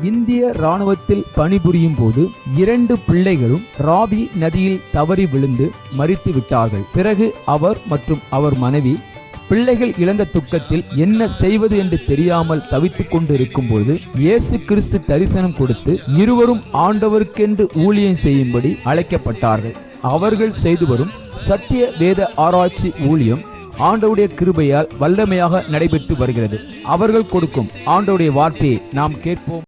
இந்திய இராணுவத்தில் பணிபுரியும் போது 2 பிள்ளைகளும் ராவி நதியில் தவறி விழுந்து மரித்து விட்டார்கள். பிறகு அவர் மற்றும் அவர் மனைவி பிள்ளைகள் இழந்த துக்கத்தில் என்ன செய்வது என்று தெரியாமல் தவித்துக் கொண்டு இருக்கும் போது இயேசு கிறிஸ்து தரிசனம் கொடுத்து இருவரும் ஆண்டவருக்கென்று ஊழியம் செய்யும்படி அழைக்கப்பட்டார்கள். அவர்கள் செய்து வரும் சத்திய வேத ஆராய்ச்சி ஊழியம் ஆண்டவருடைய கிருபையால் வல்லமையாக நடைபெற்று வருகிறது. அவர்கள் கொடுக்கும் ஆண்டவருடைய வார்த்தையை நாம் கேட்போம்.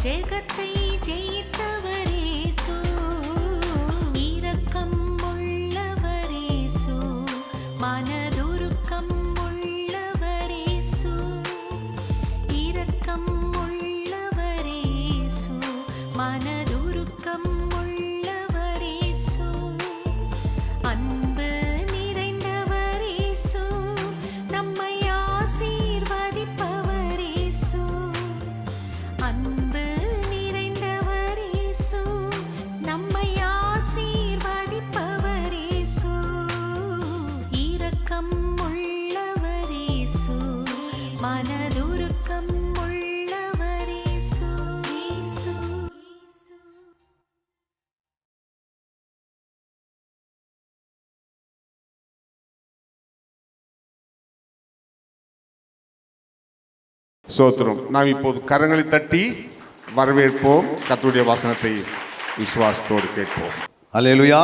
ஜெகத்தை ஜெயித்தவரேசு. சோத்திரம். நாம் இப்போது கரங்களை தட்டி வரவேற்போம். கர்த்தருடைய வசனத்தை விசுவாசத்தோடு கேட்போம். அல்லேலூயா.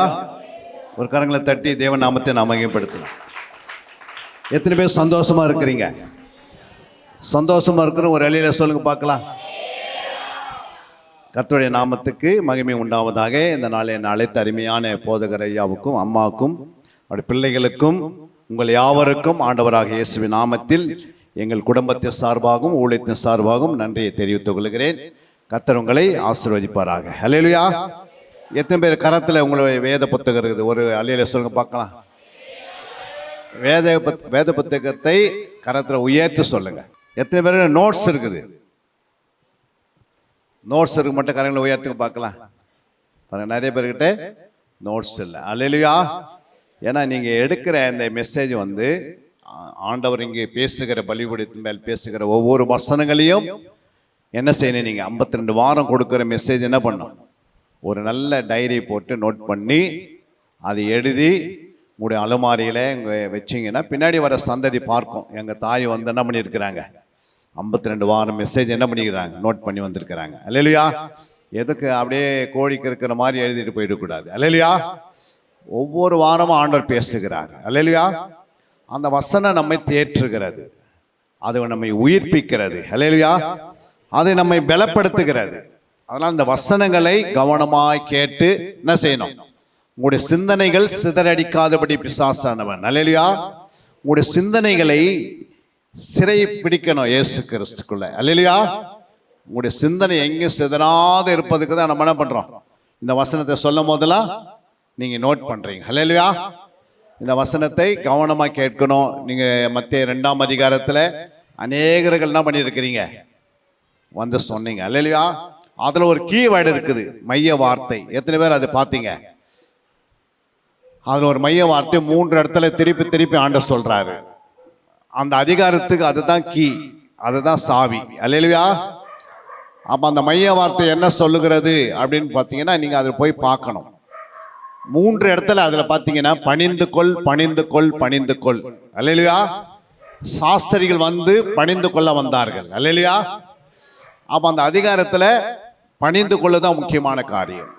ஒரு கரங்களை தட்டி தேவன் நாமத்தை நாம் மகிமைப்படுத்தலாம். எத்தனை பேர் சந்தோஷமா இருக்கிறீங்க? சந்தோஷமா இருக்கிற ஒரு அலையில சொல்லுங்க பார்க்கலாம். கர்த்தருடைய நாமத்துக்கு மகிமை உண்டாவதாக. இந்த நாளை அழைத்த அருமையான போதகர் ஐயாவுக்கும் அம்மாவுக்கும் அவருடைய பிள்ளைகளுக்கும் உங்கள் யாவருக்கும் ஆண்டவராக இயேசுவின் நாமத்தில் எங்கள் குடும்பத்தின் சார்பாகவும் ஊழியத்தின் சார்பாகவும் நன்றியை தெரிவித்துக் கொள்கிறேன். கர்த்தர் உங்களை ஆசீர்வதிப்பாராக. அல்லேலூயா. எத்தனை பேர் கரத்தில் உங்களுடைய வேத புத்தகம் இருக்குது? ஒரு அல்லேலூயா சொல்லுங்க பார்க்கலாம். வேத புத்தகத்தை கரத்தில் உயர்த்தி சொல்லுங்க. எத்தனை பேர் நோட்ஸ் இருக்குது? நோட்ஸ் இருக்கு மட்டும் கரங்களை உயர்த்துக்கு பார்க்கலாம். நிறைய பேர்கிட்ட நோட்ஸ் இல்லை. அல்லேலூயா. ஏன்னா நீங்கள் எடுக்கிற இந்த மெசேஜ் ஆண்டவர் இங்கே பேசுகிற பலிபீடத்தின் மேல் பேசுகிற ஒவ்வொரு வசனங்களையும் என்ன செய்யணும்? நீங்கள் 52 வாரம் கொடுக்குற மெசேஜ் என்ன பண்ணும்? ஒரு நல்ல டைரி போட்டு நோட் பண்ணி அதை எழுதி உங்களுடைய அலமாரியில் இங்கே வச்சிங்கன்னா பின்னாடி வர சந்ததி பார்க்கும். எங்கள் தாய் என்ன பண்ணியிருக்கிறாங்க? 52 வாரம் மெசேஜ் என்ன பண்ணிக்கிறாங்க? நோட் பண்ணி வந்திருக்கிறாங்க. அல்லேலூயா. எதுக்கு அப்படியே கோழிக்கு இருக்கிற மாதிரி எழுதிட்டு போயிடக்கூடாது. அல்லேலூயா. ஒவ்வொரு வாரமும் ஆண்டவர் பேசுகிறார். அல்லேலூயா. அந்த வசனம் நம்மை தேற்றுகிறது, அது நம்மை உயிர்ப்பிக்கிறது. அல்லேலூயா. அதை நம்மை பலப்படுத்துகிறது. அதனால் இந்த வசனங்களை கவனமாய் கேட்டு என்ன செய்யணும்? உங்களுடைய சிந்தனைகள் சிதறடிக்காதபடி பிசாசானவன். அல்லேலூயா. உங்களுடைய சிந்தனைகளை சிறை பிடிக்கணும் இயேசு கிறிஸ்துக்குள்ள. அல்லேலூயா. உங்களுடைய சிந்தனை எங்கேயும் சிதறாத இருப்பதுக்கு தான் நம்ம என்ன பண்றோம்? இந்த வசனத்தை சொல்லும் போதெல்லாம் நீங்க நோட் பண்றீங்க. அல்லேலூயா. இந்த வசனத்தை கவனமா கேட்கணும். நீங்க மத்தேயு 2ஆம் அதிகாரத்துல அநேகர்கள் என்ன பண்ணியிருக்கிறீங்க? சொன்னீங்க. அல்லேலூயா. அதுல ஒரு கீவேர்டு இருக்குது, மைய வார்த்தை. எத்தனை பேர் அதை பார்த்தீங்க? அதுல ஒரு மைய வார்த்தை 3 இடத்துல திருப்பி திருப்பி ஆண்டவர் சொல்றாரு. அந்த அதிகாரத்துக்கு அதுதான் கீ, அதுதான் சாவி. அல்லேலூயா. அப்ப அந்த மைய வார்த்தை என்ன சொல்லுகிறது அப்படின்னு பார்த்தீங்கன்னா நீங்க அதில் போய் பார்க்கணும். 3 இடத்துல அதுல பார்த்தீங்கன்னா பணிந்து கொள், பணிந்து கொள், பணிந்து கொள். அல்லேலூயா. சாஸ்திரிகள் பணிந்து கொள்ள வந்தார்கள். அல்லேலூயா. அப்ப அந்த அதிகாரத்துல பணிந்து கொள்ளதான் முக்கியமான காரியம்.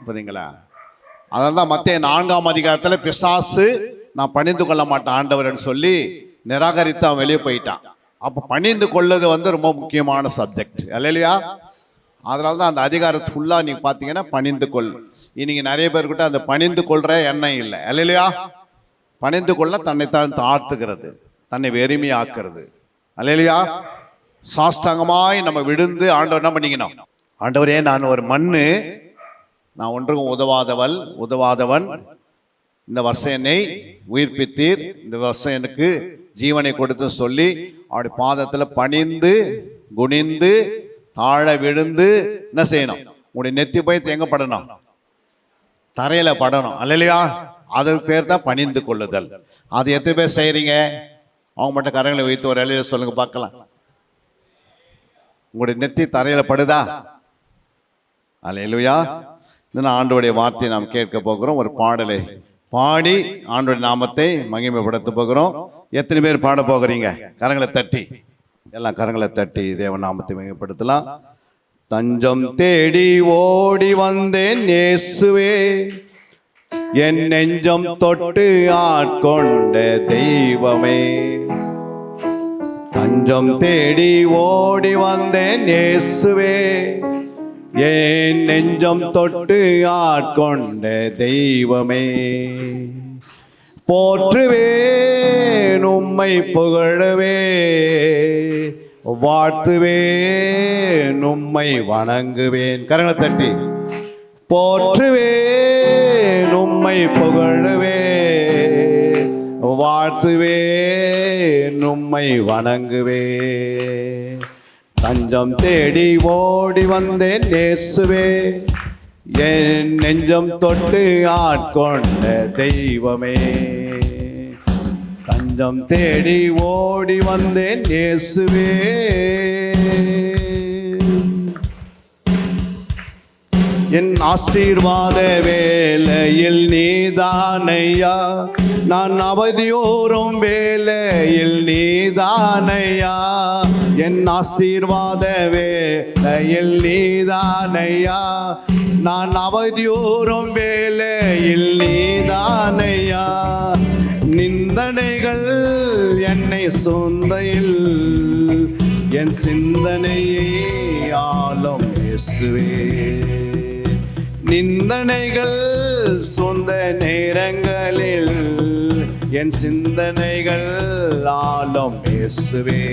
புரியுங்களா? அதான் மத்தேயு 4ஆம் அதிகாரத்துல பிசாசு நான் பணிந்து கொள்ள மாட்டேன் ஆண்டவர்னு சொல்லி நிராகரித்து அவன் வெளியே போயிட்டான். அப்ப பணிந்து கொள்ளது ரொம்ப முக்கியமான சப்ஜெக்ட். அல்லேலூயா. அதனால தான் அந்த அதிகாரத்து ஃபுல்லாக நீங்கள் பார்த்தீங்கன்னா பணிந்து கொள். இன்னைக்கு நிறைய பேர்கிட்ட அந்த பணிந்து கொள்கிற எண்ணம் இல்லை. அல்லேலூயா. பணிந்து கொள்ள தன்னைத்தான் தாழ்த்துகிறது, தன்னை வெறுமையாக்குறது. அல்லேலூயா. சாஷ்டாங்கமாய் நம்ம விழுந்து ஆண்டவர் என்ன பண்ணிக்கணும்? ஆண்டவரே, நான் ஒரு மண்ணு, நான் ஒன்றுக்கும் உதவாதவன். இந்த வருஷம் என்னை உயிர்ப்பித்தீர், இந்த வருஷம் எனக்கு ஜீவனை கொடுத்து சொல்லி அவருடைய பாதத்தில் பணிந்து குனிந்து தாழ விழுந்து என்ன செய்யணும்? உங்களுடைய நெத்தி போய் எங்க படணும்? தரையில படணும். அல்லேலூயா. அதுக்கு பேர் தான் பணிந்து கொள்ளுதல். அது எத்தனை பேர் செய்யறீங்க? அவங்க மட்டும் கரங்களை வைத்து ஒரு அலையில சொல்லுங்க பார்க்கலாம். உங்களுடைய நெத்தி தரையில படுதா? அல்லேலூயா. இந்த ஆண்டவருடைய வார்த்தையை நாம் கேட்க போகிறோம். ஒரு பாடலை பாடி ஆண்டவருடைய நாமத்தை மகிமைப்படுத்த போகிறோம். எத்தனை பேர் பாட போகிறீங்க? கரங்களை தட்டி, எல்லாம் கரங்களை தட்டி தேவன் நாமத்தை மகிமைப்படுத்தலாம். தஞ்சம் தேடி ஓடி வந்தேன் இயேசுவே, என் நெஞ்சம் தொட்டு ஆட்கொண்ட தெய்வமே. தஞ்சம் தேடி ஓடி வந்தேன் இயேசுவே, என் நெஞ்சம் தொட்டு ஆட்கொண்ட தெய்வமே. போற்றுவேன் உம்மை புகழவே, வாழ்த்துவேன் உம்மை வணங்குவேன். கரங்களை தட்டி போற்றுவேன் உம்மை புகழவே, வாழ்த்துவேன் உம்மை வணங்குவே. தஞ்சம் தேடி ஓடி வந்தேன் இயேசுவே, என் நெஞ்சம் தொட்டு ஆட்கொண்ட தெய்வமே. தஞ்சம் தேடி ஓடி வந்தேன் இயேசுவே. என் ஆசீர்வாத வேளையில் நீதானையா, நான் அவதியோறும் வேளையில் நீதானையா. என் ஆசீர்வாத வேளையில் நீதானையா, நான் அவதியூறும் வேளையில் நீதானையா, நிந்தனைகள் என்னை சூழ்ந்தையில் என் சிந்தனையை ஆளும் இயேசுவே, நிந்தனைகள் சொந்த நேரங்களில் என் சிந்தனைகள் ஆளும் இயேசுவே,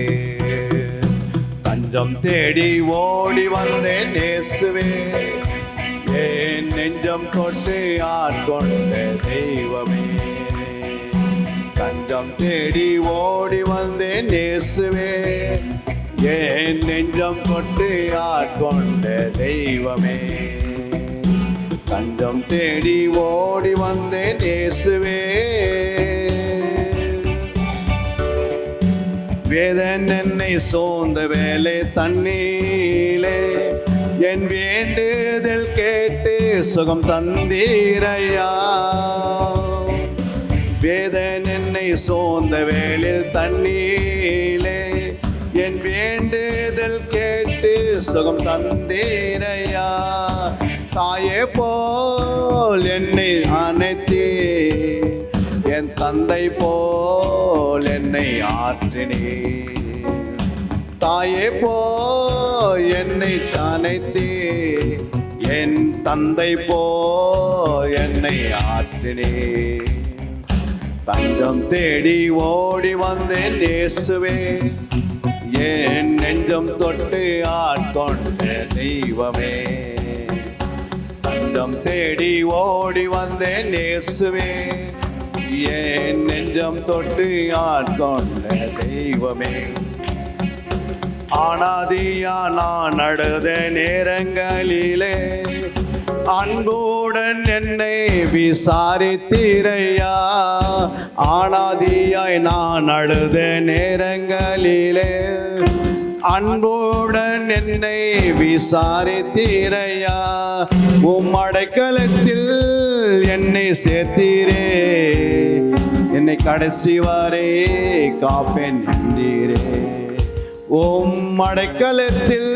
தஞ்சம் தேடி ஓடி வந்தேன் இயேசுவே, என் நெஞ்சம் தொட்டு ஆட்கொண்ட தெய்வமே, தஞ்சம் தேடி ஓடி வந்தேன் இயேசுவே, என் நெஞ்சம் தொட்டு ஆட்கொண்ட தெய்வமே, தஞ்சம் தேடி ஓடி வந்தேன் இயேசுவே, வேதன் என்னை சோர்ந்த வேலை தண்ணீலே என் வேண்டுதல் கேட்டு சுகம் தந்தீரையா, வேதன் என்னை சோர்ந்த வேளில் தண்ணீலே என் வேண்டுதல் கேட்டு சுகம் தந்தீரையா, தாயே போல் என்னை அணைத்தே என் தந்தை போல் என்னை ஆற்றினே, தாயே போல் என்னை அணைத்தே என் தந்தை போல் என்னை ஆற்றினே, தஞ்சம் தேடி ஓடி வந்தேன் இயேசுவே, என் நெஞ்சம் தொட்டு ஆட்கொண்ட தெய்வமே, தஞ்சம் தேடி ஓடி வந்தேன் இயேசுவே, என் நெஞ்சம் தொட்டு ஆட்கொண்ட தெய்வமே, ஆனாதியா நான் அழுத நேரங்களிலே அன்புடன் என்னை விசாரித்தீரையா, ஆனாதியாய் நான் அழுத நேரங்களிலே அன்புடன் என்னை விசாரித்தீரையா, உம் அடைக்கலத்தில் என்னை சேர்த்தீரே, என்னை கடைசி வரை காப்பேன் என்றீரே, உம் அடைக்கலத்தில்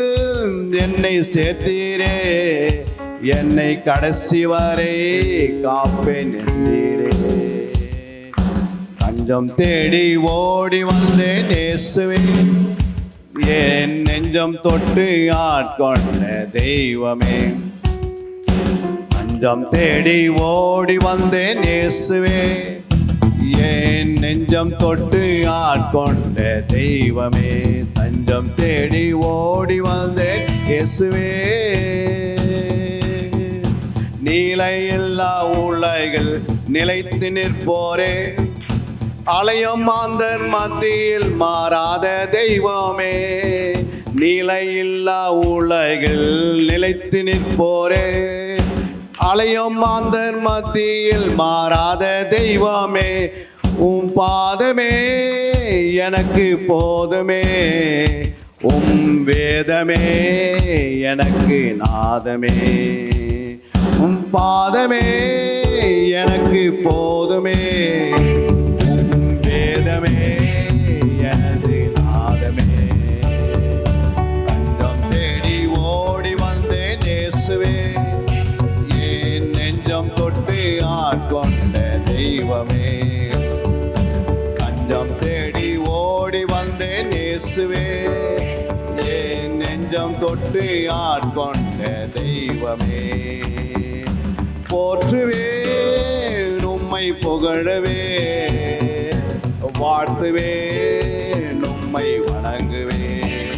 என்னை சேர்த்தீரே, என்னை கடைசி வரை காப்பேன் என்றீரே, தஞ்சம் தேடி ஓடி வந்தேன் இயேசுவே, என் நெஞ்சம் தொட்டு ஆட்கொண்ட தெய்வமே, தஞ்சம் தேடி ஓடி வந்தேன் இயேசுவே, என் நெஞ்சம் தொட்டு ஆட்கொண்ட தெய்வமே, தஞ்சம் தேடி ஓடி வந்தேன் இயேசுவே, நீலையில்லா உலகில் நிலைத்து நிற்போரே, அலையும் மாந்தர் மத்தியில் மாறாத தெய்வமே, நீலையில்லா உலகில் நிலைத்து நிற்போரே, அலையும் மாந்தர் மத்தியில் மாறாத தெய்வமே, உம் பாதமே எனக்கு போதுமே, உம் வேதமே எனக்கு நாதமே, உம் பாதமே எனக்கு போதுமே, உம் வேதமே எனது நாதமே, தஞ்சம் தேடி ஓடி வந்தேன் இயேசுவே, என் நெஞ்சம் தொட்டு ஆட்கொண்ட தெய்வமே, தஞ்சம் தேடி ஓடி வந்தேன் இயேசுவே, என் நெஞ்சம் தொட்டு ஆட்கொண்ட தெய்வமே, போற்றுவேன் உம்மை புகழவே, வாழ்த்துவேன் உம்மை வணங்குவேன்,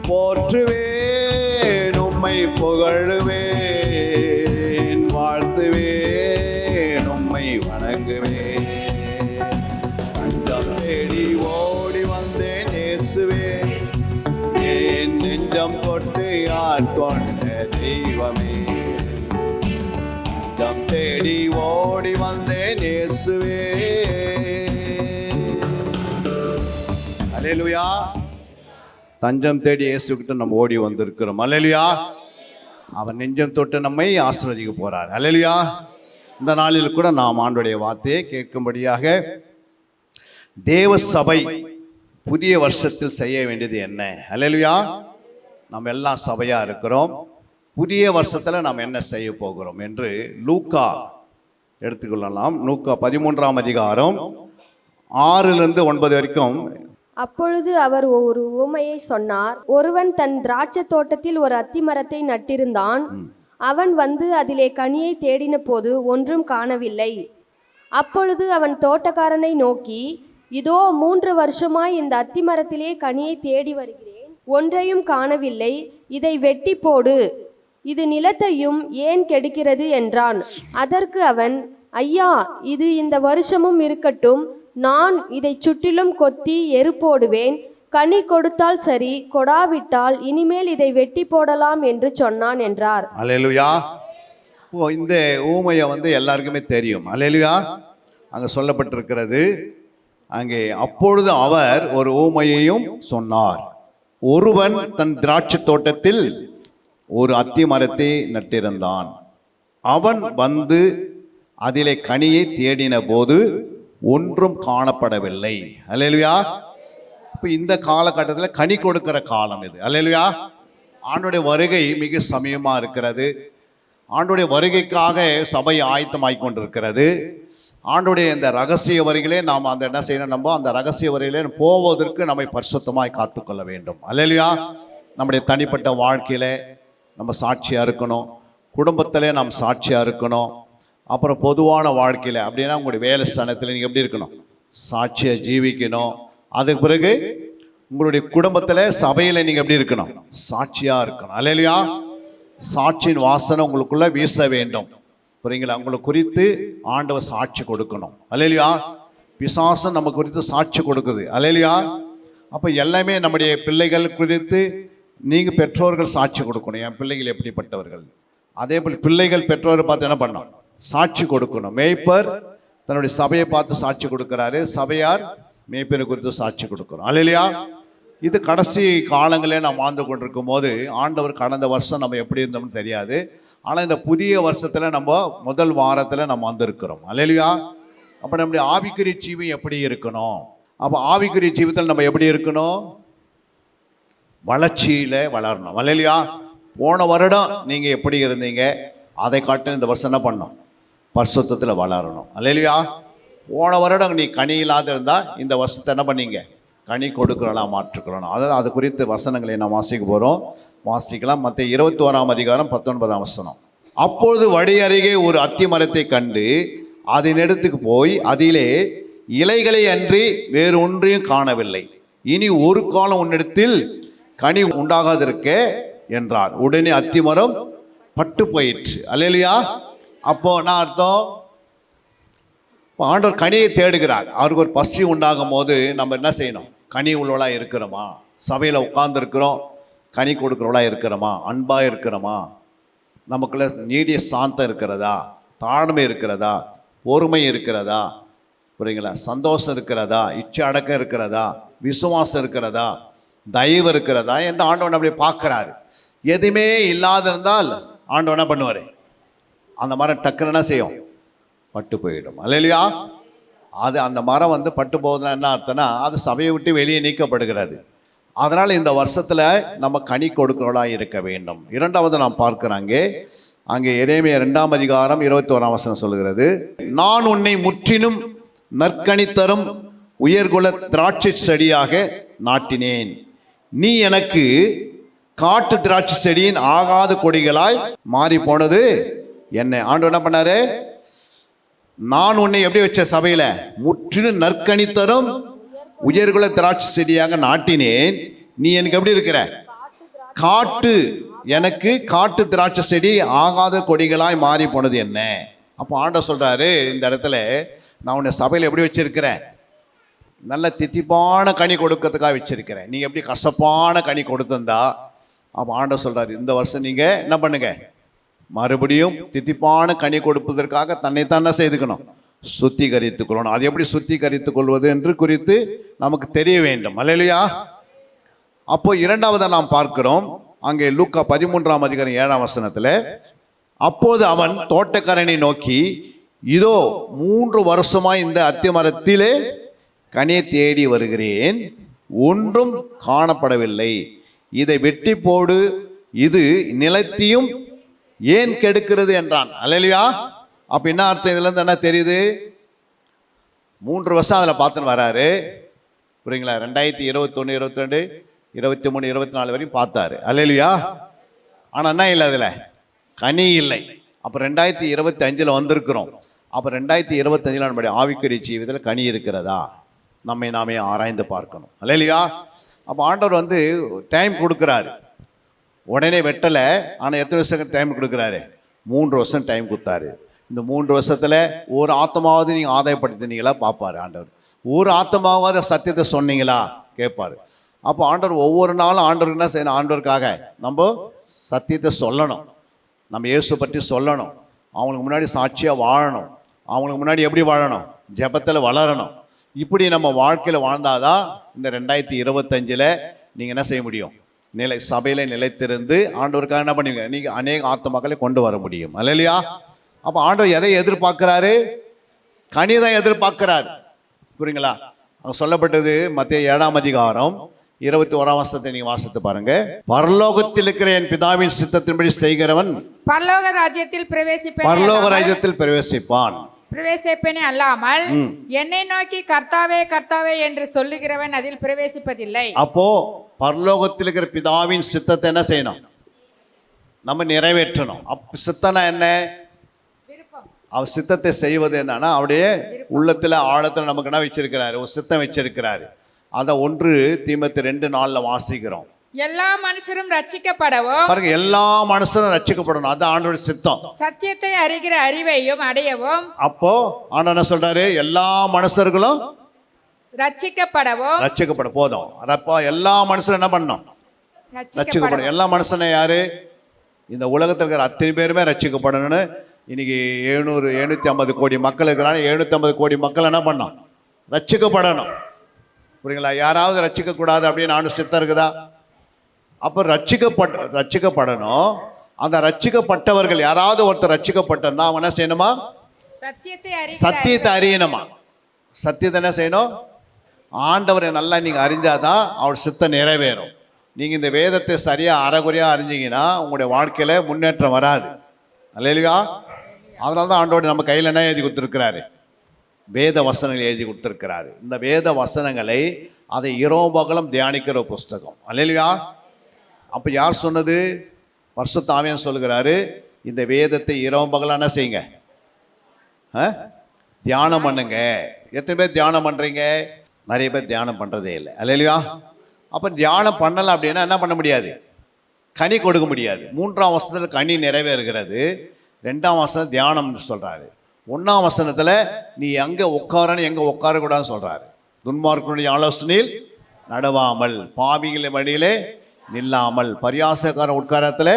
போற்றுவேன் உம்மை புகழுவேன், வாழ்த்துவேன் உம்மை வணங்குவேன், தஞ்சம் தேடி ஓடி வந்தேன் இயேசுவே, என் நெஞ்சம் தொட்டு ஆட்கொண்ட தெய்வமே, தஞ்சம் தேடி ஓடி வந்தேன் இயேசுவே, அல்லேலூயா, தஞ்சம் தேடி இயேசுகிட்ட நம்ம ஓடி வந்திருக்கிறோம், அல்லேலூயா, அவர் நெஞ்சம் தொட்டு நம்மை ஆசீர்வதிக்க போறார், அல்லேலூயா. இந்த நாளில் கூட நாம் ஆண்டவருடைய வார்த்தையை கேட்கும்படியாக தேவ சபை புதிய வருஷத்தில் செய்ய வேண்டியது என்ன? அல்லேலூயா. நம்ம எல்லாம் சபையா இருக்கிறோம். புதிய வருஷத்துல நாம் என்ன செய்ய போகிறோம் என்று லூக்கா எடுத்துக்கொள்ளலாம். லூக்கா 13ஆம் அதிகாரம் 6-9 வரைக்கும். அப்பொழுது அவர் ஒரு உவமையை சொன்னார். ஒருவன் தன் திராட்சை தோட்டத்தில் ஒரு அத்திமரத்தை நட்டிருந்தான். அவன் வந்து அதிலே கனியை தேடின போது ஒன்றும் காணவில்லை. அப்பொழுது அவன் தோட்டக்காரனை நோக்கி, இதோ 3 வருஷமாய் இந்த அத்திமரத்திலே கனியை தேடி வருகிறேன், ஒன்றையும் காணவில்லை. இதை வெட்டி போடு, இது நிலத்தையும் ஏன் கெடுக்கிறது என்றான். அதற்கு அவன், ஐயா, இது இந்த வருஷமும் இருக்கட்டும், நான் இதை சுற்றிலும் கொத்தி எரு போடுவேன். கனி கொடுத்தால் சரி, கொடாவிட்டால் இனிமேல் இதை வெட்டி போடலாம் என்று சொன்னான் என்றார். அல்லேலூயா. இப்போ இந்த ஊமையை எல்லாருக்குமே தெரியும். அல்லேலூயா. அங்க சொல்லப்பட்டிருக்கிறது, அங்கே அப்பொழுது அவர் ஒரு ஊமையையும் சொன்னார். ஒருவன் தன் திராட்சை தோட்டத்தில் ஒரு அத்தி மரத்தை நட்டிருந்தான். அவன் வந்து அதிலே கனியை தேடின போது ஒன்றும் காணப்படவில்லை. அல்லேலூயா. இப்போ இந்த காலகட்டத்தில் கனி கொடுக்கிற காலம் இது. அல்லேலூயா. ஆண்டுடைய வருகை மிக சமயமா இருக்கிறது. ஆண்டுடைய வருகைக்காக சபை ஆயத்தமாய் கொண்டிருக்கிறது. ஆண்டுடைய இந்த ரகசிய வரிகளே நாம் என்ன செய்யணும், நம்ம அந்த ரகசிய வரிகளே போவதற்கு நம்மை பரிசுத்தமாய் காத்துக்கொள்ள வேண்டும். அல்லேலூயா. நம்முடைய தனிப்பட்ட வாழ்க்கையில நம்ம சாட்சியா இருக்கணும், குடும்பத்திலே நாம் சாட்சியா இருக்கணும், அப்புறம் பொதுவான வாழ்க்கையில அப்படின்னா உங்களுடைய வேலை ஸ்தானத்தில் நீங்க எப்படி இருக்கணும், சாட்சியா ஜீவிக்கணும். அதுக்கு பிறகு உங்களுடைய குடும்பத்தில் சபையில நீங்க எப்படி இருக்கணும், சாட்சியா இருக்கணும். அல்லேலூயா. சாட்சியின் வாசனை உங்களுக்குள்ள வீச வேண்டும். புரியுங்களா? உங்களை குறித்து ஆண்டவர் சாட்சி கொடுக்கணும். அல்லேலூயா. பிசாசம் நம்ம குறித்து சாட்சி கொடுக்குது. அல்லேலூயா. அப்போ எல்லாமே நம்முடைய பிள்ளைகள் குறித்து நீங்க பெற்றோர்கள் சாட்சி கொடுக்கணும். என் பிள்ளைகள் எப்படிப்பட்டவர்கள், அதே போல் பிள்ளைகள் பெற்றோரை பார்த்து என்ன பண்ணணும், சாட்சி கொடுக்கணும். மேய்ப்பர் தன்னுடைய சபையை பார்த்து சாட்சி கொடுக்கிறாரு, சபையார் மேய்ப்பரை குறித்து சாட்சி கொடுக்கணும். அல்லேலூயா. இது கடைசி காலங்களே நாம் வாழ்ந்து கொண்டிருக்கும் போது ஆண்டவர் கடந்த வருஷம் நம்ம எப்படி இருந்தோம்னு தெரியாது. ஆனால் இந்த புதிய வருஷத்துல நம்ம முதல் வாரத்தில் நம்ம வந்திருக்கிறோம். அல்லேலூயா. அப்போ நம்முடைய ஆவிக்குரிய ஜீவம் எப்படி இருக்கணும்? அப்போ ஆவிக்குரிய ஜீவத்தில் நம்ம எப்படி இருக்கணும், வளர்ச்சியில வளரணும். அல்லேலூயா. போன வருடம் நீங்க எப்படி இருந்தீங்க, அதை காட்டு இந்த வருஷம் என்ன பண்ணணும், பரிசுத்தத்தில் வளரணும். அல்லேலூயா. போன வருடம் நீ கனி இல்லாத இருந்தா இந்த வருஷத்தை என்ன பண்ணீங்க, கனி கொடுக்கிறலாம், மாற்றுக்கிறோம். அதாவது அது குறித்து வசனங்களை நாம் வாசிக்க போகிறோம். வாசிக்கலாம். மத்தேயு 21ஆம் அதிகாரம் 19ஆம் வசனம். அப்பொழுது வழி அருகே ஒரு அத்தி மரத்தை கண்டு அதன் இடத்துக்கு போய் அதிலே இலைகளை அன்றி வேறு ஒன்றையும் காணவில்லை. இனி ஒரு காலம் உன்னிடத்தில் கனி உண்டாகாதிருக்க என்றார். உடனே அத்தி மரம் பட்டு போயிற்று. அல்லேலூயா. அப்போ நான் அர்த்தம், ஆண்டவர் கனியை தேடுகிறார். அவருக்கு ஒரு பசி உண்டாகும் போது நம்ம என்ன செய்யணும், கனி உள்ளவளா இருக்கிறோமா, சபையில் உட்கார்ந்து இருக்கிறோம், கனி கொடுக்கிறவளா இருக்கிறோமா, அன்பா இருக்கிறோமா, நமக்குள்ள நீடிய சாந்தம் இருக்கிறதா, தாழ்மை இருக்கிறதா, பொறுமை இருக்கிறதா, புரியுங்களா, சந்தோஷம் இருக்கிறதா, இச்சை அடக்கம் இருக்கிறதா, விசுவாசம் இருக்கிறதா, தயவு இருக்கிறதா என்று ஆண்டவன் அப்படி பார்க்கிறாரு. எதுவுமே இல்லாத இருந்தால் ஆண்டவன் என்ன பண்ணுவாரு, அந்த மரம் டக்குன்னு என்ன செய்யும், பட்டு போயிடும். அல்லேலூயா. அது அந்த மரம் பட்டு போகுதுன்னா என்ன அர்த்தம்னா அது சபையை விட்டு வெளியே நீக்கப்படுகிறது. அதனால இந்த வருஷத்துல நம்ம கனி கொடுக்கிறவளா இருக்க வேண்டும். இரண்டாவது நாம் பார்க்கிறாங்க, அங்கே எரேமியா 2ஆம் அதிகாரம் 21ஆம் வசனம் சொல்லுகிறது, நான் உன்னை முற்றிலும் நற்கனி தரும் உயர்குல திராட்சை செடியாக நாட்டினேன், நீ எனக்கு காட்டு திராட்சை செடியின் ஆகாத கொடிகளாய் மாறி போனது என்ன. ஆண்டவர் என்ன பண்ணாரு, நான் உன்னை எப்படி வச்ச சபையில முற்றிலும் நற்கனி தரும் உயர்குல திராட்சை செடியாக நாட்டினேன், நீ எனக்கு எப்படி இருக்கிற, எனக்கு காட்டு திராட்சை செடி ஆகாத கொடிகளாய் மாறி போனது என்ன. அப்போ ஆண்டவர் சொல்றாரு, இந்த இடத்துல நான் உன்னை சபையில எப்படி வச்சிருக்கிறேன், நல்ல தித்திப்பான கனி கொடுக்கறதுக்காக வச்சிருக்கிறேன். நீங்க எப்படி கசப்பான கனி கொடுத்திருந்தா, அப்போ ஆண்டவர் சொல்றாரு, இந்த வருஷம் நீங்க என்ன பண்ணுங்க, மறுபடியும் தித்திப்பான கனி கொடுப்பதற்காக தன்னைத்தானே செய்துக்கணும், சுத்திகரித்துக் கொள்ளணும். அது எப்படி சுத்திகரித்துக் கொள்வது என்று குறித்து நமக்கு தெரிய வேண்டும். அல்லேலூயா. அப்போ இரண்டாவது நாம் பார்க்கிறோம், அங்கே லூக்கா 13ஆம் அதிகாரம் 7ஆம் வசனத்துல, அப்போது அவன் தோட்டக்காரனை நோக்கி, இதோ 3 வருஷமாய் இந்த அத்தி மரத்திலே கனியை தேடி வருகிறேன், ஒன்றும் காணப்படவில்லை. இதை வெட்டி போடு, இது நிலத்தையும் ஏன் கெடுக்கிறது என்றான். அல்லேலூயா. அப்ப என்ன அர்த்தம்? இதுல இருந்து என்ன தெரியுது? 3 வருஷம் அதில் பார்த்துன்னு வராரு. புரியுங்களா? 2021, 22, 23, 24 வரையும் பார்த்தாரு. அல்லேலூயா. ஆனால் என்ன இல்லை, அதில் கனி இல்லை. அப்போ 2025 வந்திருக்கிறோம். அப்போ 2025 நம்முடைய ஆவிக்குரிய ஜீவிதத்தில் கனி இருக்கிறதா நம்மை நாமே ஆராய்ந்து பார்க்கணும். அல்லேலூயா. அப்போ ஆண்டவர் டைம் கொடுக்குறாரு. உடனே வெட்டலை. ஆனால் எத்தனை வருஷம் டைம் கொடுக்குறாரு? 3 வருஷம் டைம் கொடுத்தாரு. இந்த 3 வருஷத்தில் ஒரு ஆத்மாவது நீங்கள் ஆதாயப்படுத்தினீங்களா பார்ப்பார் ஆண்டவர். ஒரு ஆத்மாவது சத்தியத்தை சொன்னீங்களா கேட்பார். அப்போ ஆண்டவர் ஒவ்வொரு நாளும் ஆண்டவருக்கு என்ன செய்யணும்? ஆண்டவருக்காக நம்ம சத்தியத்தை சொல்லணும், நம்ம இயேசு பற்றி சொல்லணும், அவங்களுக்கு முன்னாடி சாட்சியாக வாழணும். அவங்களுக்கு முன்னாடி எப்படி வாழணும்? ஜெபத்தில் வளரணும். இப்படி நம்ம வாழ்க்கையில் வாழ்ந்தாதான் இந்த 2025 நீங்கள் என்ன செய்ய முடியும்? சபையில் நிலைத்திருந்து ஆண்டவருக்காக என்ன பண்ணுவீங்க? நீங்கள் அநேக ஆத்மாக்களை கொண்டு வர முடியும். அல்லேலூயா. அப்போ ஆண்டவர் எதை எதிர்பார்க்கிறாரு? கனிதான் எதிர்பார்க்கிறாரு. புரியுங்களா? அங்கே சொல்லப்பட்டது மத்தேயு 7ஆம் அதிகாரம் 21ஆம் வசனத்தை நீங்க வாசித்து பாருங்க. பரலோகத்தில் இருக்கிற என் பிதாவின் சித்தத்தின்படி செய்கிறவன் பரலோக ராஜ்யத்தில் பிரவேசிப்பான். பிரவேசிப்பேனே அல்லாமல் என்னை நோக்கி கர்த்தாவே கர்த்தாவே என்று சொல்லுகிறவன் அதில் பிரவேசிப்பதில்லை. அப்போ பரலோகத்தில் இருக்கிற பிதாவின் சித்தத்தை என்ன செய்யணும்? நம்ம நிறைவேற்றணும். சித்தனா என்ன? அவர் சித்தத்தை செய்வது என்னன்னா, அவருடைய உள்ளத்துல ஆழத்துல நமக்கு என்ன வச்சிருக்கிறாரு? ஒரு சித்தம் வச்சிருக்கிறாரு. அதை 1 தீமோத்தேயு 2:4 வாசிக்கிறோம். எல்லா மனுஷரும் ரட்சிக்கப்படவும், பாருங்க, எல்லா மனுஷரும் ரட்சிக்கப்படணும். அது ஆண்டவருடைய சித்தம். சத்தியத்தை அறிகிற அறிவையும் அடையவும். அப்போ ஆண்டவர் என்ன சொல்றாரு? எல்லா மனுஷர்களும் ரட்சிக்கப்பட போதும். அப்போ எல்லா மனுஷரும் என்ன பண்ணணும்? ரட்சிக்கப்படும். எல்லா மனுஷனை யாரு? இந்த உலகத்தில் இருக்கிற அத்தனை பேருமே ரட்சிக்கப்படணும்னு இன்னைக்கு 750 கோடி மக்கள் இருக்கிறாங்க. 750 கோடி மக்கள் என்ன பண்ணணும்? ரட்சிக்கப்படணும். புரியுங்களா? யாராவது ரட்சிக்க கூடாது அப்படின்னு நானும் சித்தம் இருக்குதா? அப்போ ரட்சிக்கப்படணும். அந்த ரட்சிக்கப்பட்டவர்கள் யாராவது ஒருத்தர் ரட்சிக்கப்பட்டிருந்தா அவங்க என்ன செய்யணுமா? சத்தியத்தை அறியணுமா? சத்தியத்தை என்ன செய்யணும்? ஆண்டவரை நல்லா நீங்க அறிஞ்சாதான் அவர் சித்தம் நிறைவேறும். நீங்க இந்த வேதத்தை சரியா அறகுறையா அறிஞ்சீங்கன்னா உங்களுடைய வாழ்க்கையில முன்னேற்றம் வராது. அல்லேலூயா. அதனால தான் ஆண்டவர் நம்ம கையில் என்ன எழுதி கொடுத்துருக்கிறாரு? வேத வசனங்கள் எழுதி கொடுத்துருக்கிறாரு. இந்த வேத வசனங்களை அதை இரவு பகலும் தியானிக்கிற புஸ்தகம். அல்லேலூயா. அப்போ யார் சொன்னது? பரிசுத்த ஆவியானவர் சொல்லுகிறாரு, இந்த வேதத்தை இரவு பகலும் என்ன செய்யுங்க? தியானம் பண்ணுங்க. எத்தனை பேர் தியானம் பண்ணுறீங்க? நிறைய பேர் தியானம் பண்ணுறதே இல்லை. அல்லேலூயா. அப்போ தியானம் பண்ணலை அப்படின்னா என்ன பண்ண முடியாது? கனி கொடுக்க முடியாது. 3ஆம் வசனத்தில் கனி நிறைவேறுகிறது. 2ஆம் வசனம் தியானம் சொல்கிறாரு. 1ஆம் வசனத்தில் நீ எங்கே உட்காரன்னு எங்கே உட்காரக்கூடாதுன்னு சொல்கிறாரு. துன்மார்க்கனுடைய ஆலோசனையில் நடவாமல், பாவிகளின் வழியிலே நில்லாமல், பரியாசக்கார உட்காரத்தில்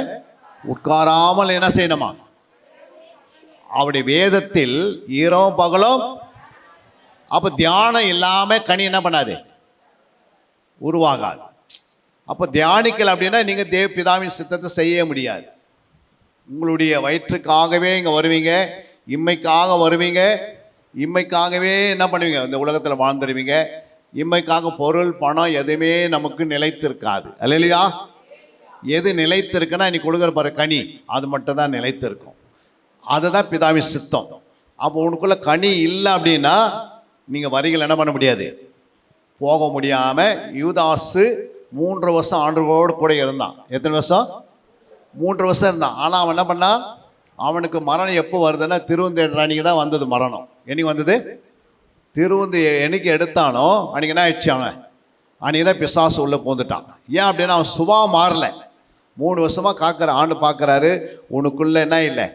உட்காராமல் என்ன செய்யணுமா? அவருடைய வேதத்தில் இரவும் பகலும். அப்போ தியானம் இல்லாமல் கனி என்ன பண்ணாது? உருவாகாது. அப்போ தியானிக்கல் அப்படின்னா நீங்கள் தேவ பிதாவின் சித்தத்தை செய்ய முடியாது. உங்களுடைய வயிற்றுக்காகவே இங்கே வருவீங்க, இம்மைக்காக வருவீங்க, இம்மைக்காகவே என்ன பண்ணுவீங்க? இந்த உலகத்தில் வாழ்ந்துருவீங்க. இம்மைக்காக பொருள் பணம் எதுவுமே நமக்கு நிலைத்திருக்காது. அல்லேலூயா. எது நிலைத்திருக்குன்னா நீ கொடுக்குற பாரு கனி, அது மட்டும் தான் நிலைத்திருக்கும். அதுதான் பிதாவின் சித்தம். அப்போ உனக்குள்ள கனி இல்லை அப்படின்னா நீங்கள் வரிகள் என்ன பண்ண முடியாது? போக முடியாமல் யூதாசு 3 வருஷம் ஆண்டவரோடு கூட இருந்தான். எத்தனை வருஷம்? 3 வருஷம் இருந்தான். ஆனால் அவன் என்ன பண்ணான்? அவனுக்கு மரணம் எப்போ வருதுன்னா திருவந்தேடுற அன்னைக்கு தான் வந்தது மரணம். என்னைக்கு வந்தது? திருவந்து என்னைக்கு எடுத்தானோ அன்றைக்கி என்ன ஆயிடுச்சு? அவன் அன்றைக்கி தான் பிசாசு உள்ளே போந்துட்டான். ஏன் அப்படின்னா அவன் சுபாவம் மாறல. 3 வருஷமாக காக்கிற ஆண்டு பார்க்குறாரு, உனக்குள்ளே என்ன இல்லை?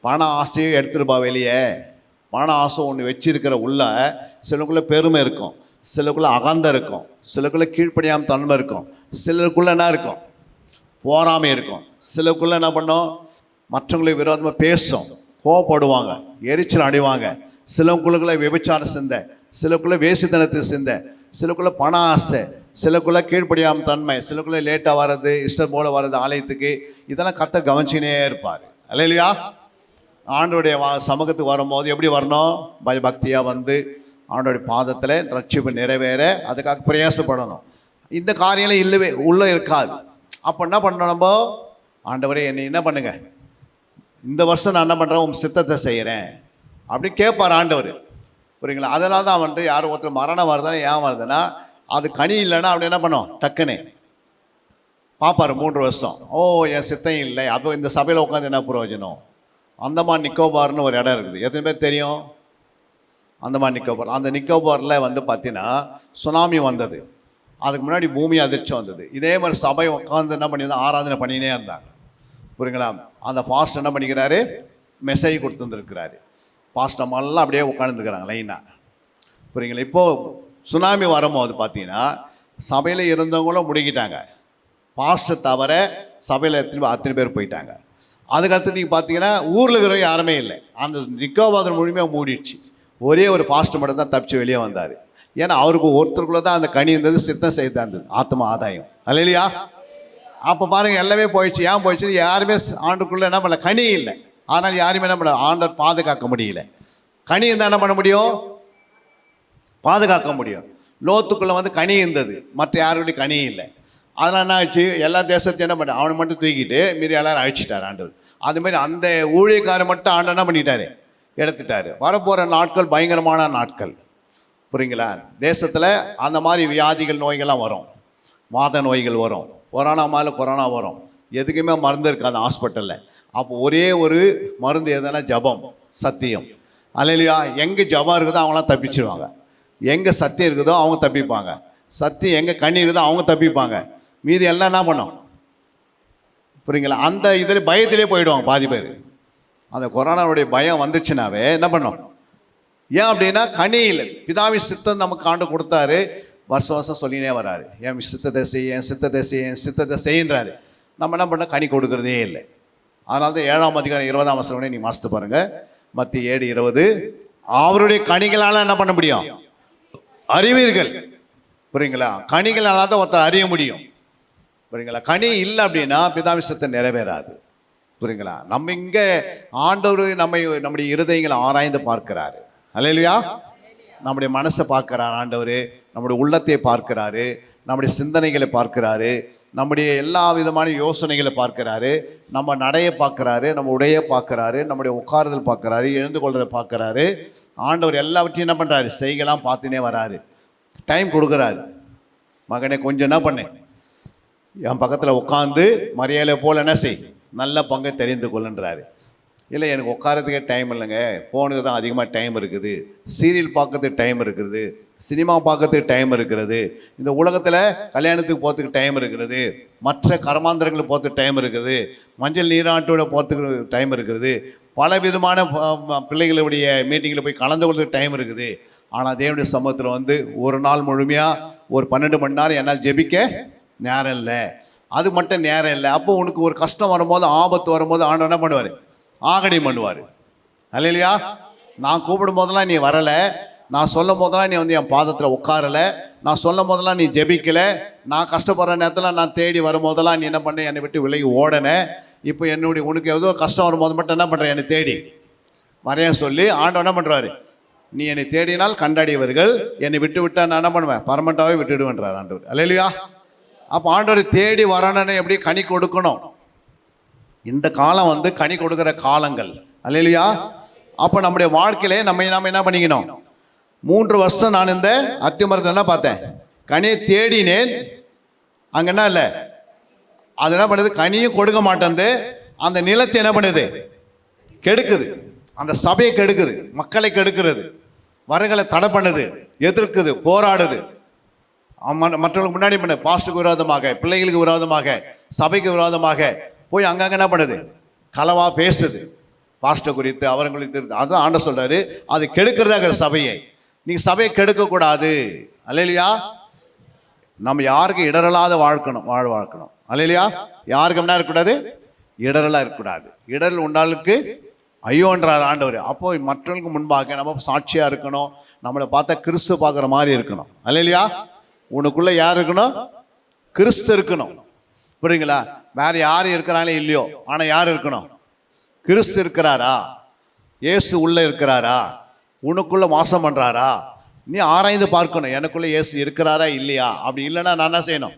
பண ஆசையும் எடுத்துருப்பா வெளியே. பண ஆசை ஒன்று வச்சிருக்கிற உள்ள சிலருக்குள்ளே பெருமை இருக்கும், சிலருக்குள்ளே அகந்த இருக்கும், சிலருக்குள்ளே கீழ்ப்படியாமல் தன்மை இருக்கும், சிலருக்குள்ளே என்ன இருக்கும்? போராமை இருக்கும். சிலருக்குள்ளே என்ன பண்ணும்? மற்றவங்களை விரோதமாக பேசும், கோவப்படுவாங்க, எரிச்சல் அடைவாங்க. சிலருக்குள்ளே விபச்சார சிந்தை, சிலருக்குள்ளே வேசித்தனத்து சிந்தை, சிலருக்குள்ளே பண ஆசை, சிலருக்குள்ளே கீழ்ப்படியாமல் தன்மை, சிலருக்குள்ளே லேட்டாக வர்றது, இஷ்டம் போல வர்றது ஆலயத்துக்கு. இதெல்லாம் கர்த்தர் கவனிச்சுனே இருப்பார். அல்லேலூயா. ஆண்டோடைய சமூகத்துக்கு வரும்போது எப்படி வரணும்? பயபக்தியாக வந்து ஆண்டோடைய பாதத்தில் ரட்சிப்பு நிறைவேற அதுக்காக பிரயாசப்படணும். இந்த காரியம்லாம் இல்லவே உள்ளே இருக்காது. அப்போ என்ன பண்ணணும் நம்ம? ஆண்டவரே என்னை என்ன பண்ணுங்க, இந்த வருஷம் நான் என்ன பண்ணுறேன், உன் சித்தத்தை செய்கிறேன் அப்படி கேட்பார் ஆண்டவர். புரியுங்களா? அதனால தான் வந்துட்டு யாரும் ஒருத்தர் மரணம் வருதுன்னா ஏன் வருதுன்னா அது கனி இல்லைன்னா அப்படி என்ன பண்ணோம், டக்குன்னு பார்ப்பார் 3 வருஷம். ஓ என் சித்தம் இல்லை, அப்போ இந்த சபையில் உட்காந்து என்ன பிரயோஜனம்? அந்தமான் நிக்கோபார்னு ஒரு இடம் இருக்குது. எத்தனை பேர் தெரியும் அந்தமான் நிக்கோபார்? அந்த நிக்கோபாரில் வந்து பார்த்தீங்கன்னா சுனாமி வந்தது. அதுக்கு முன்னாடி பூமி அதிர்ச்சி வந்தது. இதே மாதிரி சபை உட்காந்து என்ன பண்ணியிருந்தா ஆராதனை பண்ணினே இருந்தாங்க. புரியுங்களா? அந்த பாஸ்டர் என்ன பண்ணிக்கிறாரு, மெசேஜ் கொடுத்துருந்துருக்கிறாரு. பாஸ்டர் எல்லாம் அப்படியே உட்காந்துருக்குறாங்க லைனாக. புரியுங்களா? இப்போது சுனாமி வரும்போது பார்த்தீங்கன்னா சபையில் இருந்தவங்களும் முடுங்கிட்டாங்க. பாஸ்டர் தவிர சபையில் அத்தனை பேர் போயிட்டாங்க. அதுக்கடுத்து நீங்கள் பார்த்தீங்கன்னா ஊரில் இருக்கிற யாருமே இல்லை. அந்த நிக்கோபார் முழுமையாக மூடிடுச்சு. ஒரே ஒரு பாஸ்டர் மட்டும் தான் தப்பிச்சு வெளியே வந்தார். ஏன்னா அவருக்கு ஒருத்தருக்குள்ளே தான் அந்த கனி இருந்தது, சித்தம் செய்தா இருந்தது, ஆத்மா ஆதாயம். அல்லையா? அப்போ பாருங்கள் எல்லாமே போயிடுச்சு. ஏன் போயிடுச்சு? யாருமே ஆண்டுக்குள்ளே என்ன பண்ணல, கனி இல்லை. ஆனால் யாருமே என்ன பண்ணல, ஆண்டர் பாதுகாக்க முடியல. கனி இருந்தால் என்ன பண்ண முடியும், பாதுகாக்க முடியும். லோத்துக்குள்ளே வந்து கனி இருந்தது, மற்ற யாருடைய கனி இல்லை. அதெல்லாம் என்ன ஆச்சு, எல்லா தேசத்தையும் என்ன பண்ண, அவனை மட்டும் தூக்கிட்டு மீறி எல்லாரும் அழிச்சிட்டார் ஆண்டவர். அதுமாரி அந்த ஊழியக்காரன் மட்டும் ஆண்டவர் என்ன பண்ணிட்டாரு, எடுத்துட்டாரு. வரப்போகிற நாட்கள் பயங்கரமான நாட்கள். புரியுங்களா? தேசத்தில் அந்த மாதிரி வியாதிகள் நோய்கள்லாம் வரும், வாத நோய்கள் வரும், கொரோனா மேலே கொரோனா வரும். எதுக்குமே மருந்து இருக்காது ஹாஸ்பிட்டலில். அப்போ ஒரே ஒரு மருந்து எதுனா ஜபம், சத்தியம். அல்லையா? எங்கே ஜபம் இருக்குதோ அவங்களாம் தப்பிச்சிடுவாங்க. எங்கே சத்தியம் இருக்குதோ அவங்க தப்பிப்பாங்க. சத்தியம் எங்கே கண்ணி இருக்குதோ அவங்க தப்பிப்பாங்க. மீதி எல்லாம் என்ன பண்ணோம்? புரியுங்களா? அந்த இதில் பயத்திலே போயிடுவாங்க பாதி பேர். அந்த கொரோனாவுடைய பயம் வந்துச்சுனாவே என்ன பண்ணோம்? ஏன் அப்படின்னா கனி இல்லை. பிதாவி சித்தம் நமக்கு ஆண்டு கொடுத்தாரு, வருஷம் வருஷம் சொல்லினே வராரு, என் சித்தத்தை செய், என் சித்தத்தை செய், என் சித்தத்தை செய்கின்றாரு. நம்ம என்ன பண்ண, கனி கொடுக்குறதே இல்லை. அதனால தான் 7ஆம் அதிகாரம் 20ஆம் வசனம் நீ வாசித்து பாருங்க. மத்திய 7:20. அவருடைய கனிகளால் என்ன பண்ண முடியும், அறிவீர்கள். புரியுங்களா? கனிகளால் தான் ஒருத்தர் அறிய முடியும். புரியுங்களா? கனி இல்லை அப்படின்னா பிதாவி சித்தம் நிறைவேறாது. புரியுங்களா? நம்ம இங்கே ஆண்டவர் நம்முடைய இருதயங்களை ஆராய்ந்து பார்க்கிறாரு. அல்லேலூயா? நம்முடைய மனசை பார்க்கிறார் ஆண்டவர், நம்முடைய உள்ளத்தை பார்க்கிறாரு, நம்முடைய சிந்தனைகளை பார்க்கிறாரு, நம்முடைய எல்லா விதமான யோசனைகளை பார்க்கிறாரு, நம்ம நடையை பார்க்கிறாரு, நம்ம உடையை பார்க்கிறாரு, நம்முடைய உட்காருதல் பார்க்கிறாரு, எழுந்து கொள்றதை பார்க்கிறாரு. ஆண்டவர் எல்லாவற்றையும் என்ன பண்ணுறாரு, செய்கலாம் பார்த்துனே வராரு. டைம் கொடுக்குறாரு. மகனே கொஞ்சம் என்ன பண்ணு, என் பக்கத்தில் உட்காந்து மரியாதை போல் என்ன செய், நல்ல பங்கை தெரிந்து கொள்ளுன்றாரு. இல்லை எனக்கு உட்காரத்துக்கே டைம் இல்லைங்க, ஃபோனுக்கு தான் அதிகமாக டைம் இருக்குது, சீரியல் பார்க்கறதுக்கு டைம் இருக்குது, சினிமா பார்க்கறதுக்கு டைம் இருக்கிறது, இந்த உலகத்தில் கல்யாணத்துக்கு போகிறதுக்கு டைம் இருக்கிறது, மற்ற கர்மாந்திரங்களுக்கு போகிறதுக்கு டைம் இருக்குது, மஞ்சள் நீராட்டோட போகிறதுக்கு டைம் இருக்கிறது, பல விதமான பிள்ளைகளுடைய மீட்டிங்கில் போய் கலந்து கொள்றதுக்கு டைம் இருக்குது. ஆனால் தேவனுடைய சமூகத்தில் வந்து ஒரு நாள் முழுமையாக ஒரு 12 மணி நேரம் என்னால் ஜெபிக்க நேரம் இல்லை. அது மட்டும் நேரம் இல்லை. அப்போ உனக்கு ஒரு கஷ்டம் வரும்போது, ஆபத்து வரும்போது ஆண்டவர் என்ன பண்ணுவார், ஆகடி பண்ணுவார். அல்லையா? நான் கூப்பிடும் போதெல்லாம் நீ வரலை, நான் சொல்லும் போதெல்லாம் நீ வந்து என் பாதத்தில் உட்காரலை, நான் சொல்லும் போதெல்லாம் நீ ஜெபிக்கலை, நான் கஷ்டப்படுற நேரத்தில் நான் தேடி வரும்போதெல்லாம் நீ என்ன பண்ண, என்னை விட்டு விலகி ஓடனே. இப்போ உனக்கு ஏதோ கஷ்டம் வரும்போது மட்டும் என்ன பண்ணுற, என்னை தேடி வரைய சொல்லி ஆண்டவர் என்ன பண்ணுறாரு, நீ என்னை தேடினால் கண்டாடியவர்கள், என்னை விட்டு விட்டா நான் என்ன பண்ணுவேன், பர்மனெண்ட்டாகவே விட்டுடுவேன்றார் ஆண்டவர். அல்லையா? அப்போ ஆண்டவர் தேடி வரணுன்னு எப்படி கனி கொடுக்கணும். இந்த காலம் வந்து கனி கொடுக்குற காலங்கள். அல்லையா? அப்போ நம்முடைய வாழ்க்கையிலே நம்ம என்ன பண்ணிக்கணும், 3 வருஷம் நான் இந்த அத்திமரத்தை என்ன பார்த்தேன், கனியை தேடினேன். அங்கே என்ன இல்லை, அது என்ன பண்ணுது, கனியும் கொடுக்க மாட்டேங்குது, அந்த நிலத்தை என்ன பண்ணுது, கெடுக்குது, அந்த சபையை கெடுக்குது, மக்களை கெடுக்கிறது, வரங்களை தடை பண்ணுது, எதிர்க்குது, போராடுது. மற்றவங்களுக்கு முன்னாடி பண்ண பாஸ்டருக்கு விரோதமாக, பிள்ளைகளுக்கு விரோதமாக, சபைக்கு விரோதமாக போய் அங்கங்கே என்ன பண்ணுது, களவா பேசுது, பாஸ்டர் குறித்து அவர்களுக்கு. அதுதான் ஆண்டவர் சொல்றாரு, அது கெடுக்கிறதாக சபையை. நீங்கள் சபையை கெடுக்கக்கூடாது. அல்லையா? நம்ம யாருக்கும் இடரலாத வாழ்க்கணும். அல்லையா? யாருக்கு என்ன இருக்கக்கூடாது, இடரலாக இருக்கக்கூடாது. இடரல் உண்டாளுக்கு ஐயோன்றார் ஆண்டவர். அப்போ மற்றவங்களுக்கு முன்பாக நம்ம சாட்சியாக இருக்கணும். நம்மளை பார்த்தா கிறிஸ்து பார்க்குற மாதிரி இருக்கணும். அல்லையா? உனக்குள்ள யார் இருக்கணும், கிறிஸ்து இருக்கணும். புரியுங்களா? வேற யாரும் இருக்கிறாங்களே இல்லையோ, ஆனால் யார் இருக்கணும், கிறிஸ்து இருக்கிறாரா, இயேசு உள்ள இருக்கிறாரா, உனக்குள்ள வாசம் பண்றாரா, நீ ஆராய்ந்து பார்க்கணும், எனக்குள்ள இயேசு இருக்கிறாரா இல்லையா. அப்படி இல்லைன்னா நான் என்ன செய்யணும்?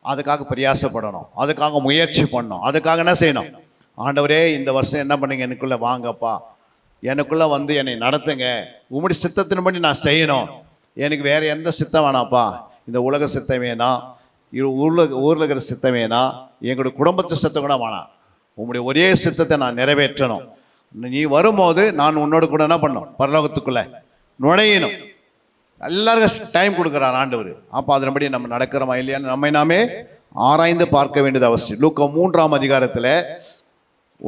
அதுக்காக பிரயாசப்படணும், அதுக்காக முயற்சி பண்ணணும், அதுக்காக என்ன செய்யணும்? ஆண்டவரே இந்த வருஷம் என்ன பண்ணுங்க, எனக்குள்ள வாங்கப்பா, எனக்குள்ள வந்து என்னை நடத்துங்க, உம்முடைய சித்தத்தின்படி நான் செய்யணும், எனக்கு வேற எந்த சித்தம் வேணாப்பா, இந்த உலக சித்தம் வேணாம், ஊரில் இருக்கிற சித்தம் வேணாம், எங்களுடைய குடும்பத்து சித்தம் கூட வேணாம், உம்முடைய ஒரே சித்தத்தை நான் நிறைவேற்றணும். நீ வரும்போது நான் உன்னோட கூட என்ன பண்ணணும்? பரலோகத்துக்குள்ள நுழையணும். எல்லாருக்கும் டைம் கொடுக்குறார் ஆண்டவர். அப்போ அதன்படி நம்ம நடக்கிறோமா இல்லையான்னு நம்மை நாமே ஆராய்ந்து பார்க்க வேண்டியது அவசியம். லூக்கா 3ஆம் அதிகாரத்தில்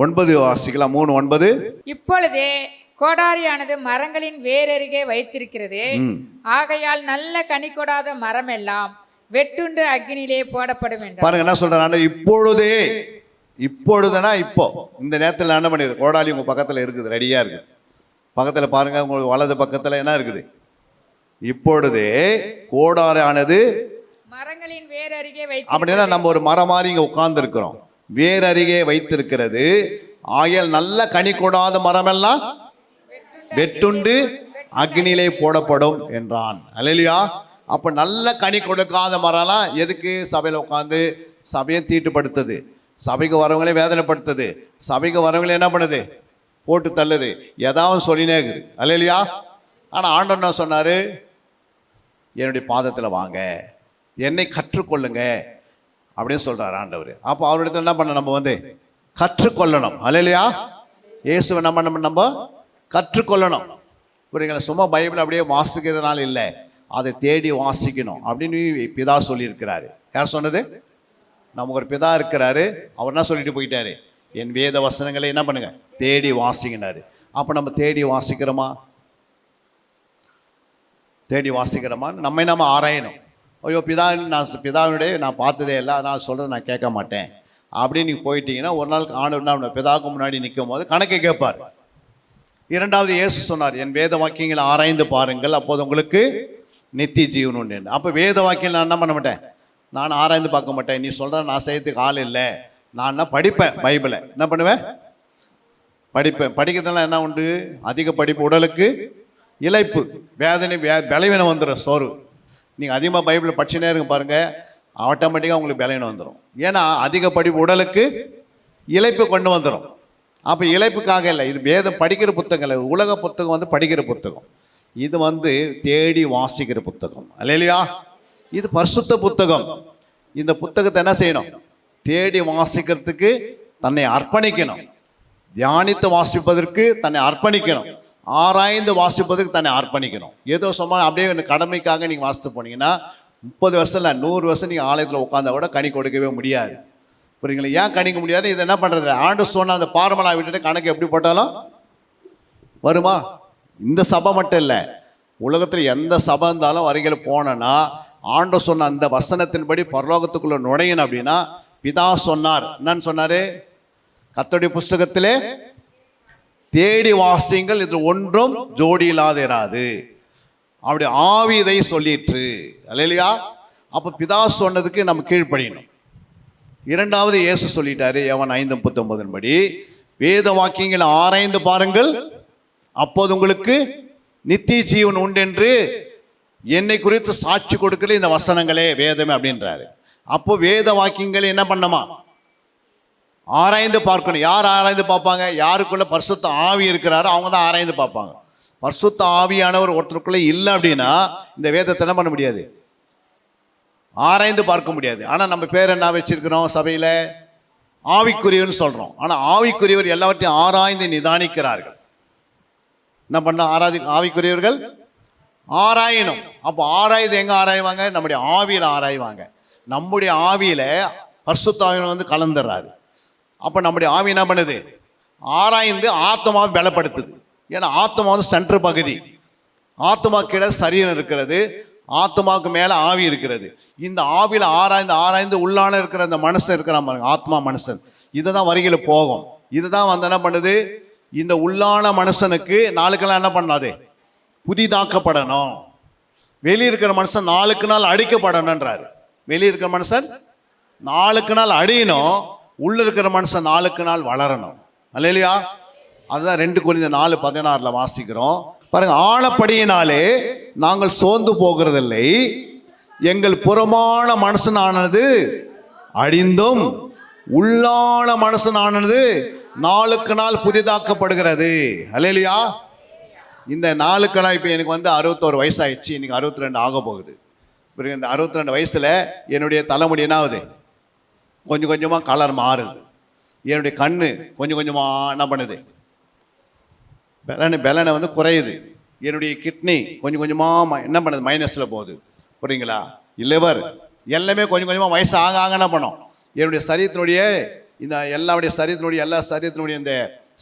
9 வாசிக்கலாம். 3:9. இப்பொழுதே கோடாரியானது மரங்களின் வேரருகே வைத்திருக்கிறது, ஆகையால் நல்ல கனி கொடாத மரம் எல்லாம் வெட்டுண்டு அக்னியிலே போடப்படும் என்றார். பாருங்க என்ன சொல்றாரு, இப்பொழுதே. இப்பொழுதுனா இப்போ இந்த நேரத்தில் என்ன பண்ணிடுது? கோடாலி உங்க பக்கத்தில் இருக்குது, ரெடியா இருக்குது. பக்கத்தில் பாருங்க, உங்களுக்கு வலது பக்கத்தில் என்ன இருக்குது? இப்பொழுதே கோடாரியானது மரங்களின் வேரருகே வைத்து, அப்படின்னா நம்ம ஒரு மரம் மாதிரி இங்க உட்கார்ந்து இருக்கிறோம், வேரருகே வைத்திருக்கிறது, ஆகையால் நல்ல கனி கொடாத மரமெல்லாம் வெட்டுண்டு அக்னியிலே போடப்படும் என்றான். அல்லேலூயா. அப்ப நல்ல கனி கொடுக்காத மரம்லாம் எதுக்கு? சபையில் உட்காந்து சபையை தீட்டுப்படுத்துது, சபைக்கு வரவங்களே வேதனைப்படுத்துது, சபைக்கு வரவங்களே என்ன பண்ணுது? போட்டு தள்ளுது, ஏதாவது சொல்லினே இருக்குது. அல்லேலூயா. ஆனா ஆண்டவர் என்ன சொன்னாரு? என்னுடைய பாதத்தில் வாங்க, என்னை கற்றுக்கொள்ளுங்க அப்படின்னு சொல்றாரு ஆண்டவர். அப்போ அவரிடத்துல என்ன பண்ண? நம்ம வந்து கற்றுக்கொள்ளணும். அல்லேலூயா. இயேசுவை நம்ம கற்றுக்கொள்ளணும். புரியுங்களா? சும்மா பைபிள் அப்படியே வாசிக்கிறதுனால இல்லை, அதை தேடி வாசிக்கணும் அப்படின்னு பிதா சொல்லியிருக்கிறாரு. யார் சொன்னது? நமக்கு ஒரு பிதா இருக்கிறாரு, அவர் என்ன சொல்லிட்டு போயிட்டாரு? என் வேத வசனங்களை என்ன பண்ணுங்க? தேடி வாசிக்கினாரு. அப்போ நம்ம தேடி வாசிக்கிறோமா? தேடி வாசிக்கிறோமா? நம்ம ஆராயணும். ஐயோ பிதாவினுடைய நான் பார்த்ததே இல்லை, நான் சொல்கிறத நான் கேட்க மாட்டேன் அப்படின்னு நீங்கள் போயிட்டீங்கன்னா ஒரு நாள் ஆண்டவர் பிதாவுக்கு முன்னாடி நிற்கும் போது கணக்கை கேட்பார். இரண்டாவது இயேசு சொன்னார், என் வேத வாக்கியங்களை ஆராய்ந்து பாருங்கள், அப்போது உங்களுக்கு நித்திய ஜீவன் உண்டு. அப்போ வேத வாக்கியம் நான் என்ன பண்ண மாட்டேன்? நான் ஆராய்ந்து பார்க்க மாட்டேன். நீ சொல்கிற நான் செய்யறதுக்கு ஆள் இல்லை. நான் என்ன படிப்பேன்? பைபிளை என்ன பண்ணுவேன்? படிப்பேன். படிக்கிறதுனால என்ன உண்டு? அதிக படிப்பு உடலுக்கு இளைப்பு, வேதனை, பலவீனம் வந்துடும், சோர்வு. நீங்கள் அதிகமாக பைபிளை படிச்சுனே இருக்க பாருங்கள், ஆட்டோமேட்டிக்காக உங்களுக்கு பலவீனம் வந்துடும். ஏன்னா அதிக படிப்பு உடலுக்கு இளைப்பு கொண்டு வந்துடும். அப்போ இளைப்புக்காக இல்லை, இது வேதம் படிக்கிற புத்தகம் இல்லை, உலக புத்தகம் வந்து படிக்கிற புத்தகம், இது வந்து தேடி வாசிக்கிற புத்தகம். அல்லேலூயா. இது பரிசுத்த புத்தகம். இந்த புத்தகத்தை என்ன செய்யணும்? தேடி வாசிக்கிறதுக்கு தன்னை அர்ப்பணிக்கணும், தியானித்து வாசிப்பதற்கு தன்னை அர்ப்பணிக்கணும், ஆராய்ந்து வாசிப்பதற்கு தன்னை அர்ப்பணிக்கணும். ஏதோ சும்மா அப்படியே கடமைக்காக நீங்கள் வாசித்து போனீங்கன்னா 30 வருஷம் இல்லை 100 வருஷம் நீங்கள் ஆலயத்தில் உட்காந்தா கூட கனி கொடுக்கவே முடியாது. புரியுங்களா? ஏன் கணிக்க முடியாது? இதை என்ன பண்ணுறது? ஆண்டு சொன்ன அந்த பார்மலா விட்டுட்டு கணக்கு எப்படி போட்டாலும் வருமா? இந்த சபை மட்டும் இல்லை, உலகத்தில் எந்த சபை இருந்தாலும் வரைகள் போனேன்னா ஆண்டு சொன்ன அந்த வசனத்தின்படி பரலோகத்துக்குள்ள நுழையணும். அப்படின்னா பிதா சொன்னார். என்னன்னு சொன்னாரு? கர்த்தருடைய புஸ்தகத்திலே தேடி வாசியுங்கள், இது ஒன்றும் ஜோடி இராது. அப்படி ஆவி இதை சொல்லிற்று. அல்லேலூயா. அப்ப பிதா சொன்னதுக்கு நம்ம கீழ்ப்படியணும். இரண்டாவது இயேசு சொல்லிட்டாரு, யோவான் 5:39 படி வேத வாக்கியங்களை ஆராய்ந்து பாருங்கள், அப்போது உங்களுக்கு நித்திய ஜீவன் உண்டு என்று என்னை குறித்து சாட்சி கொடுக்கல இந்த வசனங்களே வேதமே அப்படின்றாரு. அப்போ வேத வாக்கியங்களை என்ன பண்ணமா? ஆராய்ந்து பார்க்கணும். யார் ஆராய்ந்து பார்ப்பாங்க? யாருக்குள்ள பரிசுத்த ஆவி இருக்கிறாரோ அவங்க தான் ஆராய்ந்து பார்ப்பாங்க. பரிசுத்த ஆவியானவர் ஒருத்தருக்குள்ள இல்லை அப்படின்னா இந்த வேதத்தை என்ன பண்ண முடியாது? ஆராய்ந்து பார்க்க முடியாது. ஆனால் நம்ம பேர் என்ன வச்சிருக்கிறோம் சபையில்? ஆவிக்குரியவர்னு சொல்கிறோம். ஆனால் ஆவிக்குரியவர் எல்லாவற்றையும் ஆராய்ந்து நிதானிக்கிறார்கள். என்ன பண்ண? ஆவிக்குரியவர்கள் ஆராயணும். அப்போ ஆராய்ந்து எங்கே ஆராய்வாங்க? நம்முடைய ஆவியில் ஆராய்வாங்க. நம்முடைய ஆவியில் பரிசுத்த ஆவியானவர் வந்து கலந்துடுறாரு. அப்போ நம்முடைய ஆவி என்ன பண்ணுது? ஆராய்ந்து ஆத்மாவை பலப்படுத்துது. ஏன்னா ஆத்மா வந்து சென்டர் பகுதி, ஆத்மா கீழே சரீரம் இருக்கிறது, ஆத்மாவுக்கு மேலே ஆவி இருக்கிறது. இந்த ஆவியில் ஆராய்ந்து உள்ளான இருக்கிற அந்த மனுஷன் இருக்கிறான் பாருங்க, ஆத்மா மனுஷன், இதை தான் வரிகளை போகும். இதுதான் வந்து என்ன பண்ணுது? இந்த உள்ளான மனுஷனுக்கு நாளுக்கெல்லாம் என்ன பண்ணாது? புதிதாக்கப்படணும். வெளியே இருக்கிற மனுஷன் நாளுக்கு நாள் அடிக்கப்படணுன்றாரு. வெளியே இருக்கிற மனுஷன் நாளுக்கு நாள் அழியணும், உள்ள இருக்கிற மனுஷன் நாளுக்கு நாள் வளரணும். அல்லேலூயா. அதுதான் 2 கொரிந்தியர் 4:16 வாசிக்கிறோம் பாருங்க. ஆழப்படியினாலே நாங்கள் சோர்ந்து போகிறதில்லை. எங்கள் புறமான மனுஷனானது அழிந்தும் உள்ளான மனுஷனானது நாளுக்கு நாள் புதிதாக்கப்படுகிறது. அல்லேலூயா. இந்த நாளுக்கு நாள் இப்போ எனக்கு 61 வயசாகிடுச்சு, இன்னைக்கு 62 ஆக போகுது. பிறகு இந்த 62 வயசில் என்னுடைய தலைமுடி என்ன ஆகுது? கொஞ்சம் கொஞ்சமாக கலர் மாறுது. என்னுடைய கண்ணு கொஞ்சம் கொஞ்சமாக என்ன பண்ணுது? பெலனை குறையுது. என்னுடைய கிட்னி கொஞ்சம் கொஞ்சமாக என்ன பண்ணுது? மைனஸில் போகுது. புரியுங்களா? லிவர் எல்லாமே கொஞ்சம் கொஞ்சமாக வயசு ஆக ஆக என்ன பண்ணோம்? என்னுடைய சரீரத்தினுடைய இந்த எல்லா சரீரத்தினுடைய இந்த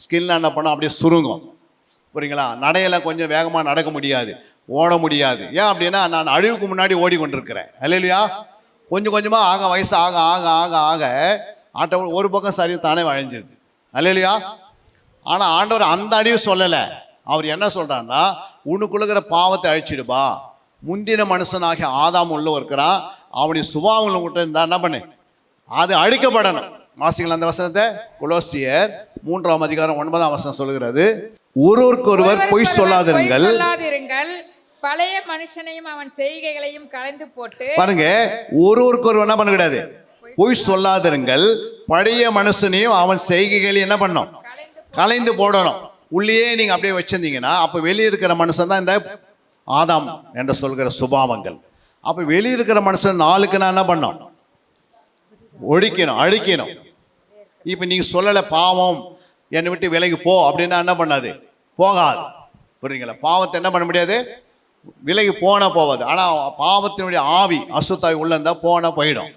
ஸ்கின்லாம் என்ன பண்ணோம்? அப்படியே சுருங்கும். புரியுங்களா? நடையெல்லாம் கொஞ்சம் வேகமாக நடக்க முடியாது, ஓட முடியாது. ஏன் அப்படின்னா நான் அழிவுக்கு முன்னாடி ஓடிக்கொண்டிருக்கிறேன். அல்லேலூயா. கொஞ்சம் கொஞ்சமாக ஆக வயசு ஆக ஆக ஆக ஆக ஆட்ட ஒரு பக்கம் சரீரம் தானே அழிஞ்சிருது. அல்லேலூயா. ஆனால் ஆண்டவர் அந்த அழிவு சொல்லலை. அவர் என்ன சொல்கிறாருன்னா, உனக்குள்ளுக்கிற பாவத்தை அழிச்சிடுப்பா. முந்தின மனுஷனாகிய ஆதாம் உள்ள இருக்கிறான், அவனுடைய சுபாவங்களை விட்டு இருந்தா என்ன பண்ணு? அது அழிக்கப்படணும். வாசிகள் அந்த வசனத்தை. கொலோசியர் 3ஆம் அதிகாரம் 9ஆம் வசனம் சொல்லுகிறது, ஒருவருக்கொருவர் பொய் சொல்லாதிருங்கள். பழைய மனுஷனையும் அவன் செய்கைகளையும் கலைந்து போட்டு. பாருங்க, ஒருவருக்கொருவர் என்ன பண்ண கூடாது? பொய் சொல்லாதிருங்கள். பழைய மனுஷனையும் அவன் செய்கைகளையும் என்ன பண்ணணும்? கலைந்து போடணும். உள்ளே நீங்க அப்படியே வச்சிருந்தீங்கன்னா அப்ப வெளியே இருக்கிற மனுஷன் தான் இந்த ஆதாம் என்று சொல்கிற சுபாவங்கள். அப்ப வெளியே இருக்கிற மனுஷன் நாளுக்கு நான் என்ன பண்ணோம்? ஒழிக்கணும், அழிக்கணும். இப்ப நீங்க சொல்லலை பாவம் என்னை விட்டு விலகி போ அப்படின்னா என்ன பண்ணாது? போகாது. புரியுங்களா? பாவத்தை என்ன பண்ண முடியாது? விலகி போனா போவாது. ஆனா பாவத்தினுடைய ஆவி அசுத்தாவி உள்ள இருந்தா போனா போயிடும்.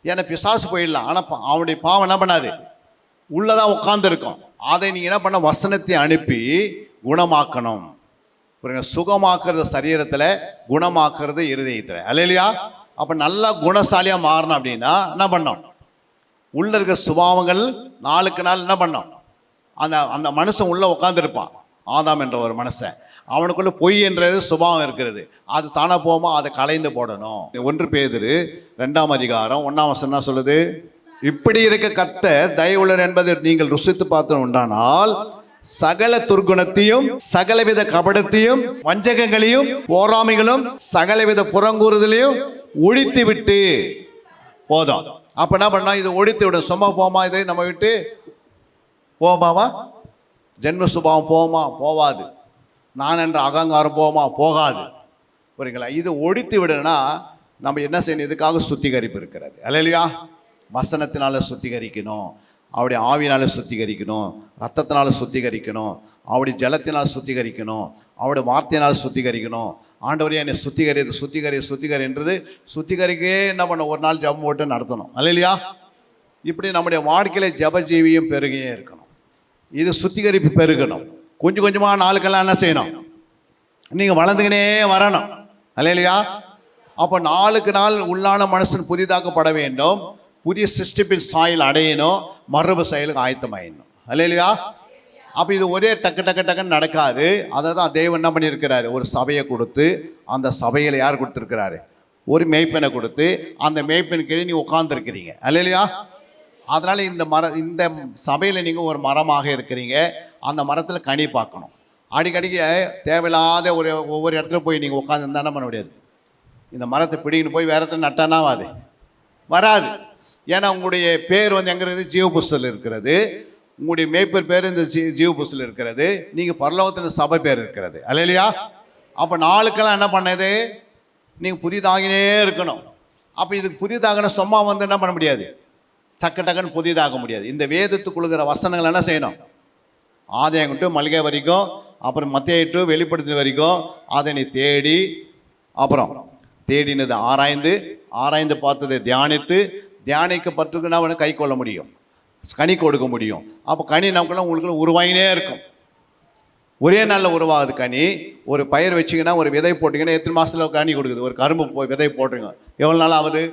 ஏன்னா பிசாசு போயிடலாம், ஆனா அவனுடைய பாவம் என்ன பண்ணாது? உள்ளதான் உட்கார்ந்து இருக்கும். அதை நீங்க என்ன பண்ண? வசனத்தை அனுப்பி குணமாக்கணும். புரியுங்க? சுகமாக்குறது சரீரத்துல, குணமாக்குறது இருதயத்துல. அல்லேலூயா. அப்ப நல்லா குணசாலியா மாறணும் அப்படின்னா என்ன பண்ணோம்? உள்ள இருக்கிற சுபாவங்கள் நாளுக்கு நாள் என்ன பண்ணோம்? அந்த மனுஷன் உள்ள உட்கார்ந்து இருப்பான். ஆதாம் என்ற ஒரு மனுஷன், அவனுக்குள்ள பொய் என்றது சுபாவம் இருக்கிறது. அது தானே போமா, அதை கலைந்து போடணும். 1 பேதுரு 2ஆம் அதிகாரம் 1ஆம் வசனம் சொல்லுது, இப்படி இருக்க கர்த்தர் தயவுள்ளர் என்பதை நீங்கள் ருசித்து பார்த்து உண்டானால் சகல துர்குணத்தையும் சகலவித கபடத்தையும் வஞ்சகங்களையும் போராமைகளும் சகலவித புறங்கூறுதலையும் ஒழித்து விட்டு போதும். அப்ப என்ன பண்ணா? இது ஒழித்து விடும். சும்மா போமா? இது நம்ம விட்டு போமாவா? ஜென்ம சுபாவம் போமா? போவாது. நான் என்ற அகங்காரம் போமா? போகாது. புரியுங்களா? இது ஒழித்து விடுனா நம்ம என்ன செய்யணும்? இதுக்காக சுத்திகரிப்பு இருக்கிறது. அல்லேலூயா. வசனத்தினால சுத்திகரிக்கணும், அவருடைய ஆவினால சுத்திகரிக்கணும், ரத்தத்தினால சுத்திகரிக்கணும், அவருடைய ஜலத்தினால் சுத்திகரிக்கணும், அவருடைய வார்த்தையினால் சுத்திகரிக்கணும். ஆண்டவரே என்னை சுத்திகரி என்றது சுத்திகரிக்கே என்ன பண்ண? ஒரு நாள் ஜபம் போட்டு நடத்தணும். அல்லேலூயா. இப்படி நம்முடைய வாழ்க்கையில ஜப ஜீவியம் பெருகியே இருக்கணும். இது சுத்திகரிப்பு பெருகணும். கொஞ்சம் கொஞ்சமா நாளுக்கெல்லாம் என்ன செய்யணும்? நீங்க வளர்ந்துக்கினே வரணும். அல்லேலூயா. அப்போ நாளுக்கு நாள் உள்ளான மனுஷன் புதிதாக்கப்பட வேண்டும். புதிய சிருஷ்டிப்பின் சாயல் அடையணும். மரபு செயலுக்கு ஆயத்தமாயிடணும். அல்லேலூயா. அப்போ இது ஒரே டக்குன்னு நடக்காது. அதை தான் தேவன் என்ன பண்ணியிருக்கிறாரு? ஒரு சபையை கொடுத்து, அந்த சபையில் யார் கொடுத்துருக்கிறாரு? ஒரு மேய்ப்பனை கொடுத்து, அந்த மேய்ப்பன் கீழே நீ உட்கார்ந்துருக்கிறீங்க. அல்லேலூயா. அதனால இந்த சபையில் நீங்கள் ஒரு மரமாக இருக்கிறீங்க. அந்த மரத்தில் கனி பார்க்கணும். அடிக்கடிக்கு தேவையில்லாத ஒவ்வொரு இடத்துல போய் நீங்கள் உட்காந்து என்ன பண்ண முடியாது? இந்த மரத்தை பிடிக்கின்னு போய் வேற இடத்துல நட்டானாவாது, வராது. ஏன்னா உங்களுடைய பேர் எங்கே இருக்குது? ஜீவ புஸ்தகத்தில் இருக்கிறது. உங்களுடைய மேய்ப்பர் பேர் இந்த ஜீவ புஸ்தகத்தில் இருக்கிறது. நீங்கள் பரலோகத்தில் சபை பேர் இருக்கிறது. அல்லேலூயா. அப்போ நாளுக்கெல்லாம் என்ன பண்ணது? நீங்கள் புதிதாகினே இருக்கணும். அப்போ இதுக்கு புதிதாகன சும்மா என்ன பண்ண முடியாது? டக்குன்னு புதிதாக முடியாது. இந்த வேதத்துக்குள்ளுகிற வசனங்கள் என்ன செய்யணும்? ஆதியாகமம் டு மல்கியா வரைக்கும், அப்புறம் மத்தேயு டு வெளிப்படுத்தின வரைக்கும் அதை நீ தேடி, அப்புறம் தேடினது ஆராய்ந்து பார்த்ததை தியானிக்கப்பட்டிருக்குன்னா அவனை கை கொள்ள முடியும், கனி கொடுக்க முடியும். அப்போ கனி நமக்குள்ள உங்களுக்குள்ள உருவாகினே இருக்கும். ஒரே நாளில் உருவாகுது கனி. ஒரு பயிர் வச்சிங்கன்னா, ஒரு விதை போட்டிங்கன்னா எத்தனை மாதத்தில் கனி கொடுக்குது? ஒரு கரும்பு விதை போட்டுருங்க, எவ்வளோ நாள் ஆகுது?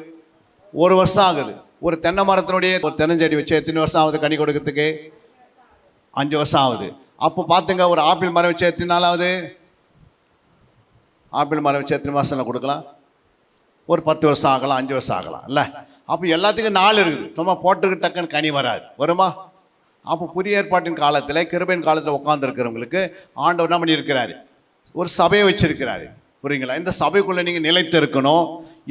1 வருஷம் ஆகுது. ஒரு தென்னை மரத்தினுடைய ஒரு தென்னஞ்செடி வச்சு எத்தனை வருஷம் ஆகுது கனி கொடுக்கறதுக்கு? 5 வருஷம் ஆகுது. அப்போ பார்த்துங்க, ஒரு ஆப்பிள் மரம் வச்சு எத்தனை நாள் ஆகுது? ஆப்பிள் மரம் வச்சு எத்தனை மாதத்தில் கொடுக்கலாம்? ஒரு 10 வருஷம் ஆகலாம், 5 வருஷம் ஆகலாம். இல்லை, அப்போ எல்லாத்துக்கும் நாள் இருக்குது. சும்மா போட்டுக்கு டக்குன்னு கனி வராது, வருமா? அப்போ புதிய ஏற்பாட்டின் காலத்தில், கிருபையின் காலத்தில் உட்கார்ந்து இருக்கிறவங்களுக்கு ஆண்டவர் என்ன பண்ணியிருக்கிறாரு? ஒரு சபையை வச்சிருக்கிறாரு. புரியுங்களா? இந்த சபைக்குள்ளே நீங்கள் நிலைத்து இருக்கணும்.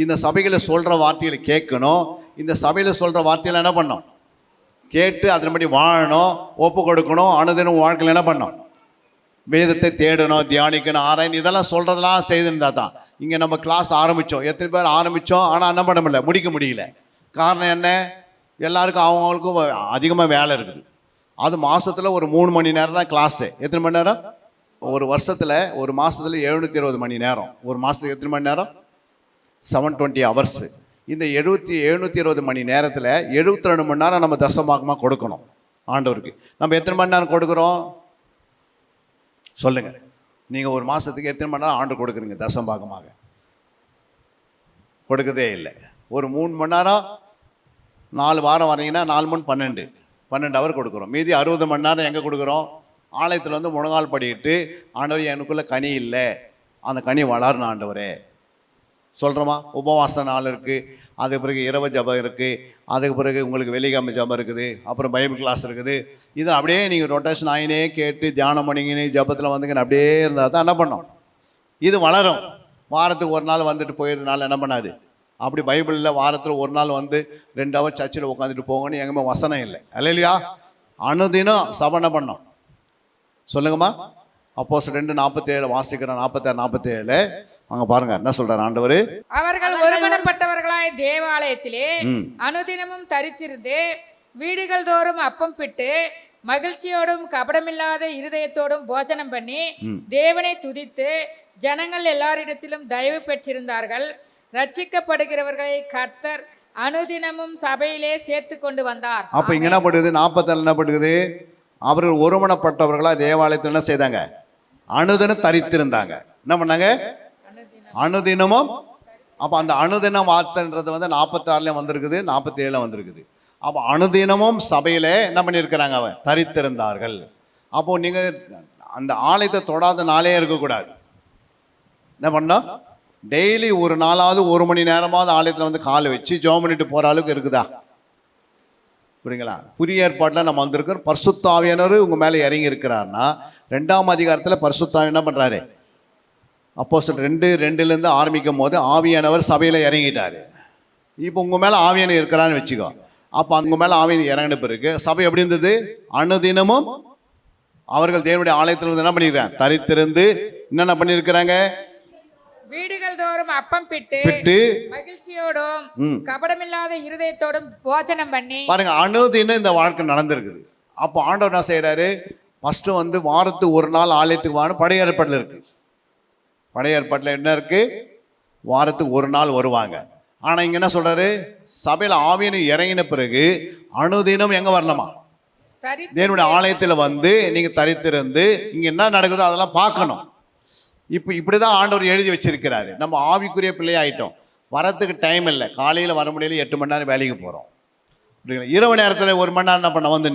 இந்த சபையில் சொல்கிற வார்த்தைகளை கேட்கணும். இந்த சபையில் சொல்கிற வார்த்தைகளை என்ன பண்ணணும்? கேட்டு அதன்படி வாழணும், ஒப்பு கொடுக்கணும். அனுதினம் வாழ்க்கையில் என்ன பண்ணணும்? வேதத்தை தேடணும், தியானிக்கணும், ஆராயணும். இதெல்லாம் சொல்கிறதெல்லாம் செய்திருந்தா தான். இங்கே நம்ம கிளாஸ் ஆரம்பித்தோம். எத்தனை பேர் ஆரம்பித்தோம், ஆனால் என்ன பண்ண முடியல, முடிக்க முடியல. காரணம் என்ன? எல்லாருக்கும் அவங்களுக்கும் அதிகமாக வேலை இருக்குது. அது மாதத்தில் ஒரு 3 மணி நேரம் தான் கிளாஸு. எத்தனை மணி நேரம்? ஒரு வருஷத்தில், ஒரு மாதத்தில் 720 மணி நேரம். ஒரு மாதத்துக்கு எத்தனை மணி நேரம்? 720 ஹவர்ஸு. இந்த 720 மணி நேரத்தில் 72 மணி நேரம் நம்ம தசமபாகமாக கொடுக்கணும் ஆண்டவருக்கு. நம்ம எத்தனை மணி நேரம் கொடுக்குறோம் சொல்லுங்கள்? நீங்கள் ஒரு மாதத்துக்கு எத்தனை மணி நேரம் ஆண்டு கொடுக்குறீங்க தசமபாகமாக? கொடுக்கதே இல்லை. ஒரு 3 மணி நேரம் 4 வாரம் வரீங்கன்னா 4 மணி 12 ஹவர் கொடுக்குறோம். மீதி 60 மணி நேரம் எங்கே கொடுக்குறோம்? ஆலயத்தில் வந்து முழங்கால் படிக்கிட்டு, ஆண்டவர் எனக்குள்ளே கனி இல்லை, அந்த கனி வளரணும் ஆண்டவரே சொல்கிறோமா? உபவாச நாள் இருக்குது, அதுக்கு பிறகு இரவு ஜபம் இருக்குது, அதுக்கு பிறகு உங்களுக்கு வெள்ளிக்கிழமை ஜபம் இருக்குது, அப்புறம் பைபிள் கிளாஸ் இருக்குது. இது அப்படியே நீங்கள் ரொட்டேஷன் ஆகினே கேட்டு தியானம் பண்ணிங்கன்னு ஜபத்தில் வந்துங்கன்னு அப்படியே இருந்தால் தான் என்ன பண்ணோம்? இது வளரும். வாரத்துக்கு ஒரு நாள் வந்துட்டு போயிருந்தனால என்ன பண்ணாது? அப்படி பைபிளில் வாரத்தில் ஒரு நாள் வந்து 2 ஹவர் சர்ச்சில் உட்காந்துட்டு போங்கன்னு எங்கேயுமே வசனம் இல்லை. அல்லையா? அனுதினம் சபை என்ன பண்ணோம் சொல்லுங்கம்மா? அப்போஸ்தலர் 2:47 வாசிக்கிறோம். 46-47 அங்கே பாருங்க என்ன சொல்றாரு ஆண்டவர். அவர்கள் ஒருமனப்பட்டவர்களாய் தேவாலயத்திலே அனுதினமும் தரித்திருந்து வீடுகள் தோறும் அப்பம் பிட்டு மகிழ்ச்சியோடும் கபடமில்லாத இருதயத்தோடும் போஜனம் பண்ணி தேவனை துதித்து ஜனங்கள் எல்லாரிடத்திலும் தயவு பெற்றிருந்தார்கள். ரட்சிக்கப்படுகிறவர்களை கர்த்தர் அனுதினமும் சபையிலே சேர்த்து கொண்டு வந்தார். அப்ப இங்க என்ன படுது? 47 என்ன படுது? அவர்கள் ஒருமனப்பட்டவர்களா தேவாலயத்தில் என்ன செய்தாங்க? அனுதினம் தரித்திருந்தாங்க. என்ன பண்ணாங்க? அனுதினமும். அப்ப அந்த அனுதின வார்த்தைன்றது வந்து 46 வந்திருக்குது, 47 வந்திருக்குது. அப்போ அனுதினமும் சபையில என்ன பண்ணியிருக்கிறாங்க? அவன் தரித்திருந்தார்கள். அப்போ நீங்க அந்த ஆலயத்தை தொடாத நாளே இருக்கக்கூடாது. என்ன பண்ணோம்? டெய்லி ஒரு நாளாவது 1 மணி நேரமாவது ஆலயத்தில் வந்து காலை வச்சு ஜெபம் பண்ணிட்டு போற அளவுக்கு இருக்குதா? புரியுங்களா? புதிய ஏற்பாட்டில் நம்ம வந்திருக்கிறோம். பரிசுத்த ஆவியானவர் உங்க மேலே இறங்கி இருக்கிறார்னா 2ஆம் அதிகாரத்தில் பரிசுத்த ஆவி என்ன பண்றாரு? அப்போஸ்தலர் 2:2 ஆரம்பிக்கும் போது ஆவியானவர் சபையில இறங்கிட்டாரு. இப்போ உங்க மேல ஆவியானவர் இருக்கிறான்னு வச்சுக்கோ. அப்போ உங்க மேல ஆவியானவர் இறங்கின பிறகு சபை எப்படி இருந்தது? அனுதினமும் அவர்கள் தேவனுடைய ஆலயத்தில் வந்து என்ன பண்ணிருக்காங்க? தரித்திருந்து என்னென்ன பண்ணியிருக்கிறாங்க? வீடுகள் தோறும் அப்பம் பிட்டு மகிழ்ச்சியோடும் கபடமில்லாத இருதயத்தோடும் போஜனம் பண்ணி. பாருங்க, அனுதினம் இந்த வாழ்க்கை நடந்திருக்குது. அப்போ ஆண்டவர் என்ன செய்யறாரு? ஃபர்ஸ்ட் வந்து வாரத்துக்கு ஒரு நாள் ஆலயத்துக்கு வாங்க. பழைய ஏற்பாட்டில் இருக்கு. பழைய ஏற்பாட்டில் என்ன இருக்கு? வாரத்துக்கு ஒரு நாள் வருவாங்க. ஆனா இங்க என்ன சொல்றாரு? சபையில ஆவியானவர் இறங்கின பிறகு அனுதினம் எங்க வரணுமா? தேவனுடைய ஆலயத்தில் வந்து நீங்க தரித்திருந்து இங்க என்ன நடக்குதோ அதெல்லாம் பார்க்கணும். இப்போ இப்படிதான் ஆண்டவர் எழுதி வச்சிருக்கிறாரு. நம்ம ஆவிக்குரிய பிள்ளையாயிட்டோம். வரத்துக்கு டைம் இல்லை. காலையில் வர முடியல, 8 மணி நேரம் வேலைக்கு போகிறோம். இரவு நேரத்தில் 1 மணி நேரம் என்ன பண்ண வந்து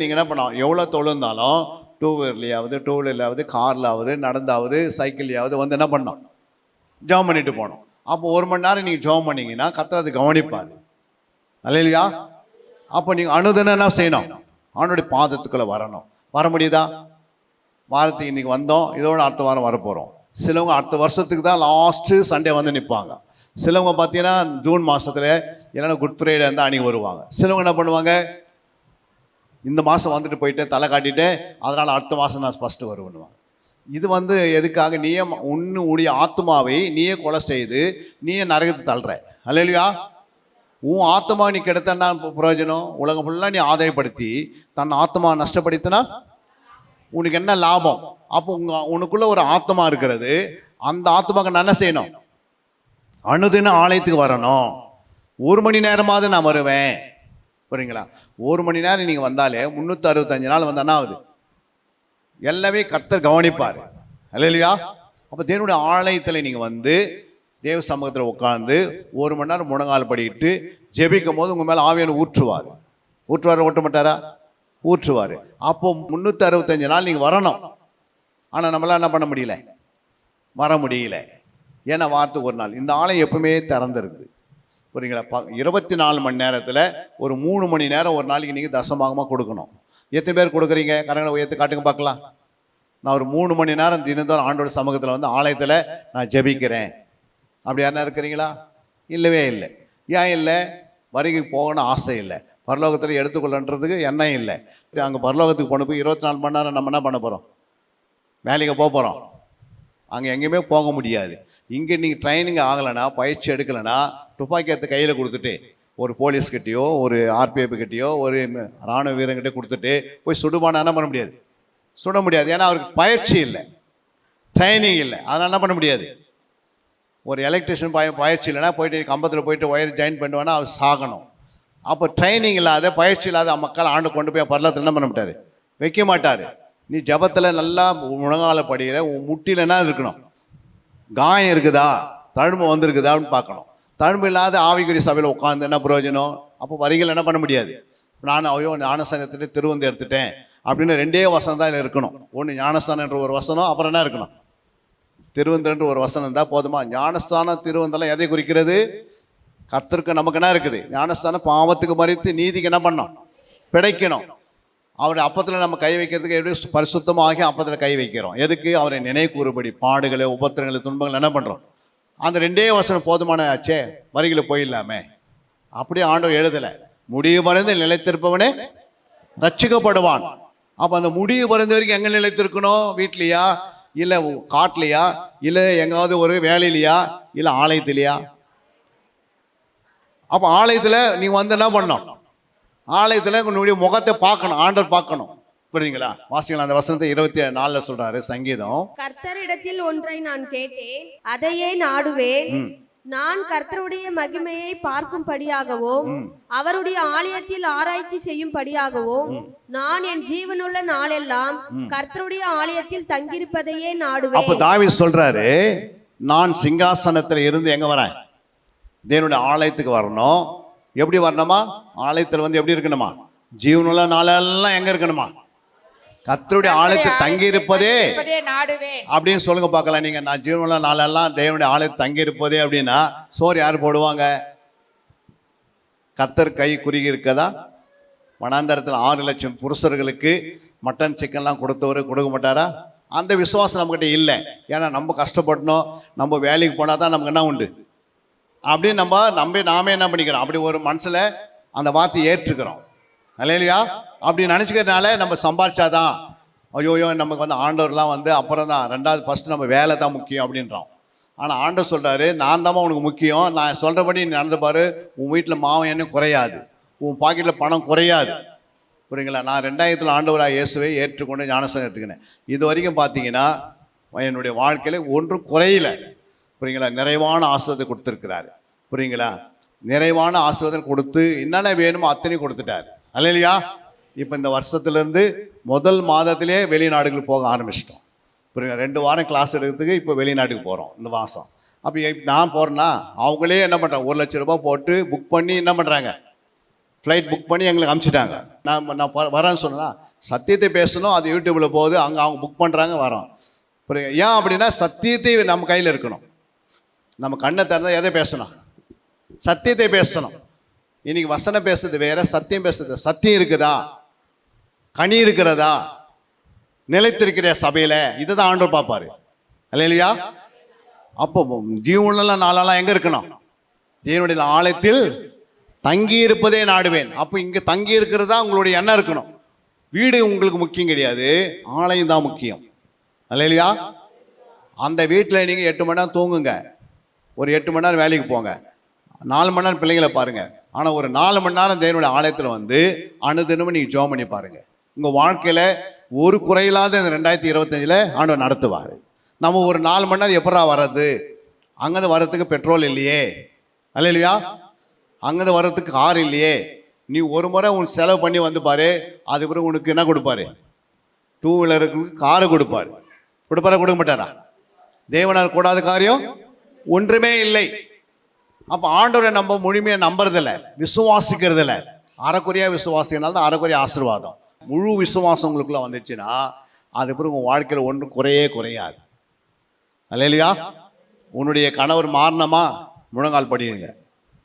நீங்கள் என்ன பண்ணோம்? எவ்வளோ தொழுந்தாலும் 2 வீலர்லையாவது கார்லாவது நடந்தாவது சைக்கிள்லையாவது வந்து என்ன பண்ணோம்? ஜெபம் பண்ணிட்டு போனோம். அப்போ 1 மணி நேரம் நீங்கள் ஜெபம் பண்ணிங்கன்னா கர்த்தர் அதை கவனிப்பார். அல்லையா? அப்போ நீங்கள் அனுதினம் என்ன செய்யணும்? அவனுடைய பாதத்துக்குள்ளே வரணும். வர முடியுதா? வாரத்துக்கு இன்றைக்கி வந்தோம், இதோட அடுத்த வாரம் வரப்போகிறோம். சிலவங்க அடுத்த வருஷத்துக்கு தான் லாஸ்ட்டு சண்டே வந்து நிற்பாங்க. சிலவங்க பார்த்தீங்கன்னா ஜூன் மாதத்தில் இல்லைன்னா குட் ஃப்ரைடே இருந்தால் அன்றைக்கி வருவாங்க. சிலவங்க என்ன பண்ணுவாங்க? இந்த மாதம் வந்துட்டு போயிட்டு தலை காட்டிட்டு அதனால் அடுத்த மாதம் நான் ஃபஸ்ட்டு வருவேன்னுவாங்க. இது வந்து எதுக்காக? நீயே உன்னுடைய ஆத்மாவை நீயே கொலை செய்து நீயே நரகத்தை தள்ளுற. அல்லையா? உன் ஆத்மா நீ கெடுத்தன்னா பிரயோஜனம்? உலகம் ஃபுல்லாக நீ ஆதாயப்படுத்தி தன் ஆத்மா நஷ்டப்படுத்தினா உனக்கு என்ன லாபம்? அப்போ உனக்குள்ள ஒரு ஆத்மா இருக்கிறது. அந்த ஆத்மாக்கு நான் என்ன செய்யணும்? அனுதினம் ஆலயத்துக்கு வரணும். 1 மணி நேரமாவது நான் வருவேன். புரியுங்களா? 1 மணி நேரம் நீங்கள் வந்தாலே 365 நாள் வந்தானா ஆகுது. எல்லாமே கர்த்தர் கவனிப்பார். அல்லையா? அப்போ தேவனுடைய ஆலயத்தில் நீங்கள் வந்து தேவ சமூகத்தில் உட்கார்ந்து 1 மணி நேரம் முழங்கால் படிக்கிட்டு ஜெபிக்கும் போது உங்கள் மேலே ஆவியானவர் ஊற்றுவார். ஓட்ட மாட்டாரா? ஊற்றுவார். அப்போ 365 நாள் நீங்கள் வரணும். ஆனால் நம்மளால் என்ன பண்ண முடியல? வர முடியல. ஏன்னா வாரத்துக்கு ஒரு நாள். இந்த ஆலயம் எப்பவுமே திறந்துருக்குது. புரியுங்களா? 24 மணி நேரத்தில் ஒரு 3 மணி நேரம் ஒரு நாளைக்கு நீங்கள் தசமாகமாக கொடுக்கணும். எத்தனை பேர் கொடுக்குறீங்க? கரங்களை உயர்த்து காட்டுங்க பார்க்கலாம். நான் ஒரு 3 மணி நேரம் தினந்தோறும் ஆண்டோட சமூகத்தில் வந்து ஆலயத்தில் நான் ஜெபிக்கிறேன். அப்படி யாருன்னா இருக்கிறீங்களா? இல்லவே இல்லை. ஏன் இல்லை? வருகை போகணும்னு ஆசை இல்லை, பரலோகத்தில் எடுத்துக்கொள்ளன்றதுக்கு எண்ணம் இல்லை. அங்கே பரலோகத்துக்கு போன போய் 24 மணி நேரம் நம்ம என்ன பண்ண போகிறோம்? வேலைக்கு போக போகிறோம். அங்கே எங்கேயுமே போக முடியாது. இங்கே நீங்கள் ட்ரைனிங் ஆகலைன்னா, பயிற்சி எடுக்கலைன்னா, துப்பாக்கி எடுத்து கையில் கொடுத்துட்டு ஒரு போலீஸ்கிட்டையோ ஒரு ஆர்பிஎஃப் கிட்டேயோ ஒரு இராணுவ வீரர்கிட்ட கொடுத்துட்டு போய் சுடுபானா என்ன பண்ண முடியாது? சுட முடியாது. ஏன்னா அவருக்கு பயிற்சி இல்லை, ட்ரைனிங் இல்லை. அதனால் என்ன பண்ண முடியாது? ஒரு எலக்ட்ரிஷியன் பயிற்சி இல்லைன்னா போயிட்டு கம்பத்தில் போயிட்டு ஒயர் ஜாயின் பண்ணுவானா அவர் சாகணும். அப்போ ட்ரைனிங் இல்லாத, பயிற்சி இல்லாத மக்கள் ஆண்டு கொண்டு போய் பரலத்தில் என்ன பண்ண மாட்டார்? வைக்க மாட்டார். நீ ஜபத்தில் நல்லா முழங்கால படிக்கிற, உன் முட்டியில் என்ன இருக்கணும்? காயம் இருக்குதா, தழும்பு வந்திருக்குதா அப்படின்னு பார்க்கணும். தழும்பு இல்லாத ஆவிக்குரிய சபையில் உட்காந்து என்ன பிரயோஜனம்? அப்போ வரிகள் என்ன பண்ண முடியாது. நான் ஐயோ ஞானஸ்தானத்துட்டு திருவந்து எடுத்துட்டேன் அப்படின்னு 2 வசனம் தான் இருக்கணும். ஒன்று ஞானஸ்தானம் என்ற ஒரு வசனம், அப்புறம் என்ன இருக்கணும்? திருவந்தன்ற ஒரு வசனம் தான் போதுமா? ஞானஸ்தானம் திருவந்தெல்லாம் எதை குறிக்கிறது? கர்த்தருக்கு நமக்கு என்ன இருக்குது? ஞானஸ்தானம் பாவத்துக்கு மறித்து நீதிக்கு என்ன பண்ணணும்? பிழைக்கணும். அவருடைய அப்பத்தில் நம்ம கை வைக்கிறதுக்கு எப்படி பரிசுத்தமாகி அப்பத்தில் கை வைக்கிறோம்? எதுக்கு? அவரை நினைவு கூறுபடி பாடுகளை, உபத்திரங்களை, துன்பங்களை என்ன பண்ணுறோம்? அந்த 2 வசனம் போதுமான ஆச்சே, வரிகளை போயிடலாமே. அப்படியே ஆண்டவர் எழுதலை. முடிவு பறந்து நிலைத்திருப்பவனே ரட்சிக்கப்படுவான். அப்போ அந்த முடிவு பறந்த வரைக்கும் எங்கே நிலைத்திருக்கணும்? வீட்லையா, இல்லை காட்டிலையா, இல்லை எங்காவது ஒரு வேலையிலையா, இல்லை ஆலயத்திலையா? அப்போ ஆலயத்தில் நீங்கள் வந்து என்ன பண்ணணும்? ஆலயத்தில் உன்னுடைய முகத்தை பார்க்கணும், ஆண்டவர் பார்க்கணும். புரியுதுங்களா? வாசிக்கலாம் அந்த வசனத்தை 24 சொல்றாரு சங்கீதம். கர்த்தரிடத்தில் ஒன்றை நான் கேட்டேன், அதையே நாடுவேன். நான் கர்த்தருடைய மகிமையை பார்க்கும்படியாகவும் அவருடைய ஆலயத்தில் ஆராய்ச்சி செய்யும்படியாகவும் நான் என் ஜீவனுள்ள நாளெல்லாம் கர்த்தருடைய ஆலயத்தில் தங்கியிருப்பதையே நாடுவேன். அப்ப தாவீது சொல்றாரு, நான் சிங்காசனத்தில் இருந்து எங்க வரேன்? தேவனுடைய ஆலயத்துக்கு வரணும். எப்படி வரணுமா? ஆலயத்தில் வந்து எப்படி இருக்கணுமா? ஜீவனுள்ள நாளெல்லாம் எங்க இருக்கணுமா? கர்த்தருடைய ஆலயத்தில் தங்கி இருப்பதே நாடுவேன் அப்படின்னு சொல்லுங்க பார்க்கலாம். நீங்க நான் ஜீவனுள்ள நாளெல்லாம் தேவனுடைய ஆலயத்தில் தங்கி இருப்பதே அப்படின்னா சோறு யார் போடுவாங்க? கர்த்தர் கை குறுகி இருக்கதா? வனாந்தரத்தில் 6 லட்சம் புருஷர்களுக்கு மட்டன் சிக்கன்லாம் கொடுத்தவர் கொடுக்க மாட்டாரா? அந்த விசுவாசம் நம்மகிட்ட இல்லை. ஏன்னா நம்ம கஷ்டப்படணும், நம்ம வேலைக்கு போனால் தான் நமக்கு என்ன உண்டு அப்படின்னு நாமே என்ன பண்ணிக்கிறோம்? அப்படி ஒரு மனசில் அந்த வார்த்தையை ஏற்றுக்கிறோம். அல்லேலூயா. அப்படி நினச்சிக்கிறதுனால நம்ம சம்பாதிச்சாதான் ஐயோயோ நமக்கு வந்து ஆண்டவர்லாம் வந்து அப்புறம் தான், 2வது ஃபஸ்ட்டு நம்ம வேலை தான் முக்கியம் அப்படின்றோம். ஆனால் ஆண்டவர் சொல்கிறாரு, நான் தான் உனக்கு முக்கியம், நான் சொல்கிறபடி நீ நடந்து பாரு, உன் வீட்டில் மாவும் எண்ணெயும் குறையாது, உன் பாக்கெட்டில் பணம் குறையாது. புரியுங்களா? நான் 2000 ஆண்டவராக இயேசுவை ஏற்றுக்கொண்டு ஞானஸ்தானம் எடுத்துக்கினேன். இது வரைக்கும் பார்த்தீங்கன்னா என்னுடைய வாழ்க்கையில் ஒன்றும் குறையில. புரியுங்களா? நிறைவான ஆசீர்வாதத்தை கொடுத்துருக்கிறாரு. புரியுங்களா? நிறைவான ஆசீர்வாதம் கொடுத்து என்னென்ன வேணுமோ அத்தனையும் கொடுத்துட்டாரு. அல்லேலூயா. இப்போ இந்த வருஷத்துலேருந்து முதல் மாதத்திலே வெளிநாடுகளுக்கு போக ஆரம்பிச்சிட்டோம். புரியுங்க? 2 வாரம் கிளாஸ் எடுக்கிறதுக்கு இப்போ வெளிநாட்டுக்கு போகிறோம் இந்த மாதம். அப்போ நான் போகிறேன்னா அவங்களே என்ன பண்ணுறாங்க, 1 லட்ச ரூபாய் போட்டு புக் பண்ணி என்ன பண்ணுறாங்க, ஃப்ளைட் புக் பண்ணி எங்களுக்கு அனுப்பிச்சிட்டாங்க. நான் வரேன்னு சொன்னால் சத்தியத்தை பேசணும், அது யூடியூப்பில் போகுது, அங்கே அவங்க புக் பண்ணுறாங்க, வரோம். புரியுங்க? ஏன் அப்படின்னா சத்தியத்தை நம்ம கையில் இருக்கணும். நம்ம கண்ணை திறந்தால் எதை பேசணும்? சத்தியத்தை பேசணும். இன்னைக்கு வசனம் பேசுறது வேற, சத்தியம் பேசுறது. சத்தியம் இருக்குதா? கனி இருக்கிறதா? நிலைத்திருக்கிற சபையில? இதுதான் ஆண்டவர் பார்ப்பாரு. அல்லேலூயா. அப்போ ஜீவனுள்ள நாளெல்லாம் எங்க இருக்கணும்? தேவனுடைய ஆலயத்தில் தங்கி இருப்பதே நாடுவேன். அப்போ இங்க தங்கி இருக்கிறதா உங்களுடைய எண்ணம் இருக்கணும். வீடு உங்களுக்கு முக்கியம் கிடையாது, ஆலயம் தான் முக்கியம். அல்லேலூயா. அந்த வீட்டில் நீங்க 8 மணி நேரம் தூங்குங்க, ஒரு 8 மணி நேரம் வேலைக்கு போங்க, 4 மணி நேரம் பிள்ளைங்களை பாருங்க. ஆனால் ஒரு 4 மணி நேரம் தேவனுடைய ஆலயத்தில் வந்து அனுதினமும் நீங்கள் ஜெபம் பண்ணி பாருங்கள். உங்கள் வாழ்க்கையில் ஒரு குறையில்லாத இந்த 2025 ஆண்டவர் நடத்துவார். நம்ம ஒரு 4 மணி நேரம் எப்படா வர்றது? அங்கேருந்து வர்றதுக்கு பெட்ரோல் இல்லையே. அல்லேலூயா. அங்கேருந்து வர்றதுக்கு கார் இல்லையே. நீ ஒரு முறை உன் செலவு பண்ணி வந்து பாரு, அது பிறகு உனக்கு என்ன கொடுப்பாரு? 2 வீலருக்கு காரை கொடுப்பாரு. கொடுக்க மாட்டாரா? தேவனால் கூடாத காரியம் ஒன்றுமே இல்லை. அப்போ ஆண்டவரை நம்ம முழுமையாக நம்புறதில்ல, விசுவாசிக்கிறதில்ல. அறக்குறையாக விசுவாசிக்கிறதுனால தான் அறக்குறைய ஆசீர்வாதம். முழு விசுவாசம் உங்களுக்குள்ள வந்துச்சுன்னா அது பிறகு உங்கள் வாழ்க்கையில் ஒன்றும் குறையாது. அல்லேலூயா. உன்னுடைய கணவர் மாறணுமா? முழங்கால் படியுங்க.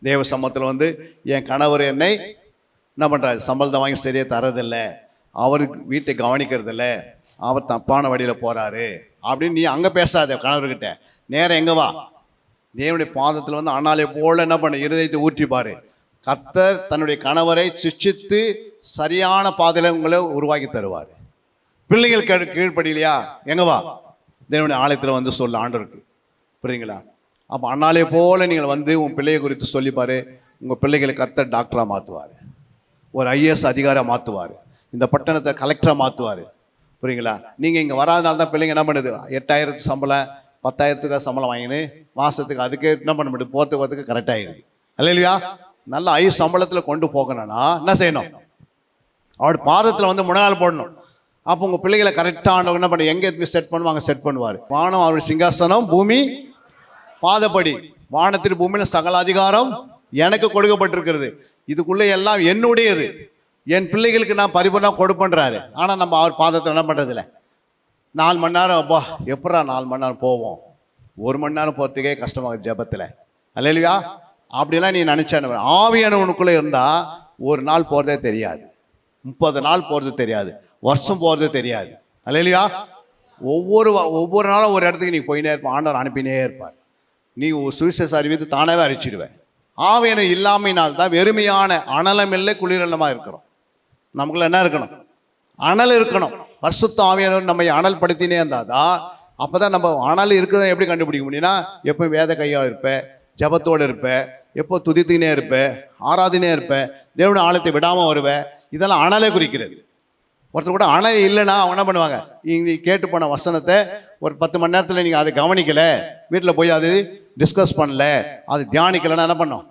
தேவ சமூகத்தில் வந்து என் கணவர் என்னை என்ன பண்ணுறாரு, சம்பளத்தை வாங்கி சரியாக தரதில்லை, அவருக்கு வீட்டை கவனிக்கிறதில்ல, அவர் தப்பான வழியில் போகிறாரு அப்படின்னு நீ அங்கே பேசாத கணவர்கிட்ட. நேரம் எங்கே வா, தேவனுடைய பாதத்தில் வந்து அண்ணாலே போல என்ன பண்ண இருதயத்தை ஊற்றிப்பாரு. கர்த்தர் தன்னுடைய கணவரை சிட்சித்து சரியான பாதையில் உங்களை உருவாக்கி தருவார். பிள்ளைகள் கீழ்ப்படியிலையா, எங்கே வா, தேவனுடைய ஆலயத்தில் வந்து சொல்ல ஆண்டவருக்கு. புரியுங்களா? அப்போ அண்ணாலே போல நீங்கள் வந்து உன் பிள்ளையை குறித்து சொல்லிப்பாரு. உங்கள் பிள்ளைகளை கர்த்தர் டாக்டராக மாற்றுவார், ஒரு ஐஏஎஸ் அதிகாரியாக மாற்றுவார், இந்த பட்டணத்தை கலெக்டராக மாற்றுவார். புரியுங்களா? நீங்கள் இங்கே வராதனால தான் பிள்ளைங்க என்ன பண்ணுது, 8000 சம்பளம் 10,000 சம்பளம் வாங்கினு மாதத்துக்கு அதுக்கே என்ன பண்ண முடியும், போகிறதுக்கு கரெக்டாகிடுது. இல்லையா? நல்ல சம்பளத்தில் கொண்டு போகணும்னா என்ன செய்யணும், அவருடைய பாதத்தில் வந்து முன்னாள் போடணும். அப்போ உங்கள் பிள்ளைகளை கரெக்டாக என்ன பண்ண எங்கே செட் பண்ணுவாங்க, செட் பண்ணுவார். வானம் அவருடைய சிங்காசனம், பூமி பாதப்படி. வானத்தில் பூமியில் சகல அதிகாரம் எனக்கு கொடுக்கப்பட்டிருக்கிறது, இதுக்குள்ளே எல்லாம் என்னுடையது, என் பிள்ளைகளுக்கு நான் பரிபூர்ணம் கொடுப்பேன்றாரு. ஆனால் நம்ம அவர் பாதத்தில் என்ன பண்ணுறதில்ல. 4 மணி நேரம், அப்பா எப்படா 4 மணி நேரம் போவோம், 1 மணி நேரம் போகிறதுக்கே கஷ்டமாகுது ஜெபத்தில். அல்லையா? அப்படிலாம் நீ நினச்ச ஆவியானவனுக்குள்ளே இருந்தால் ஒரு நாள் போகிறதே தெரியாது, 30 நாள் போகிறது தெரியாது, வருஷம் போகிறது தெரியாது. அல்லையா? ஒவ்வொரு நாளும் ஒரு இடத்துக்கு நீ போயினே இருப்பான், ஆண்டவர் அனுப்பினே இருப்பார். நீ சுவிசேஷ அறிவித்து தானாகவே அழிச்சிடுவேன். ஆவியான இல்லாமையினால் தான் வெறுமையான அனலமில்லை குளிரலமாக இருக்கிறோம். நமக்குள்ள என்ன இருக்கணும், அனல் இருக்கணும். பரிசுத்த ஆவியானவர் நம்மை அனல் படுத்தினே இருந்தாதான் அப்போ தான் நம்ம அனல் இருக்கிறத எப்படி கண்டுபிடிக்க முடியும்னா, எப்போ வேத கையாக இருப்பேன், ஜபத்தோடு இருப்பேன், எப்போ துதித்துனே இருப்பேன், ஆராதினே இருப்பேன், தேவனுடைய ஆலயத்தை விடாமல் வருவேன். இதெல்லாம் அனலை குறிக்கிறது. ஒருத்தர் கூட அனல் இல்லைன்னா அவங்க என்ன பண்ணுவாங்க, இங்கே கேட்டு போன வசனத்தை ஒரு 10 மணி நேரத்தில் நீங்கள் அதை கவனிக்கலை, வீட்டில் போய் அது டிஸ்கஸ் பண்ணல, அது தியானிக்கலைன்னா என்ன பண்ணோம்,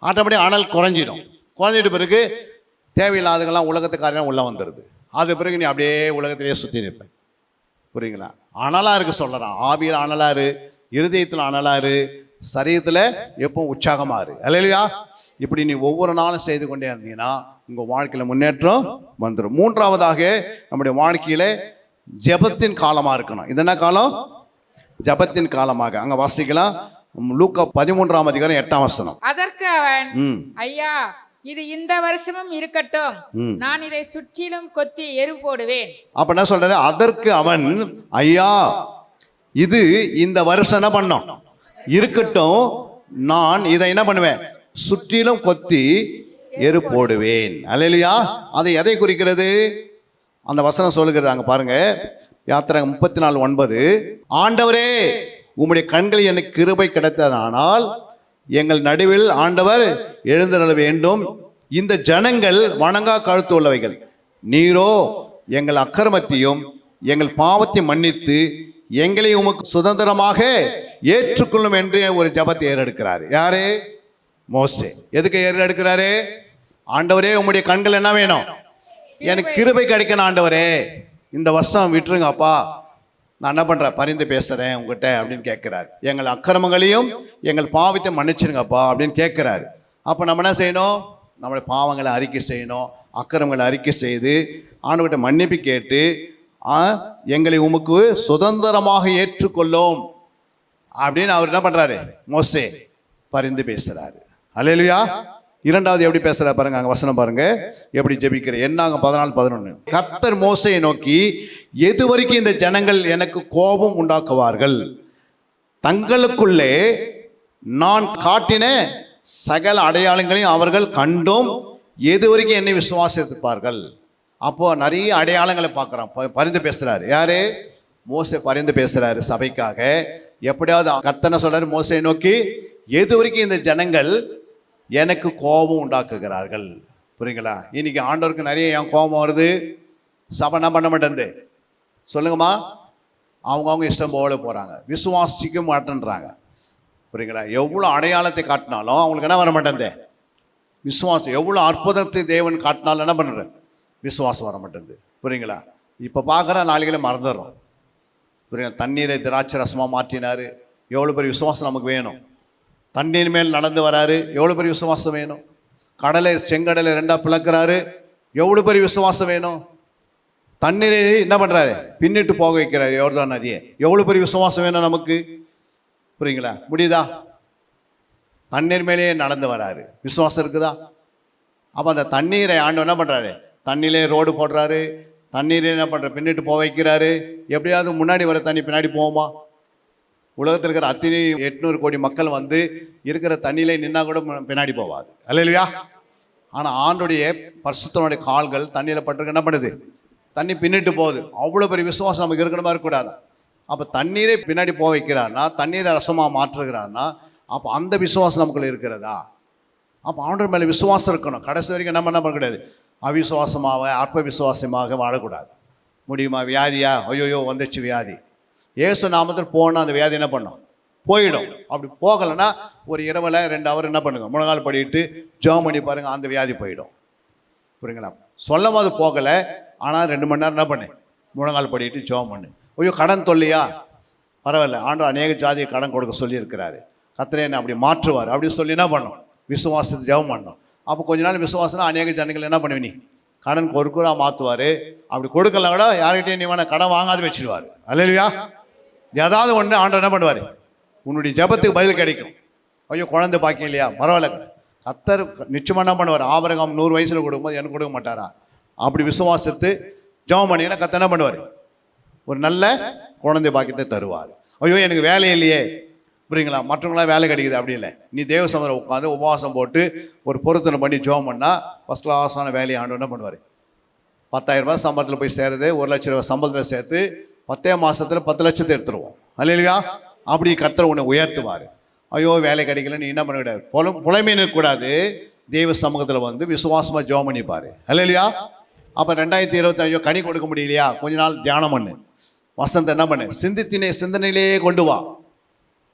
ஆட்டோமேட்டிக் அனல் குறைஞ்சிடும். குறைஞ்சிட்டு பிறகு தேவையில்லாததெல்லாம் உலகத்துக்காரெல்லாம் உள்ளே வந்துடுது. அது பிறகு நீ அப்படியே உலகத்திலேயே சுற்றி நிற்பேன். புரியுங்களா? அனலாக இருக்கு சொல்கிறான். ஆவியில் அனலாரு, இருதயத்தில் அனலாரு, சரீரத்தில் எப்பவும் உற்சாகமாறு. அல்லையா? இப்படி நீ ஒவ்வொரு நாளும் செய்து கொண்டே இருந்தீங்கன்னா உங்கள் வாழ்க்கையில் முன்னேற்றம் வந்துடும். 3ஆவதாக நம்முடைய வாழ்க்கையில் ஜெபத்தின் காலமாக இருக்கணும். இது என்ன காலம்? ஜெபத்தின் காலமாக. அங்கே வாசிக்கலாம், லூக்கா 13ஆம் அதிகாரம் 8ஆம் வசனம். அதற்கு அவன், ஐயா, இது இந்த வருஷமும் இருக்கட்டும், நான் இதை சுற்றிலும் கொத்தி எரு போடுவேன். அப்ப என்ன சொல்றாரு? அதற்கு அவன், ஐயா, இது இந்த வருஷம் என்ன பண்ணோம், இருக்கட்டும், நான் இதை என்ன பண்ணுவேன், சுற்றிலும் கொத்தி எரு போடுவேன். அல்லேலூயா. அதை எதை குறிக்கிறது? அந்த வசனம் சொல்லுகிறது. அங்க பாருங்க, யாத்திரை 34:9. ஆண்டவரே, உம்முடைய கண்களில் எனக்கு கிருபை கிடைத்ததானால் எங்கள் நடுவில் ஆண்டவர் எழுந்தருள வேண்டும். இந்த ஜனங்கள் வணங்கா கழுத்து உள்ளவைகள், நீரோ எங்கள் அக்கிரமத்தையும் எங்கள் பாவத்தை மன்னித்து எங்களை உமக்கு சுதந்திரமாக ஏற்றுக்கொள்ளும் என்று ஒரு ஜபத்தை ஏறெடுக்கிறாரு. யாரு? மோசே. எதுக்கு ஏறெடுக்கிறாரு? ஆண்டவரே, உம்முடைய கண்கள் என்ன வேணும், எனக்கு கிருபை கிடைக்கணும் ஆண்டவரே, இந்த வருஷம் விட்டுருங்க அப்பா, நான் என்ன பண்ணுறேன், பரிந்து பேசுகிறேன் உங்ககிட்ட அப்படின்னு கேட்குறாரு. எங்கள் அக்கிரமங்களையும் எங்கள் பாவத்தை மன்னிச்சிருங்கப்பா அப்படின்னு கேட்குறாரு. அப்போ நம்ம என்ன செய்யணும், நம்மளுடைய பாவங்களை அறிக்கை செய்யணும், அக்கிரமங்களை அறிக்கை செய்து ஆண்டவர்கிட்ட மன்னிப்பு கேட்டு எங்களை உமக்கு சுதந்திரமாக ஏற்றுக்கொள்ளும் அப்படின்னு அவர் என்ன பண்ணுறாரு, மோசே பரிந்து பேசுகிறாரு. அல்லேலூயா. 2வது எப்படி பேசுற பாருங்க, அங்க வசனம் பாருங்க, எப்படி ஜெபிக்கிற. என்னாங்க 14:11. கர்த்தர் மோசையை நோக்கி, எது வரைக்கும் இந்த ஜனங்கள் எனக்கு கோபம் உண்டாக்குவார்கள், தங்களுக்குள்ளே நான் காட்டின சகல அடையாளங்களையும் அவர்கள் கண்டும் எது வரைக்கும் என்னை விசுவாசிப்பார்கள். அப்போ நிறைய அடையாளங்களை பார்க்குறான், பரிந்து பேசுறாரு. யாரு? மோசே பரிந்து பேசுறாரு சபைக்காக. எப்படியாவது கர்த்தர் சொல்றாரு மோசையை நோக்கி, எது வரைக்கும் இந்த ஜனங்கள் எனக்கு கோபம் உண்டாக்குகிறார்கள். புரியுங்களா? இன்னைக்கு ஆண்டவருக்கு நிறைய ஏன் கோபம் வருது? சபை என்ன பண்ண மாட்டேங்குது சொல்லுங்கம்மா, அவங்க இஷ்டம் போல போகிறாங்க, விசுவாசிக்க மாட்டேன்றாங்க. புரியுங்களா? எவ்வளோ அடையாளத்தை காட்டினாலும் அவங்களுக்கு என்ன வர மாட்டேங்குது, விசுவாசம். எவ்வளோ அற்புதத்தை தேவன் காட்டினாலும் என்ன பண்ணுற, விசுவாசம் வர மாட்டேங்குது. புரியுங்களா? இப்போ பார்க்குற நாளைகளை மறந்துடுறோம். புரியுங்க? தண்ணீரை திராட்சை ரசமாக மாற்றினார், எவ்வளோ பெரிய விசுவாசம் நமக்கு வேணும். தண்ணீர் மேல் நடந்து வராரு, எவ்வளோ பெரிய விசுவாசம் வேணும். கடலை செங்கடலை 2ஆ பிளக்கிறாரு, எவ்வளோ பெரிய விசுவாசம் வேணும். தண்ணீரை என்ன பண்ணுறாரு, பின்னிட்டு போக வைக்கிறாரு யோர்தான் நதியை, எவ்வளோ பெரிய விசுவாசம் வேணும் நமக்கு. புரியுங்களா? முடியுதா? தண்ணீர் மேலேயே நடந்து வராரு, விசுவாசம் இருக்குதா? அப்போ அந்த தண்ணீரை ஆண்டவர் என்ன பண்ணுறாரு, தண்ணியிலே ரோடு போடுறாரு, தண்ணீரை என்ன பண்ணுற பின்னிட்டு போக வைக்கிறாரு. எப்படியாவது முன்னாடி வர தண்ணி பின்னாடி போகுமா? உலகத்தில் இருக்கிற அத்தனை 800 கோடி மக்கள் வந்து இருக்கிற தண்ணியிலே நின்னா கூட பின்னாடி போவாது. அல்லேலூயா. ஆனால் ஆண்டுடைய பரிசுத்தனுடைய கால்கள் தண்ணியில் பட்டிருக்கு, என்ன பண்ணுது? தண்ணி பின்னிட்டு போகுது. அவ்வளோ பெரிய விசுவாசம் நமக்கு இருக்கிற மாதிரி கூடாது. அப்போ தண்ணீரை பின்னாடி போக வைக்கிறான்னா, தண்ணீரை ரசமாக மாற்றுகிறான்னா, அப்போ அந்த விசுவாசம் நமக்குள்ள இருக்கிறதா? அப்போ ஆண்டவர் மேலே விசுவாசம் இருக்கணும். கடைசி வரைக்கும் நம்ம என்ன பண்ணக்கூடாது? அவிசுவாசமாக அற்ப விசுவாசமாக வாழக்கூடாது. முடியுமா? வியாதியா? ஐயோயோ வந்துச்சு வியாதி. இயேசு நாமத்தில் போனால் அந்த வியாதி என்ன பண்ணும்? போயிடும். அப்படி போகலைன்னா ஒரு இரவில் 2 ஹவர் என்ன பண்ணுங்க, முழங்கால் படிட்டு ஜெபம் பண்ணி பாருங்கள், அந்த வியாதி போயிடும். புரியுங்களா? சொல்லும் போது போகலை, ஆனால் 2 மணி நேரம் என்ன பண்ணு, முழங்கால் படிட்டு ஜெபம் பண்ணு. ஐயோ கடன் தொல்லையா? பரவாயில்ல, ஆண்டவர் அநேக ஜாதியை கடன் கொடுக்க சொல்லியிருக்கிறாரு. கர்த்தரே என்னை அப்படி மாற்றுவார் அப்படி சொல்லி என்ன பண்ணும்? விசுவாசத்தை ஜெபம் பண்ணணும். அப்போ கொஞ்ச நாள் விசுவாசம்னா அநேக ஜனங்கள் என்ன பண்ணுவீ, கடன் கொடுக்குறா மாற்றுவார். அப்படி கொடுக்கலாம் கூட யார்கிட்டையும் நீ வேணா கடன் வாங்காது வச்சிடுவார். அல்லேலூயா. ஏதாவது ஒன்று ஆண்டவர் என்ன பண்ணுவார்? உன்னுடைய ஜெபத்துக்கு பதில் கிடைக்கும். ஐயோ குழந்தை பாக்கியம் இல்லையா? பரவாயில்ல, கர்த்தர் நிச்சயமாக என்ன பண்ணுவார்? ஆபிரகாம் 100 வயசில் கொடுக்கும்போது எனக்கு கொடுக்க மாட்டாரா? அப்படி விசுவாசத்து ஜெபம் பண்ணிங்கன்னா கர்த்தர் என்ன பண்ணுவார்? ஒரு நல்ல குழந்தை பாக்கியத்தை தருவார். ஐயோ எனக்கு வேலை இல்லையே, புரியுங்களா? மற்றவங்களாம் வேலை கிடைக்குது, அப்படி இல்லை. நீ தேவ சமூகத்தில் உட்காந்து உபவாசம் போட்டு ஒரு பொருத்தனை பண்ணி ஜெபம் பண்ணால் ஃபஸ்ட் கிளாஸான வேலையை ஆண்டவர் என்ன பண்ணுவார்? 10,000 ரூபாய் சம்பளத்தில் போய் சேருது, 1 லட்ச ரூபாய் சம்பளத்தில் சேர்த்து 10 மாதத்தில் 10 லட்சத்தை எடுத்துருவோம். அல்லேலூயா. அப்படி கர்த்தர் உன்னை உயர்த்துவார். ஐயோ வேலை கிடைக்கல, நீ என்ன பண்ண கூடாது? புலமை நிற்கக்கூடாது. தேவ சமூகத்தில் வந்து விசுவாசமாக ஜெபம் பண்ணிப்பார். அல்லேலூயா. அப்போ 2025 கனி கொடுக்க முடியலையா? கொஞ்ச நாள் தியானம் பண்ணு, வசனத்தை என்ன பண்ணு, சிந்தனையிலேயே கொண்டு வா.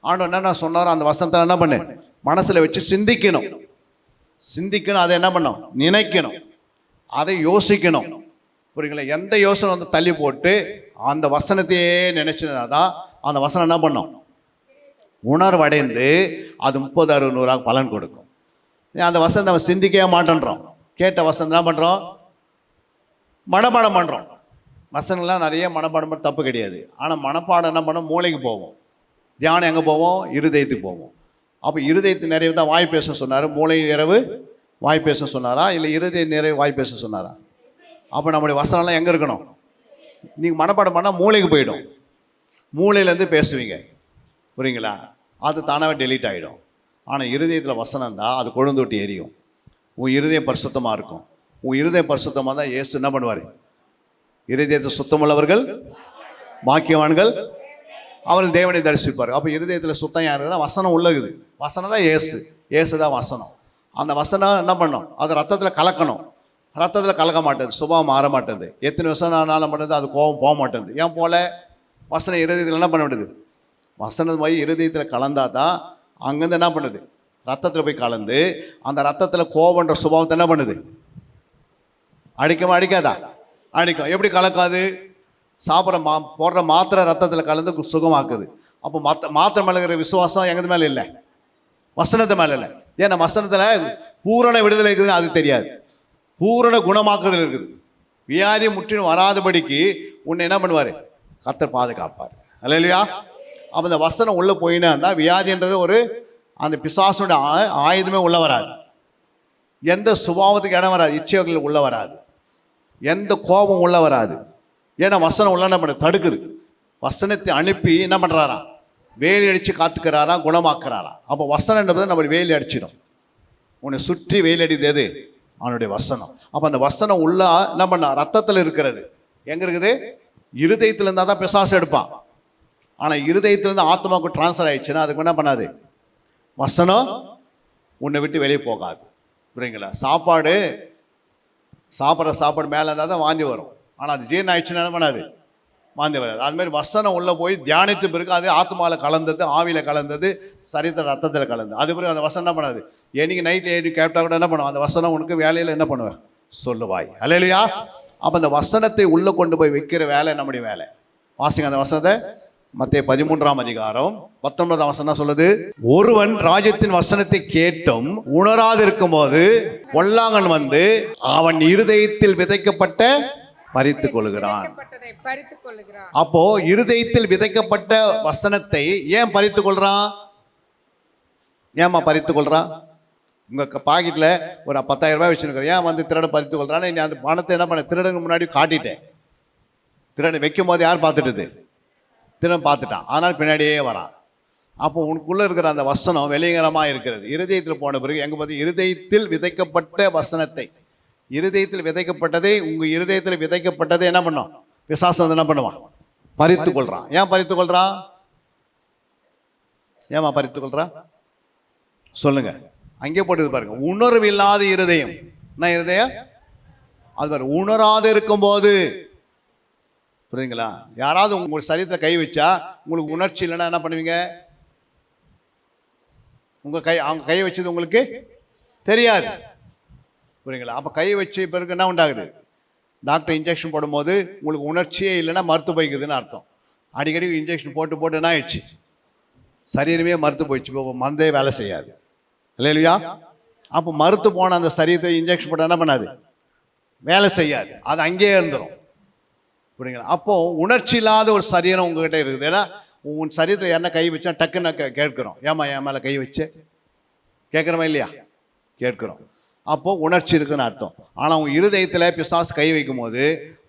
ஆண்டவர் என்ன சொன்னாரோ அந்த வசனத்தை என்ன பண்ணு, மனசில் வச்சு சிந்திக்கணும். அதை என்ன பண்ணணும்? நினைக்கணும், அதை யோசிக்கணும். புரியுங்களா? எந்த யோசனை வந்து தள்ளி போட்டு அந்த வசனத்தையே நினைச்சதான் அந்த வசனம் என்ன பண்ணும்? உணர்வடைந்து அது 30, 60, 100 பலன் கொடுக்கும். அந்த வசனத்தை நம்ம சிந்திக்கவே மாட்டேன்றோம். கேட்ட வசனம் என்ன பண்ணுறோம்? மனப்பாடம் பண்ணுறோம். வசனங்கள்லாம் நிறைய மனப்பாடம் பண்ண தப்பு கிடையாது. ஆனால் மனப்பாடம் என்ன பண்ணோம்? மூளைக்கு போவோம். தியானம் எங்கே போவோம்? இருதயத்துக்கு போவோம். அப்போ இருதயத்து நிறைவு தான் வாய் பேச சொன்னார். மூளை நிறைவு வாய் பேச சொன்னாரா, இல்லை இருதய நிறைவு வாய் பேச சொன்னாரா? அப்போ நம்முடைய வசனம்லாம் எங்கே இருக்கணும்? நீங்கள் மனப்பாடம் பண்ணால் மூளைக்கு போயிடும், மூளையிலேருந்து பேசுவீங்க. புரியுங்களா? அது தானாகவே டெலீட் ஆகிடும். ஆனால் இருதயத்தில் வசனம் தான், அது கொழுந்தொட்டி எரியும். உன் இருதயம் பரிசுத்தமாக இருக்கும். உன் இருதயம் பரிசுத்தமாக தான் இயேசு என்ன பண்ணுவார்? இருதயத்தை சுத்தமுள்ளவர்கள் பாக்கியவான்கள், அவர்கள் தேவனை தரிசிப்பார். அப்போ இருதயத்தில் சுத்தம் யாருன்னா வசனம் உள்ளகுது. வசனம் தான் இயேசு தான் வசனம். அந்த வசனம் என்ன பண்ணணும்? அது ரத்தத்தில் கலக்கணும். ரத்தத்தில் கலக்க மாட்டேது, சுபாவம் மாற மாட்டேது. எத்தனை வருஷம் ஆனாலும் பண்ணுறது, அது கோபம் போக மாட்டேது. ஏன் போல? வசனம் இருதயத்தில் என்ன பண்ண விடுது? வசனம் போய் இருதயத்தில் கலந்தா தான் அங்கேருந்து என்ன பண்ணுது? ரத்தத்தில் போய் கலந்து அந்த ரத்தத்தில் கோபன்ற சுபாவத்தை என்ன பண்ணுது? அடிக்காதா? அடிக்கும். எப்படி கலக்காது? சாப்பிட்ற போடுற மாத்திரை ரத்தத்தில் கலந்து சுகமாக்குது. அப்போ மாத்திரை மேலே இருக்கிற விசுவாசம் எங்கது மேலே இல்லை, வசனத்து மேலே இல்லை. ஏன்னா வசனத்தில் பூரண விடுதலை இருக்குதுன்னு அது தெரியாது, பூரண குணமாக்குதல் இருக்குது. வியாதி முற்றிலும் வராதபடிக்கு உன்னை என்ன பண்ணுவார்? கர்த்தர் பாதுகாப்பார். அல்லேலூயா. அப்போ இந்த வசனம் உள்ளே போயினா இருந்தால் வியாதின்றது ஒரு அந்த பிசாசுடைய ஆயுதமே உள்ள வராது. எந்த சுபாவத்துக்கு இடம் வராது, இச்சைகள் உள்ள வராது, எந்த கோபம் உள்ள வராது. ஏன்னா வசனம் உள்ள என்ன பண்ண தடுக்குது. வசனத்தை அனுப்பி என்ன பண்ணுறாரா? வேலி அடித்து காத்துக்கிறாரா, குணமாக்குறாரா. அப்போ வசனம் என்பது நம்ம வேலி அடிச்சிடும். உன்னை சுற்றி வேலி அடிது எது? அவனுடைய வசனம். அப்போ அந்த வசனம் உள்ள என்ன பண்ண ரத்தத்தில் இருக்கிறது. எங்கே இருக்குது? இருதயத்தில் இருந்தால் தான் பிசாசு எடுப்பான். ஆனால் இருதயத்திலேருந்து ஆத்மாவுக்கு டிரான்ஸ்ஃபர் ஆயிடுச்சுன்னா அதுக்கு என்ன பண்ணாது? வசனம் உன்னை விட்டு வெளியே போகாது. புரியுங்களா? சாப்பிட்ற சாப்பாடு மேலே இருந்தால் தான் வாந்தி வரும். ஆனால் அது ஜீரணம் ஆயிடுச்சுன்னா என்ன பண்ணாது? வாந்தி வராது. அதுமாதிரி வசனம் உள்ளே போய் தியானித்து பிறகு அது ஆத்மாவில் கலந்தது, ஆவியில் கலந்தது, சரித்திர ரத்தத்தில் கலந்தது. அது பிறகு அந்த வசனம் என்ன பண்ணாது? என்னைக்கு நைட்டு ஏறி கேப்டா கூட என்ன பண்ணுவோம்? அந்த வசனம் உனக்கு வேலையில் என்ன பண்ணுவேன்? சொல்லுவாய். அல்லேலூயா. அப்போ அந்த வசனத்தை உள்ளே கொண்டு போய் வைக்கிற வேலை நம்முடைய வேலை. வாசிங்க அந்த வசனத்தை. மத்தேயு 13ஆம் அதிகாரம் 19ஆம் வசனம் சொல்லுது, ஒருவன் ராஜ்யத்தின் வசனத்தை கேட்டும் உணராதிருக்கும் போது பொல்லாங்கன் வந்து அவன் இருதயத்தில் விதைக்கப்பட்ட பறித்து கொள்கிறான். அப்போ இருதயத்தில் விதைக்கப்பட்ட வசனத்தை ஏன் பறித்து கொள்றான்? ஏமா பறித்து கொள்றான்? உங்க பாக்கெட்ல ஒரு 10,000 ரூபாய் வச்சுருக்க, ஏன் வந்து திருட பறித்து கொள்றான்னு? நீ அந்த பணத்தை என்ன பண்ண? திருடனுக்கு முன்னாடி காட்டிட்டேன். திருடன் வைக்கும் போது யார் பார்த்துட்டுது? திருடன் பார்த்துட்டான், ஆனால் பின்னாடியே வரான். அப்போ உனக்குள்ளே இருக்கிற அந்த வசனம் வெளியங்கரமாக இருக்கிறது. இருதயத்தில் போன பிறகு எங்கே பார்த்து இருதயத்தில் விதைக்கப்பட்ட வசனத்தை, இருதயத்தில் விதைக்கப்பட்டதை, உங்கள் இருதயத்தில் விதைக்கப்பட்டதை என்ன பண்ணோம்? பிசாசு வந்து என்ன பண்ணுவான்? பறித்து கொள்றான். ஏன் பறித்து கொள்றான்? ஏமா பறித்து கொள்றான் சொல்லுங்க. அங்கே போட்டு பாருங்க, உணர்வு இல்லாத இருதயம். என்ன இருதயம்? அது பாரு, உணராது இருக்கும்போது. புரியுதுங்களா? யாராவது உங்கள் சரீரத்தை கை வச்சா உங்களுக்கு உணர்ச்சி இல்லைன்னா என்ன பண்ணுவீங்க? அவங்க கை வச்சது உங்களுக்கு தெரியாது. புரியுங்களா? அப்போ கை வச்ச பிறகு என்ன உண்டாகுது? டாக்டர் இன்ஜெக்ஷன் போடும்போது உங்களுக்கு உணர்ச்சியே இல்லைன்னா மருத்து போய்க்குதுன்னு அர்த்தம். அடிக்கடி இன்ஜெக்ஷன் போட்டு என்ன ஆயிடுச்சு? சரீரமே மறுத்து போயிடுச்சு, மருந்தே வேலை செய்யாது. இல்லையா? அப்போ மறுத்து போன அந்த சரீரத்தை இன்ஜெக்ஷன் போட்டால் என்ன பண்ணாது? வேலை செய்யாது, அது அங்கேயே இருந்துடும். புரியுங்களா? அப்போ உணர்ச்சி இல்லாத ஒரு சரீரம் உங்ககிட்ட இருக்குது. ஏன்னா உன் சரீரத்தை என்ன கை வச்சா டக்குன்னு கேட்கிறோம், ஏமா என் மேலே கை வச்சு கேட்குறோமா இல்லையா? கேட்குறோம். அப்போது உணர்ச்சி இருக்குதுன்னு அர்த்தம். ஆனால் உன் இருதயத்தில் பிசாசு கை வைக்கும் போது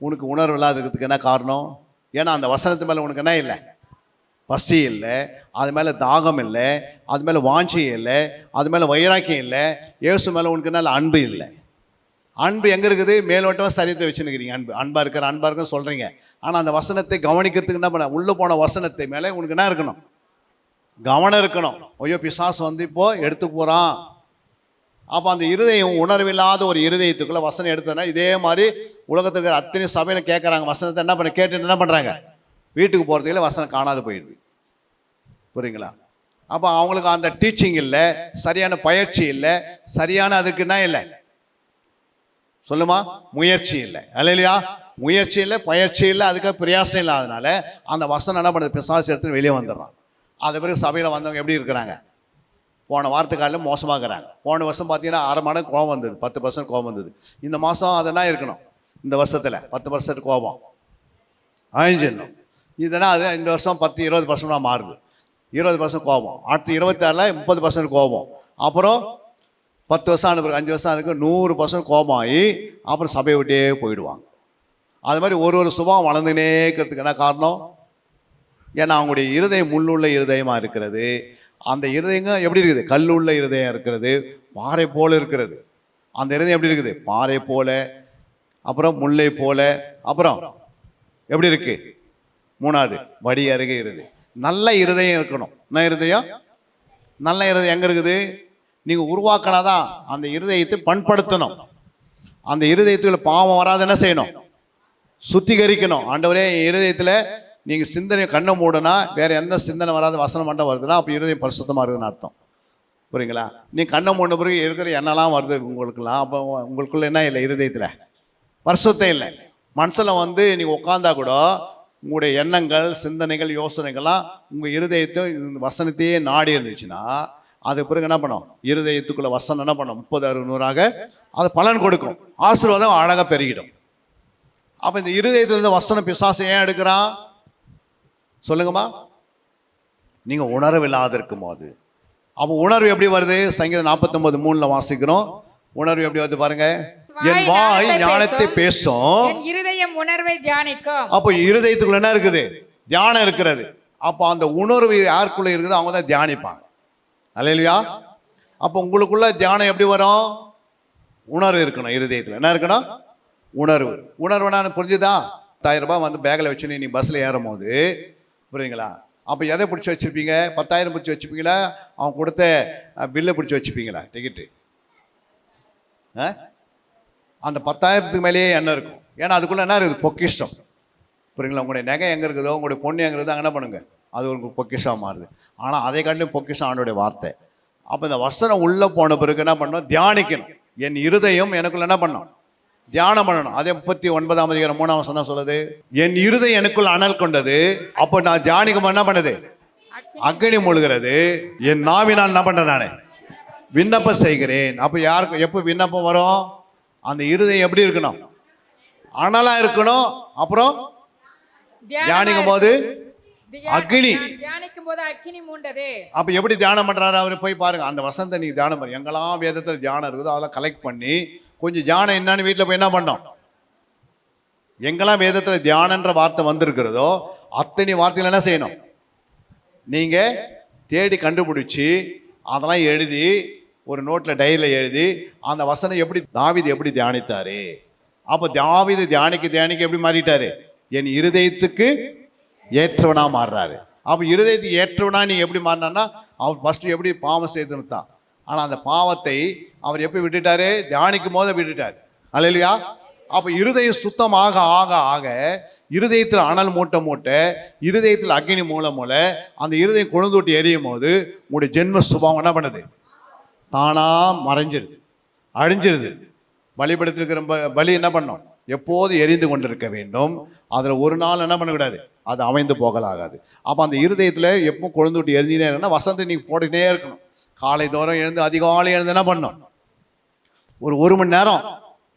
உனக்கு உணர்வு இல்லாத இருக்கிறதுக்கு என்ன காரணம்? ஏன்னா அந்த வசனத்து மேலே உனக்கு என்ன இல்லை? பசி இல்லை, அது மேலே தாகம் இல்லை, அது மேலே வாஞ்சி இல்லை, அது மேலே வைராக்கியம் இல்லை, இயேசு மேலே உனக்கு என்ன அன்பு இல்லை. அன்பு எங்கே இருக்குது? மேலோட்டமாக சரீரத்தை வச்சுன்னுக்கிறீங்க. அன்பாக இருக்குன்னு சொல்கிறீங்க. ஆனால் அந்த வசனத்தை கவனிக்கிறதுக்கு என்ன பண்ண? உள்ளே போன வசனத்தை மேலே உனக்கு என்ன இருக்கணும்? கவனம் இருக்கணும். ஐயோ பிசாசு வந்து இப்போ எடுத்து போகிறான். அப்போ அந்த இருதயம் உணர்வில்லாத ஒரு இருதயத்துக்குள்ளே வசனம் எடுத்ததுன்னா இதே மாதிரி உலகத்துக்கு அத்தனை சபையில் கேட்குறாங்க வசனத்தை, என்ன பண்ண கேட்டுட்டு என்ன பண்ணுறாங்க? வீட்டுக்கு போகிறதுக்குள்ள வசனம் காணாது போயிடுது. புரியுங்களா? அப்போ அவங்களுக்கு அந்த டீச்சிங் இல்லை, சரியான பயிற்சி இல்லை, சரியான அதுக்கு என்ன இல்லை சொல்லுமா? முயற்சி இல்லை. அல்லையா? முயற்சி இல்லை, பயிற்சி இல்லை, அதுக்காக பிரயாசம் இல்லாதனால அந்த வசனம் என்ன பண்ணுது? பிசாசு எடுத்துன்னு வெளியே வந்துடுறான். அது பிறகு சபையில் வந்தவங்க எப்படி இருக்கிறாங்க? போன வாரத்துக்காலில் மோசமாக இருக்கிறாங்க. போன வருஷம் பார்த்தீங்கன்னா 6 மடங்கு கோபம் வந்தது, 10% கோபம் வந்தது. இந்த மாதம் அதெல்லாம் இருக்கணும். இந்த வருஷத்தில் 10% கோபம் அழிஞ்சிடணும். இதெல்லாம் அது இந்த வருஷம் 10-20% மாறுது. 20% கோபம். அடுத்து 26 30% கோபம். அப்புறம் 10 வருஷம் ஆன பிறகு 5 வருஷம் ஆனதுக்கு 100% கோபம் ஆகி அப்புறம் சபையை விட்டே போயிடுவாங்க. அது மாதிரி ஒரு சுபாவம் வளர்ந்துனே இருக்கிறதுக்கு என்ன காரணம்? ஏன்னா அவங்களுடைய இருதயம் முள்ளுள்ள இருதயமாக இருக்கிறது. அந்த இருதயங்க எப்படி இருக்குது? கல்லுள்ள இருதயம் இருக்கிறது, பாறை போல இருக்கிறது. அந்த இருதயம் எப்படி இருக்குது? பாறை போல, அப்புறம் முல்லை போல, அப்புறம் எப்படி இருக்கு? 3வது வடி அருகே இருக்குது. நல்ல இருதயம் இருக்கணும். என்ன இருதயம்? நல்ல இருதயம் எங்கே இருக்குது? நீங்கள் உருவாக்கினாதான் அந்த இருதயத்தை பண்படுத்தணும். அந்த இருதயத்துக்குள்ள பாவம் வராது என்ன செய்யணும்? சுத்திகரிக்கணும். ஆண்டவரே இருதயத்தில் நீங்கள் சிந்தனை கண்ணை மூடனா வேறு எந்த சிந்தனை வராது, வசனம் மட்டும் வருதுன்னா அப்போ இருதயம் பரிசுத்தமாக இருக்குதுன்னு அர்த்தம். புரியுங்களா? நீ கண்ணை மூடின பிறகு இருக்கிற என்னெல்லாம் வருது உங்களுக்குலாம், அப்போ உங்களுக்குள்ள என்ன இல்லை? இருதயத்தில் பரிசுத்தம் இல்லை. மனசில் வந்து நீங்கள் உட்காந்தா கூட உங்களுடைய எண்ணங்கள், சிந்தனைகள், யோசனைகள்லாம் உங்கள் இருதயத்தை வசனத்தையே நாடி இருந்துச்சுன்னா அது பிறகு என்ன பண்ணும்? இருதயத்துக்குள்ள வசனம் என்ன பண்ணும்? 30-60-100ஆக அது பலன் கொடுக்கும். ஆசீர்வாதம் அழகாக பெருகிடும். அப்போ இந்த இருதயத்திலிருந்து வசனம் பிசாசு ஏன் எடுக்கிறான் சொல்லுங்கம்மா? நீங்கள் உணர்வு இல்லாத இருக்கும் போது. அப்போ உணர்வு எப்படி வருது? சங்கீதம் 49:3 வாசிக்கிறோம். உணர்வு எப்படி வருது பாருங்க. என் வாய் ஞானத்தை பேசும், இருதயம் உணர்வை தியானிக்கும். அப்போ இருதயத்துக்குள்ள என்ன இருக்குது? தியானம் இருக்கிறது. அப்போ அந்த உணர்வு யாருக்குள்ள இருக்குது? அவங்க தான் தியானிப்பாங்க. அல்லேலூயா. அப்போ உங்களுக்குள்ள தியானம் எப்படி வரும்? உணர்வு இருக்கணும். இருதயத்தில் என்ன இருக்கணும்? உணர்வு. உணர்வுனா புரிஞ்சுதா? 10,000 ரூபாய் வந்து பேக்கில் வச்சு நீ பஸ்ஸில் ஏறும் போது, புரியுதுங்களா? அப்போ எதை பிடிச்சி வச்சுருப்பீங்க? 10,000 பிடிச்சி வச்சுப்பீங்களா? அவன் கொடுத்த பில்லை பிடிச்சி வச்சுப்பீங்களா? டிக்கெட்டு அந்த 10,000க்கு மேலேயே எண்ணம் இருக்கும். ஏன்னா அதுக்குள்ளே என்ன இருக்குது? பொக்கிஷம். புரியுங்களா? உங்களுடைய நகை எங்கே இருக்குதோ, உங்களுடைய பொண்ணு எங்கே இருக்குதோ அங்கே என்ன பண்ணுங்க? அது ஒரு பொக்கிஷமாக மாறுது. ஆனால் அதை காட்டிலும் பொக்கிஷம் ஆண்டோடைய வார்த்தை. அப்போ இந்த வசனம் உள்ளே போன பிறகு என்ன பண்ணணும்? தியானிக்கணும். என் இருதயம் எனக்குள்ள என்ன பண்ணணும்? தியானம் பண்ணணும். அதே 39ஆம் அதிகாரம் 3ஆம் வசனம் சொல்லுது, என் இருதயம் எனக்குள்ள அனல் கொண்டது. அப்போ நான் தியானிக்கும் என்ன பண்ணுது? அக்கினி மூழ்கிறது. என் நாவினால் என்ன பண்றேன்? நானே விண்ணப்பம் செய்கிறேன். அப்போ யாருக்கு எப்போ விண்ணப்பம் வரும்? அந்த இருதயம் எப்படி இருக்கணும்? அனலா இருக்கணும். அப்புறம் தியானிக்கும் போது அக்கினி, தியானிக்கும் போது அக்கினி மூண்டது. அப்ப எப்படி தியானம் பண்றாரு அவரு? போய் பாருங்க. அந்த வசனத்தை நீங்க தியானம் பண்ணி, எங்கெல்லாம் வேதத்தில் தியானம் இருக்குதோ அதெல்லாம் கலெக்ட் பண்ணி கொஞ்சம் தியானம் என்னன்னு வீட்டில் போய் என்ன பண்ணோம்? எங்கெல்லாம் வேதத்தில் தியானன்ற வார்த்தை வந்திருக்கிறதோ அத்தனை வார்த்தைகள் என்ன செய்யணும்? நீங்க தேடி கண்டுபிடிச்சி அதெல்லாம் எழுதி ஒரு நோட்டில் டைரியில் எழுதி அந்த வசனம் எப்படி தாவீது எப்படி தியானித்தாரு. அப்போ தாவீது தியானிக்க எப்படி மாறிட்டாரு? என் இருதயத்துக்கு ஏற்றவனா மாறுறாரு. அப்போ இருதயத்துக்கு ஏற்றவனா நீ எப்படி மாறினான்னா அவர் ஃபர்ஸ்ட் எப்படி பாவம் செய்துன்னு. ஆனால் அந்த பாவத்தை அவர் எப்படி விட்டுட்டாரு? தியானிக்கும் போது விட்டுட்டார். அல்லேலூயா. அப்போ இருதயம் சுத்தமாக ஆக ஆக இருதயத்தில் அனல் மூட்ட இருதயத்தில் அக்னி மூல அந்த இருதயம் கொழுந்தூட்டி எரியும் போது உங்களுடைய ஜென்ம சுபாவம் என்ன பண்ணுது? தானா மறைஞ்சிருது, அழிஞ்சிருது. பலிபடுத்திருக்கிற பலி என்ன பண்ணோம்? எப்போது எரிந்து கொண்டிருக்க வேண்டும். அதில் ஒரு நாள் என்ன பண்ணக்கூடாது? அது அமைந்து போகலாகாது. அப்போ அந்த இருதயத்தில் எப்போ கொழுந்தூட்டி எரிஞ்சினே இருக்குன்னா வசந்தை நீங்கள் போட்டுக்கிட்டே இருக்கணும். காலை தோறும் எழுந்து அதிகாலை எழுந்து என்ன பண்ணணும்? ஒரு மணி நேரம்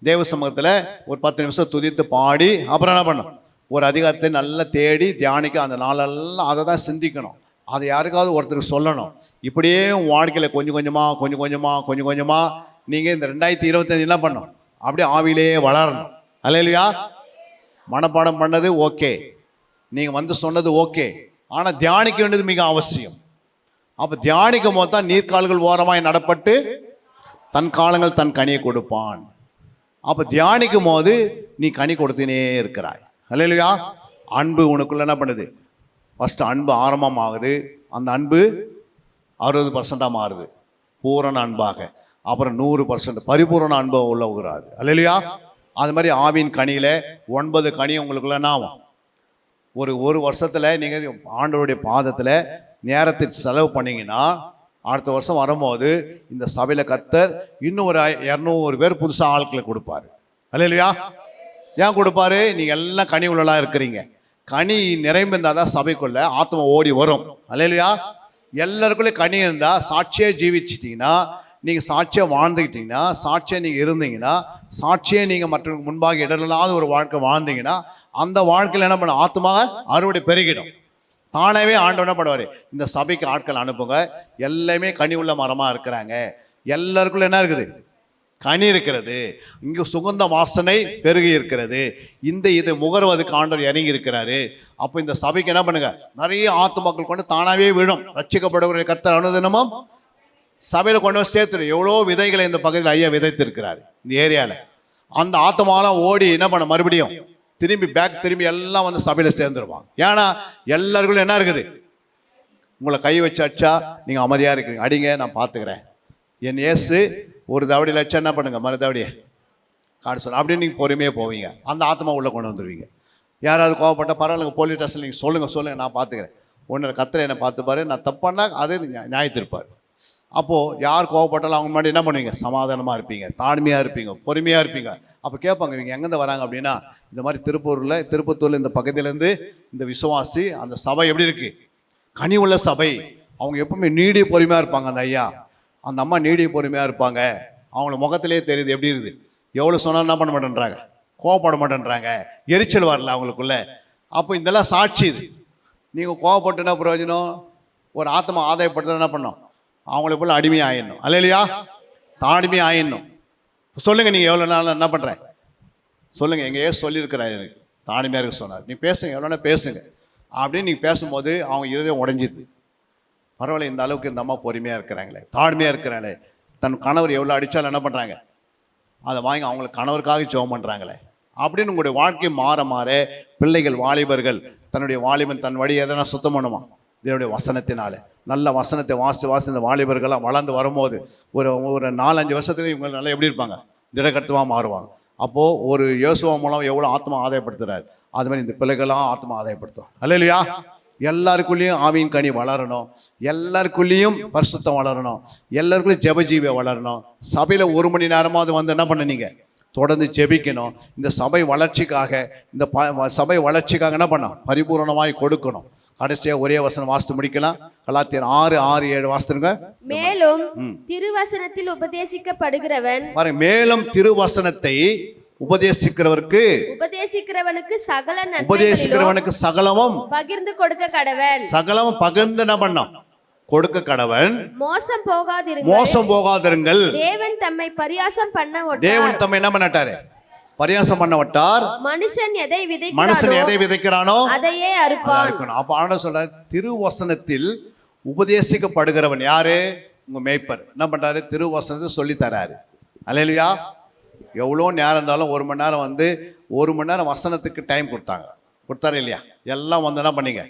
தேவ சமூகத்தில் ஒரு 10 நிமிஷம் துதித்து பாடி அப்புறம் என்ன பண்ணணும்? ஒரு அதிகாரத்தை நல்லா தேடி தியானிக்க அந்த நாளெல்லாம் அதை தான் சிந்திக்கணும். அதை யாருக்காவது ஒருத்தருக்கு சொல்லணும். இப்படியே உன் வாழ்க்கையில் கொஞ்சம் கொஞ்சமாக நீங்கள் இந்த 2025 என்ன பண்ணணும்? அப்படியே ஆவியிலேயே வளரணும். அல்லேலூயா. மனப்பாடம் பண்ணது ஓகே, நீங்கள் வந்து சொன்னது ஓகே, ஆனால் தியானிக்க வேண்டியது மிக அவசியம். அப்போ தியானிக்கும் போது தான் நீர்க்கால்கள் ஓரமாய் நடப்பட்டு தன் காலங்கள் தன் கனியை கொடுப்பான். அப்போ தியானிக்கும் போது நீ கனி கொடுத்துனே இருக்கிறாய். அல்லேலூயா. அன்பு உனக்குள்ள என்ன பண்ணுது? ஃபஸ்ட்டு அன்பு ஆரம்பமாகுது. அந்த அன்பு 60% மாறுது பூரண அன்பாக. அப்புறம் 100% பரிபூரண அன்பை உள்ளவுகிறாது. அல்லேலூயா. அது மாதிரி ஆவின் கனியில் 9 கனி உங்களுக்குள்ள என்ன ஆகும்? ஒரு வருஷத்தில் நீங்கள் ஆண்டவருடைய பாதத்தில் நேரத்தை செலவு பண்ணிங்கன்னா அடுத்த வருஷம் வரும்போது இந்த சபையில் கர்த்தர் இன்னும் ஒரு 200 பேர் புதுசாக ஆட்களை கொடுப்பாரு. அல்லேலூயா. ஏன் கொடுப்பாரு? நீங்கள் எல்லாம் கனி உள்ளலாம் இருக்கிறீங்க. கனி நிறைந்திருந்தால் தான் சபைக்குள்ள ஆத்மா ஓடி வரும். அல்லேலூயா. எல்லாருக்குள்ளே கனி இருந்தால் சாட்சியாக ஜீவிச்சிட்டிங்கன்னா, நீங்கள் சாட்சியாக வாழ்ந்துக்கிட்டீங்கன்னா, சாட்சியாக நீங்கள் இருந்தீங்கன்னா, சாட்சியாக நீங்கள் மற்றவங்களுக்கு முன்பாக இடரில்லாத ஒரு வாழ்க்கை வாழ்ந்தீங்கன்னா அந்த வாழ்க்கையில் என்ன பண்ண? ஆத்மாக அறுவடை பெருகிடும். தானாகவே ஆண்டவன் என்ன பண்ணுவார்? இந்த சபைக்கு ஆட்கள் அனுப்புங்க. எல்லாமே கனி உள்ள மரமாக இருக்கிறாங்க. எல்லாருக்குள்ள என்ன இருக்குது? கனி இருக்கிறது. இங்கே சுகந்த வாசனை பெருகி இருக்கிறது. இதை முகர்வதுக்கு ஆண்டவர் இறங்கி இருக்கிறாரு. அப்போ இந்த சபைக்கு என்ன பண்ணுங்க? நிறைய ஆத்துமாக்கள் கொண்டு தானாகவே விழும். ரட்சிக்கப்படுகிற கர்த்தர் அனுதினமும் சபையில் கொண்டு வந்து சேர்த்துடும். எவ்வளோ விதைகளை இந்த பகுதியில் ஐயா விதைத்திருக்கிறாரு இந்த ஏரியாவில். அந்த ஆத்மாலாம் ஓடி என்ன பண்ண? மறுபடியும் திரும்பி எல்லாம் வந்து சபையில் சேர்ந்துருவாங்க. ஏன்னா எல்லாருக்குள்ள என்ன இருக்குது? உங்களை கை வச்சு அடிச்சா நீங்கள் அமைதியாக இருக்கிறீங்க. அடிங்க, நான் பார்த்துக்கிறேன். என் இயேசு ஒரு தவடியில் அடிச்சா என்ன பண்ணுங்க? மறு தவடியை காடு சொல்ல அப்படின்னு நீங்கள் பொறுமையாக போவீங்க. அந்த ஆத்மா உள்ளே கொண்டு வந்துடுவீங்க. யாராவது கோவப்பட்ட பரவாயில்ல, போலீஸ் ஸ்டேஷன் நீங்கள் சொல்லுங்கள், நான் பார்த்துக்கிறேன். ஒன்று கர்த்தர் என்னை பார்த்துப்பாரு. நான் தப்பானா அதே நியாயத்திருப்பார். அப்போது யார் கோவப்பட்டாலும் அவங்க முன்னாடி என்ன பண்ணுவீங்க? சமாதானமாக இருப்பீங்க, தாழ்மையாக இருப்பீங்க, பொறுமையாக இருப்பீங்க. அப்போ கேட்பாங்க, இவங்க எங்கேருந்து வராங்க அப்படின்னா, இந்த மாதிரி திருப்பத்தூரில் இந்த பக்கத்துலேருந்து இந்த விசுவாசி அந்த சபை எப்படி இருக்குது? கனி உள்ள சபை. அவங்க எப்பவுமே நீடிய பொறுமையாக இருப்பாங்க. அந்த ஐயா அந்த அம்மா நீடிய பொறுமையாக இருப்பாங்க. அவங்கள முகத்திலே தெரியுது எப்படி இருக்குது. எவ்வளோ சொன்னாலும் என்ன பண்ண மாட்டேன்றாங்க? கோவப்பட மாட்டேன்றாங்க. எரிச்சல் வரல அவங்களுக்குள்ள. அப்போ இதெல்லாம் சாட்சி. இது நீங்கள் கோவப்பட்டு என்ன பிரயோஜனம்? ஒரு ஆத்மா ஆதாயப்படுத்த என்ன பண்ணோம்? அவங்கள போல அடிமையாக ஆயிடணும். அல்லேலூயா. தாழ்மையாக ஆயிடணும். சொல்லுங்கள், நீங்கள் எவ்வளோ நாள் என்ன பண்ணுறேன் சொல்லுங்கள். எங்கள் ஏன் சொல்லியிருக்கிறார் எனக்கு தாழ்மையாக இருக்க சொன்னார். நீ பேசுங்க, எவ்வளோனா பேசுங்க அப்படின்னு நீங்கள் பேசும்போது அவங்க இருதயம் உடைஞ்சிது. பரவாயில்ல, இந்த அளவுக்கு இந்த அம்மா பொறுமையாக இருக்கிறாங்களே, தாழ்மையாக இருக்கிறாங்களே. தன் கணவர் எவ்வளோ அடித்தாலும் என்ன பண்ணுறாங்க? அதை வாங்கி அவங்களுக்கு கணவருக்காக ஜெபம் பண்ணுறாங்களே அப்படின்னு உங்களுடைய வாழ்க்கை மாற மாற பிள்ளைகள், வாலிபர்கள் தன்னுடைய வாலிபன் தன் வழி எதனா சுத்தம் பண்ணுமா? இதனுடைய வசனத்தினால நல்ல வசனத்தை வாசித்து இந்த வாலிபர்கள்லாம் வளர்ந்து வரும்போது ஒரு 4-5 வருஷத்துல இவங்க நல்லா எப்படி இருப்பாங்க? திடக்கட்டுமாக மாறுவாங்க. அப்போது ஒரு இயேசுவா மூலம் எவ்வளோ ஆத்மா ஆதாயப்படுத்துகிறார், அது மாதிரி இந்த பிள்ளைகள்லாம் ஆத்மா ஆதாயப்படுத்தும். அல்லேலூயா. எல்லாருக்குள்ளேயும் ஆவியின் கனி வளரணும். எல்லாருக்குள்ளேயும் பரிசுத்தம் வளரணும். எல்லாருக்குள்ளேயும் ஜெபஜீவியை வளரணும். சபையில் 1 மணி நேரமாவது வந்து என்ன பண்ணுனீங்க? தொடர்ந்து ஜெபிக்கணும். இந்த சபை வளர்ச்சிக்காக சபை வளர்ச்சிக்காக என்ன பண்ணணும்? பரிபூர்ணமாய் கொடுக்கணும். கடைசியாக ஒரே வசனம் வாசித்து முடிக்கலாம். கலாத்தியர் 6:6-7 வாசித்துருங்க. மேலும் திருவசனத்தில் உபதேசிக்கப்படுகிறவன் பாருங்க, மேலும் திருவசனத்தை உபதேசிக்கிறவனுக்கு சகலமும் பகிர்ந்து கொடுக்க கடவன். சகலமும் பகிர்ந்து என்ன பண்ணோம்? கொடுக்க கடவன். மோசம் போகாதிருங்கள். தேவன் தேவன் தம்மை பரியாசம் பண்ண தேவன் தம்மை என்ன பண்ணாரு? பரியாசம் பண்ணப்பட்டார். மனுஷன் எதை மனுஷன் விதைக்கிறானோ எதை விதைக்கிறானோ அதையே அதான் அறுப்பான். இருக்கணும். அப்ப ஆண்டவர் சொல்றாரு, திருவசனத்தில் உபதேசிக்கப்படுகிறவன் யாரு? உங்க மேய்ப்பர். என்ன பண்றாரு? திருவசனத்தை சொல்லி தராரு. அல்லேலூயா. எவ்வளோ நேரம் இருந்தாலும் 1 மணி நேரம் வந்து 1 மணி நேரம் வசனத்துக்கு டைம் கொடுத்தாரு இல்லையா? எல்லாம் வந்து என்ன பண்ணீங்க?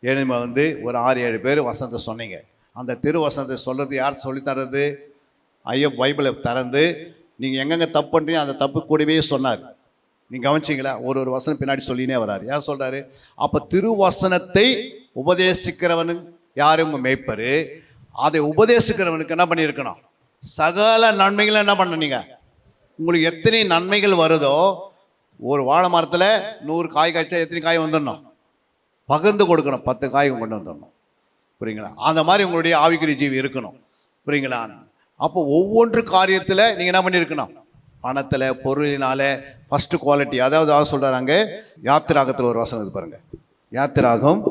எழுமை வந்து ஒரு 6-7 பேர் வசனத்தை சொன்னீங்க. அந்த திருவசனத்தை சொல்றது யார் சொல்லி தர்றது? ஐயோ பைபிளை திறந்து நீங்கள் எங்கெங்கே தப்பு பண்ணுறீங்க அந்த தப்பு கூடவே சொன்னார். நீங்கள் கவனிச்சிங்களா? ஒரு வசனம் பின்னாடி சொல்லினே வராரு. யார் சொல்கிறாரு? அப்போ திருவசனத்தை உபதேசிக்கிறவனுக்கு யார்? உங்கள் மேய்ப்பரு. அதை உபதேசிக்கிறவனுக்கு என்ன பண்ணியிருக்கணும்? சகல நன்மைகளை என்ன பண்ணீங்க? உங்களுக்கு எத்தனை நன்மைகள் வருதோ, ஒரு வாழை மரத்தில் 100 காய் காய்ச்சா எத்தனை காய் வந்துடணும்? பகிர்ந்து கொடுக்கணும். 10 காய் கொண்டு வந்துடணும். புரியுங்களா? அந்த மாதிரி உங்களுடைய ஆவிக்குரிய ஜீவி இருக்கணும். புரியுங்களா? அப்போ ஒவ்வொன்று காரியத்தில் நீங்கள் என்ன பண்ணியிருக்கணும்? பணத்தில், பொருளினால ஃபஸ்ட்டு குவாலிட்டி. அதாவது சொல்கிறாங்க, யாத்திராகத்தில் ஒரு வசனம் இது பாருங்கள். யாத்திராகம்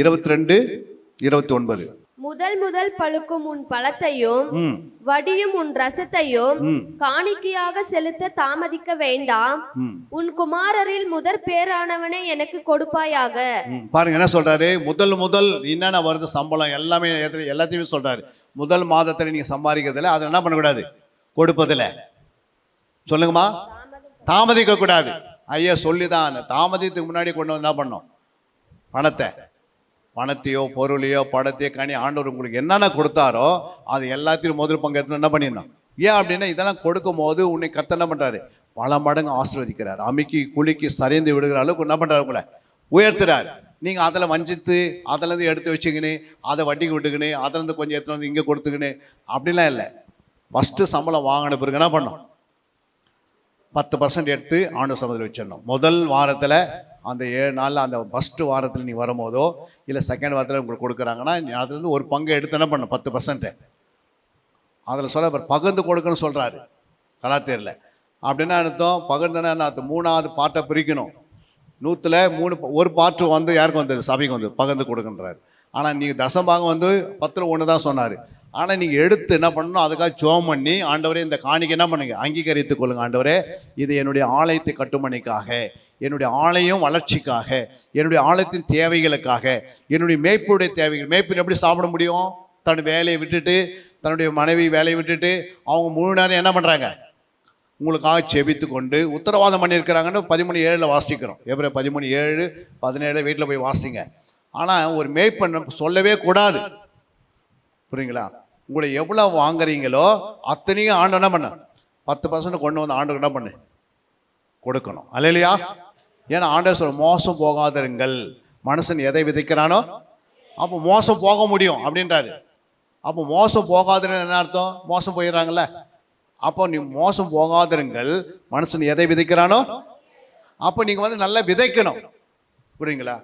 22:29. முதல் பழுக்கும் உன் பழத்தையும் வடியும் உன் ரசத்தையும் காணிக்கையாக செலுத்த தாமதிக்க வேண்டாம். உன் குமாரரில் முதற் பேரானவனை எனக்கு கொடுப்பாயாக. பாருங்க என்ன சொல்றாரு? முதல் என்னென்ன வருது சம்பளம் எல்லாமே எல்லாத்தையுமே சொல்றாரு. முதல் மாதத்துல நீங்க சம்பாதிக்கிறதுல அதை என்ன பண்ணக்கூடாது? கொடுப்பதில்ல. சொல்லுங்கம்மா. தாமதிக்க கூடாது. ஐயா சொல்லிதான் தாமதித்துக்கு முன்னாடி கொண்டு வந்து என்ன பண்ணோம்? பணத்தையோ பொருளையோ படத்தையோ கனி ஆண்டவர் உங்களுக்கு என்னென்ன கொடுத்தாரோ அது எல்லாத்தையும் முதல் பங்கு எடுத்து என்ன பண்ணிடணும். ஏன் அப்படின்னா இதெல்லாம் கொடுக்கும் போது உன்னை கர்த்தர் என்ன பண்ணுறாரு? பல மடங்கு ஆசீர்வதிக்கிறார். அமுக்கி குலுக்கி சரிந்து விடுகிற அளவுக்கு என்ன பண்ணுறாரு? உங்களை உயர்த்துறாரு. நீங்கள் அதில் வஞ்சித்து அதிலேருந்து எடுத்து வச்சுக்கின்னு அதை வட்டிக்கு விட்டுக்கின்னு அதிலேருந்து கொஞ்சம் எடுத்து வந்து இங்கே கொடுத்துக்கின்னு அப்படிலாம் இல்லை. ஃபஸ்ட்டு சம்பளம் வாங்கின பிறகு என்ன பண்ணோம்? 10% எடுத்து ஆண்டு சமத்தில் வச்சிடணும். முதல் வாரத்தில் அந்த 7 நாளில் அந்த ஃபஸ்ட்டு வாரத்தில் நீ வரும்போதோ இல்லை செகண்ட் வாரத்தில் உங்களுக்கு கொடுக்குறாங்கன்னா அதுலேருந்து ஒரு பங்கு எடுத்து என்ன பண்ணணும்? 10%. அதில் சொல்ல பகிர்ந்து கொடுக்கணும்னு சொல்கிறாரு கலாத்தியரில். அப்படின்னா அர்த்தம் பகிர்ந்துன்னா என்ன அர்த்தம்? 3வது பார்ட்டை பிரிக்கணும். 100ல் 3 ஒரு பார்ட்டு வந்து யாருக்கு வந்தது? சபைக்கு வந்து பகிர்ந்து கொடுக்குன்றாரு. ஆனால் நீங்கள் தசம்பாகம் வந்து 10ல் 1 தான் சொன்னார். ஆனால் நீங்கள் எடுத்து என்ன பண்ணணும்? அதுக்காக ஜெபம் பண்ணி ஆண்டவரே இந்த காணிக்கை என்ன பண்ணுங்க? அங்கீகரித்துக் கொள்ளுங்க. ஆண்டவரே இது என்னுடைய ஆலயத்தை கட்டுமணிக்காக, என்னுடைய ஆலயம் வளர்ச்சிக்காக, என்னுடைய ஆலயத்தின் தேவைகளுக்காக, என்னுடைய மேய்ப்புடைய தேவைகள். மேய்ப்பு எப்படி சாப்பிட முடியும்? தன் வேலையை விட்டுட்டு, தன்னுடைய மனைவி வேலையை விட்டுட்டு அவங்க 3 நேரம் என்ன பண்ணுறாங்க? உங்களுக்காக செபித்து கொண்டு உத்தரவாதம் பண்ணியிருக்கிறாங்கன்னு 13:7 வாசிக்கிறோம். எப்படி 13:7 17 வீட்டில் போய் வாசிங்க. ஆனால் ஒரு மேய்ப்பன் சொல்லவே கூடாது. புரியுங்களா? உங்களை எவ்வளோ வாங்குறீங்களோ அத்தனையும் ஆண்டு என்ன பண்ண 10% கொண்டு வந்து ஆண்டுக்கு என்ன பண்ணு? கொடுக்கணும். அல்லேலூயா. ஏன்னா ஆண்டவர் சொல்ல மோசம் போகாதிருங்கள். மனுஷன் எதை விதைக்கிறானோ அப்போ மோசம் போக முடியும் அப்படின்றாரு. அப்போ மோசம் போகாதுன்னு என்ன அர்த்தம்? மோசம் போயிடுறாங்கல்ல. அப்போ நீ மோசம் போகாதிருங்கள். மனுஷன் எதை விதைக்கிறானோ அப்போ நீங்கள் வந்து நல்லா விதைக்கணும். புரியுங்களா?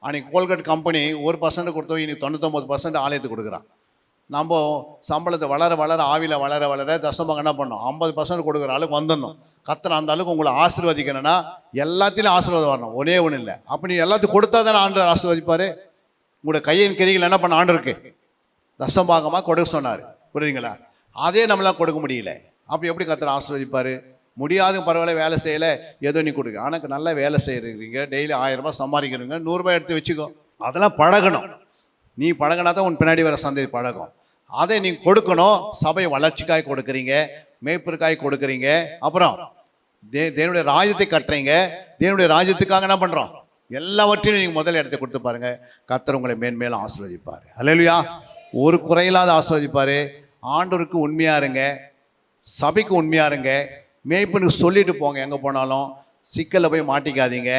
அன்றைக்கி கோல்கட் கம்பெனி 1% கொடுத்தோம், இன்னைக்கு 99% ஆலயத்துக்கு கொடுக்குறான். நம்ம சம்பளத்தை வளர ஆவியில் வளர தசமங்க என்ன பண்ணோம்? 50% கொடுக்குற அளவுக்கு வந்துடணும். கர்த்தர் அந்த அளவுக்கு உங்களை ஆசீர்வதிக்கணும்னா எல்லாத்திலும் ஆசீர்வாதம் வரணும். ஒரே ஒன்றும் இல்லை. அப்போ நீ எல்லாத்தையும் கொடுத்தா தானே ஆண்டவர் ஆசீர்வதிப்பார். உங்களோட கையின் கிரிகள் என்ன பண்ண ஆண்டருக்கு தசம்பாகமாக கொடுக்க சொன்னார். புரியுதுங்களா? அதே நம்மளால் கொடுக்க முடியல. அப்போ எப்படி கர்த்தர் ஆசீர்வதிப்பார்? முடியாத பரவாயில்ல, வேலை செய்யலை, ஏதோ நீ கொடுக்க. ஆனால் நல்லா வேலை செய்கிறீங்க, டெய்லி 1000 ரூபாய் சம்பாதிக்கிறீங்க, 100 ரூபாய் எடுத்து வச்சுக்கோ. அதெல்லாம் பழகணும். நீ பழகினா தான் உன் பின்னாடி வர சந்ததி பழகும். அதை நீங்கள் கொடுக்கணும். சபை வளர்ச்சிக்காய் கொடுக்குறீங்க, மேய்ப்பருக்காய் கொடுக்குறீங்க, அப்புறம் தேவனுடைய ராஜ்யத்தை கட்டுறீங்க. தேவனுடைய ராஜ்யத்துக்காக என்ன பண்ணுறோம்? எல்லாவற்றையும் நீங்கள் முதல் இடத்தை கொடுத்து பாருங்க. கர்த்தர் உங்களை மேன்மேலும் ஆசீர்வதிப்பார். அல்லேலூயா. ஒரு குறையில்லாத ஆசீர்வதிப்பார். ஆண்டவருக்கு உண்மையாக இருங்க, சபைக்கு உண்மையாக இருங்க, மேய்ப்பனுக்கு சொல்லிட்டு போங்க. எங்கே போனாலும் சிக்கலில் போய் மாட்டிக்காதீங்க.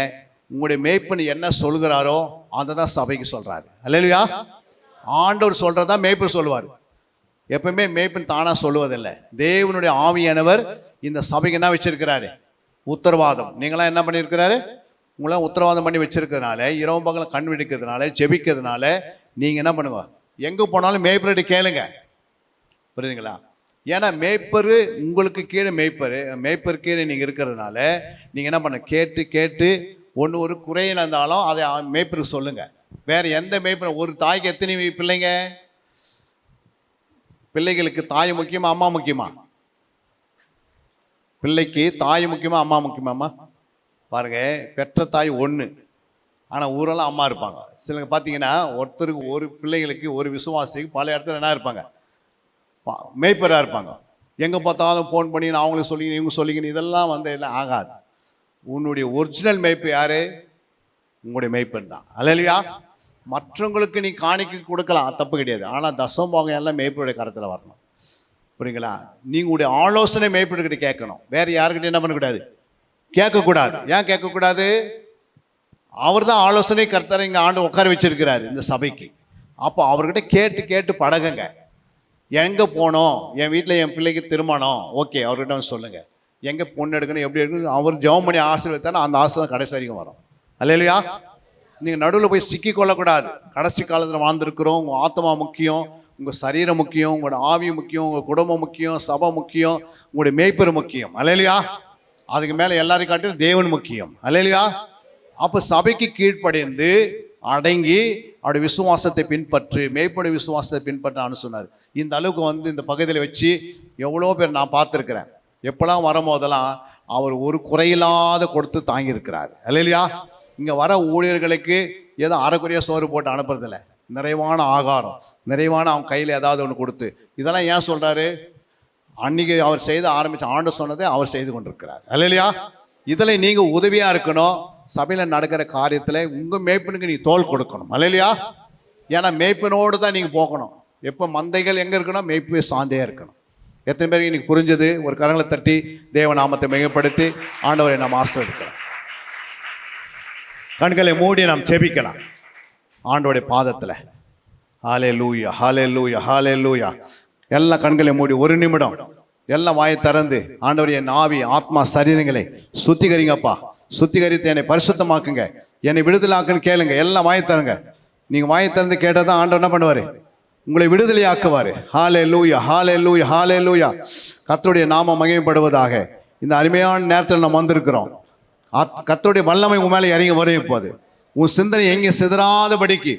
உங்களுடைய மேய்ப்பன் என்ன சொல்கிறாரோ அதை தான் சபைக்கு சொல்கிறாரு. அல்லேலூயா. ஆண்டவர் சொல்கிறதா மேய்ப்பன் சொல்லுவார். எப்பவுமே மேய்ப்பன் தானாக சொல்லுவதில்லை. தேவனுடைய ஆவியானவர் இந்த சபைக்கு என்ன வச்சிருக்கிறாரு? உத்தரவாதம். நீங்களாம் என்ன பண்ணியிருக்கிறாரு? உங்களாம் உத்தரவாதம் பண்ணி வச்சிருக்கிறதுனால, இரவு பகலும் கண் விடுக்கிறதுனால, ஜெபிக்கிறதுனால நீங்கள் என்ன பண்ணுங்க? எங்கே போனாலும் மேய்ப்பர்கிட்ட கேளுங்க. புரியுதுங்களா? ஏன்னா மேய்ப்பர் உங்களுக்கு கீழே மேய்ப்பர் கீழே நீங்கள் இருக்கிறதுனால நீங்கள் என்ன பண்ண கேட்டு ஒரு குறையில் இருந்தாலும் அதை மேய்ப்பருக்கு சொல்லுங்கள். வேறு எந்த மேய்ப்பர்? ஒரு தாய்க்கு எத்தனை பிள்ளைங்க? பிள்ளைகளுக்கு தாய் முக்கியமா அம்மா முக்கியமா? பிள்ளைக்கு தாய் முக்கியமா அம்மா முக்கியமாம்மா? பாருங்க, பெற்ற தாய் ஒன்று, ஆனால் ஊரெல்லாம் அம்மா இருப்பாங்க. சிலங்க பார்த்தீங்கன்னா ஒருத்தருக்கு ஒரு பிள்ளைகளுக்கு ஒரு விசுவாசிக்கு பல இடத்துல என்ன இருப்பாங்க, மேய்ப்பராக இருப்பாங்க. எங்கே பார்த்தாலும் ஃபோன் பண்ணி நான் அவங்களுக்கு சொல்லிக்கணும் இவங்க சொல்லிக்கணும், இதெல்லாம் வந்து எல்லாம் ஆகாது. உன்னுடைய ஒரிஜினல் மேய்ப்பு யாரு? உங்களுடைய மேய்ப்பன் தான். அல்லையா? மற்றவங்களுக்கு நீ காணிக்க கொடுக்கலாம், தப்பு கிடையாது. ஆனால் தசமபாகம் எல்லாம் மேய்ப்பருடைய கருத்தில் வரணும். புரியுங்களா? நீங்களுடைய ஆலோசனை மேய்ப்பர்கிட்ட கேட்கணும். வேறு யாருக்கிட்ட என்ன பண்ணக்கூடாது? கேட்கக்கூடாது. ஏன் கேட்கக்கூடாது? அவர் தான் ஆலோசனை கர்த்தரை இங்கே ஆண்டு உட்கார வச்சிருக்கிறாரு இந்த சபைக்கு. அப்போ அவர்கிட்ட கேட்டு கேட்டு பழகுங்க. எங்கே போனோம், என் வீட்டில் என் பிள்ளைக்கு திருமணம், ஓகே, அவர்கிட்ட வந்து சொல்லுங்கள். எங்கே பொண்ணு எடுக்கணும், எப்படி எடுக்கணும், அவர் ஜெபம் பண்ணி ஆசீர்வதித்தாலும் அந்த ஆசீர்வாதம் கடைசி வரைக்கும் வரும். அல்லையா? நீங்கள் நடுவில் போய் சிக்கி கொள்ளக்கூடாது. கடைசி காலத்தில் வாழ்ந்துருக்கிறோம். உங்கள் ஆத்மா முக்கியம், உங்கள் சரீரம் முக்கியம், உங்களோட ஆவி முக்கியம், உங்கள் குடும்பம் முக்கியம், சபை முக்கியம், உங்களுடைய மேய்ப்பர் முக்கியம். அல்லையா? அதுக்கு மேலே எல்லாரையும் காட்டிலும் தேவன் முக்கியம். அல்லையா? அப்போ சபைக்கு கீழ்ப்படைந்து அடங்கி அவருடைய விசுவாசத்தை பின்பற்று, மேய்ப்பனுடைய விசுவாசத்தை பின்பற்றான்னு சொன்னார். இந்த அளவுக்கு வந்து இந்த பகுதியில் வச்சு எவ்வளோ பேர் நான் பார்த்துருக்கிறேன். எப்போல்லாம் வரும்போதெல்லாம் அவர் ஒரு குறையில்லாத கொடுத்து தாங்கியிருக்கிறார். அல்லையா? இங்கே வர ஊழியர்களுக்கு ஏதோ அரைக்குறையாக சோறு போட்டு அனுப்புறதில்ல, நிறைவான ஆகாரம், நிறைவான அவங்க கையில் ஏதாவது ஒன்று கொடுத்து. இதெல்லாம் ஏன் சொல்கிறாரு? அன்றைக்கி அவர் செய்து ஆரம்பித்த ஆண்டு சொன்னதை அவர் செய்து கொண்டிருக்கிறார். அல்லையா? இதில் நீங்கள் உதவியாக இருக்கணும். சபையில் நடக்கிற காரியத்தில் உங்கள் மேய்ப்பனுக்கு நீங்கள் தோல் கொடுக்கணும். அல்லையா? ஏன்னா மேய்ப்பனோடு தான் நீங்கள் போகணும். எப்போ மந்தைகள் எங்கே இருக்கணும், மேய்ப்பே சாந்தே இருக்கணும். எத்தனை பேருக்கு இன்னைக்கு புரிஞ்சது? ஒரு கரங்களை தட்டி தேவநாமத்தை மிகப்படுத்தி ஆண்டவரை நாம் ஆசீர்வதிக்கலாம். கண்களை மூடி நாம் செபிக்கலாம் ஆண்டவருடைய பாதத்தில். ஹல்லேலூயா, ஹல்லேலூயா, ஹல்லேலூயா. எல்லாம் கண்களை மூடி ஒரு நிமிடம் எல்லாம் வாயை திறந்து, ஆண்டவர் என் ஆவி ஆத்மா சரீரங்களை சுத்திகரிங்கப்பா, சுத்திகரித்து என்னை பரிசுத்தமாக்குங்க, என்னை விடுதலாக்குன்னு கேளுங்க. எல்லாம் வாயை தருங்க. நீங்கள் வாயை திறந்து கேட்டால் தான் ஆண்டவர் என்ன பண்ணுவார்? உங்களை விடுதலையாக்குவார். ஹல்லேலூயா, ஹல்லேலூயா, ஹல்லேலூயா. கர்த்தருடைய நாமம் மகிமைப்படுவதாக. இந்த அருமையான நேரத்தில் நம்ம வந்திருக்கிறோம். கர்த்தருடைய வல்லமை உன் மேலே இறங்கி வரைய போகுது. உன் சிந்தனை எங்கே சிதறாதபடிக்கு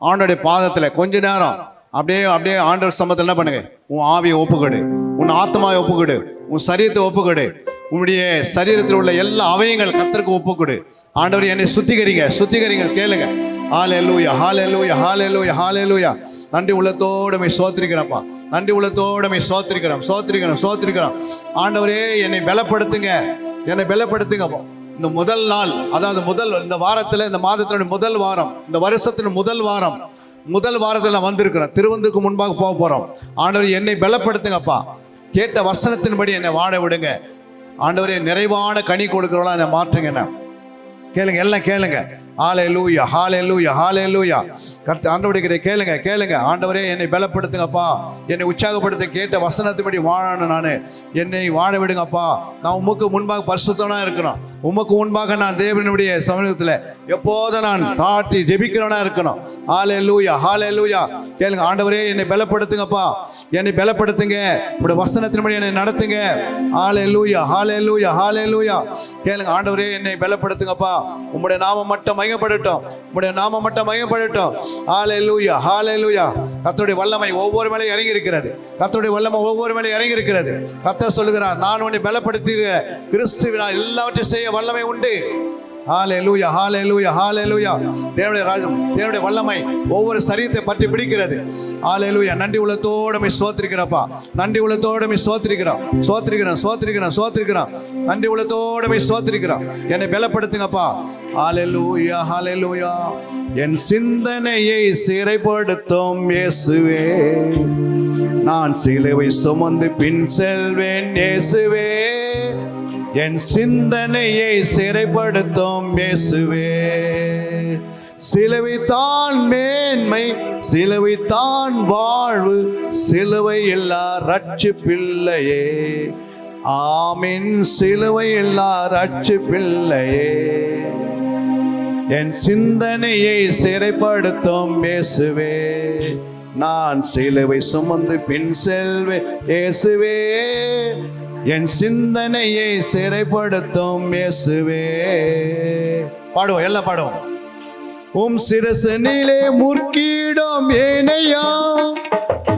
ஆண்டோடைய பாதத்தில் கொஞ்ச நேரம் அப்படியே ஆண்டவர் சமத்தில் என்ன பண்ணுங்க, உன் ஆவியை ஒப்புக்கொடு, உன் ஆத்மாவை ஒப்புக்கொடு, உன் சரீரத்தை ஒப்புக்கொடு, உன்னுடைய சரீரத்தில் உள்ள எல்லா அவயங்கள் கர்த்தருக்கு ஒப்புக்கொடு. ஆண்டவர் என்னை சுத்திகரிங்க கேளுங்க. ஹல்லேலூயா, ஹல்லேலூயா, ஹல்லேலூயா, ஹல்லேலூயா. நன்றி உள்ளத்தோடு மை சோத்திரிக்கிறப்பா, நன்றி உள்ளத்தோடு மை சோத்திரிக்கிறோம். ஆண்டவரே என்னை பலப்படுத்துங்கப்பா. இந்த முதல் நாள், அதாவது இந்த வாரத்தில், இந்த மாதத்தினுடைய முதல் வாரம், இந்த வருஷத்தின் முதல் வாரத்தில் நான் வந்திருக்கிறேன். திருவந்துக்கு முன்பாக போக போகிறோம். ஆண்டவர் என்னை பலப்படுத்துங்கப்பா. கேட்ட வசனத்தின்படி என்னை வாழ விடுங்க. ஆண்டவரே நிறைவான கனி கொடுக்கிறவளா என்னை மாற்றுங்க. என்ன கேளுங்க, எல்லாம் கேளுங்க. ஹல்லேலூயா, ஹல்லேலூயா, ஹல்லேலூயா. ஆண்டவரே கேளுங்க. ஆண்டவரே என்னை பலப்படுத்துங்கப்பா, என்னை உற்சாகப்படுத்த, கேட்ட வசனத்தின்படி வாழணும். நான் என்னை வாழ விடுங்கப்பா. நான் உமக்கு முன்பாக பரிசுத்தவனாக இருக்கணும். உமக்கு முன்பாக நான் தேவனுடைய சமூகத்தில் எப்போதும் நான் தாழ்த்தி ஜெபிக்கிறவனா இருக்கணும். ஹல்லேலூயா, ஹல்லேலூயா. கேளுங்க. ஆண்டவரே என்னை பலப்படுத்துங்கப்பா, என்னை பலப்படுத்துங்க, உங்களுடைய வசனத்தின்படி என்னை நடத்துங்க. ஹல்லேலூயா, ஹல்லேலூயா, ஹல்லேலூயா. கேளுங்க. ஆண்டவரே என்னை பலப்படுத்துங்கப்பா, உம்முடைய நாமம் மட்டும் மகிமைப்படட்டும். ஹல்லேலூயா, ஹல்லேலூயா. கர்த்தருடைய வல்லமை ஒவ்வொரு மேலே இறங்கி இருக்கிறது. கர்த்தர் சொல்லுகிறார், நான் உன்னை பலப்படுத்துகிற கிறிஸ்துவினால் எல்லாவற்றையும் செய்ய வல்லமை உண்டு. ஹல்லேலூயா, ஹல்லேலூயா, ஹல்லேலூயா. தேவனுடைய ராஜ்யம், தேவனுடைய வல்லமை ஒவ்வொரு சரீரத்தை பற்றி பிடிக்கிறது. ஹல்லேலூயா. நன்றி உள்ளத்தோடு மை சோத்திரிக்கிறப்பா, நன்றி உள்ளத்தோடு மை சோத்திரிக்கிறோம். நன்றி உள்ளத்தோடு மை சோத்திரிக்கிறோம். என்னை பலப்படுத்துங்கப்பா. ஹல்லேலூயா, ஹல்லேலூயா. என் சிந்தனையை சிறைப்படுத்தும் இயேசுவே, நான் சிலுவை சுமந்து பின் செல்வேன் இயேசுவே. என் சிந்தனையை சிறைப்படுத்தும் இயேசுவே. சிலுவை தான் மேன்மை, சிலுவை தான் வாழ்வு, சிலுவை இல்லா ரட்சிப்பில்லையே. ஆமென். சிலுவை இல்லா ரட்சிப்பில்லையே. என் சிந்தனையை சிறைப்படுத்தும் இயேசுவே, நான் சிலுவை சுமந்து பின் செல்வேன் இயேசுவே. என் சிந்தனையை சிறைப்படுத்தும் இயேசுவே. பாடுவோம், எல்லாம் பாடுவோம். உம் சிரசனிலே முற்கிடும் ஏனையா,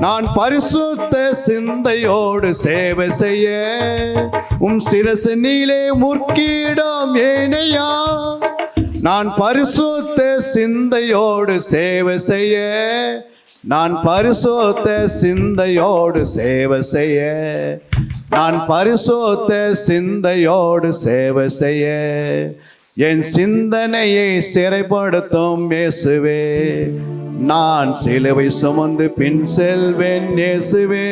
நான் பரிசுத்த சிந்தையோடு சேவை செய்ய சிரசனிலே முற்கிடம் ஏனையா. நான் பரிசுத்த சிந்தையோடு சேவை செய்ய நான் பரிசுத்த சிந்தையோடு சேவை செய்ய நான் பரிசுத்த சிந்தையோடு சேவை செய்ய என் சிந்தனையை சிறைப்படுத்தும் இயேசுவே. நான் சிலுவை சுமந்து பின் செல்வேன் இயேசுவே.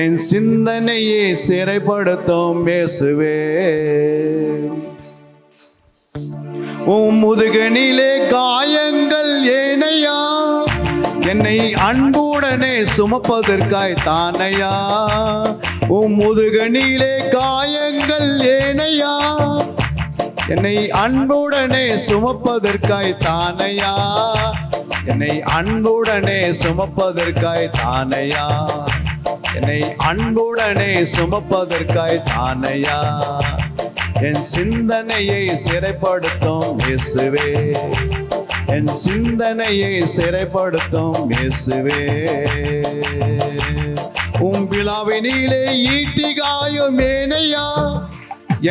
என் சிந்தனையை சிறைப்படுத்தும் இயேசுவே. முதுகனிலே காயங்கள் ஏனையா, என்னை அன்புடனே சுமப்பதற்காய் தானையா. முதுகனிலே காயங்கள் ஏனையா, என்னை அன்புடனே சுமப்பதற்காய் தானையா. என்னை அன்புடனே சுமப்பதற்காய் தானையா. என்னை அன்புடனே சுமப்பதற்காய் தானையா. என் சிந்தனையை சிறைப்படுத்தும் இயேசுவே. என் சிந்தனையை சிறைப்படுத்தும் இயேசுவே. விழாவினிலே ஈட்டிகாயும் ஏனையா,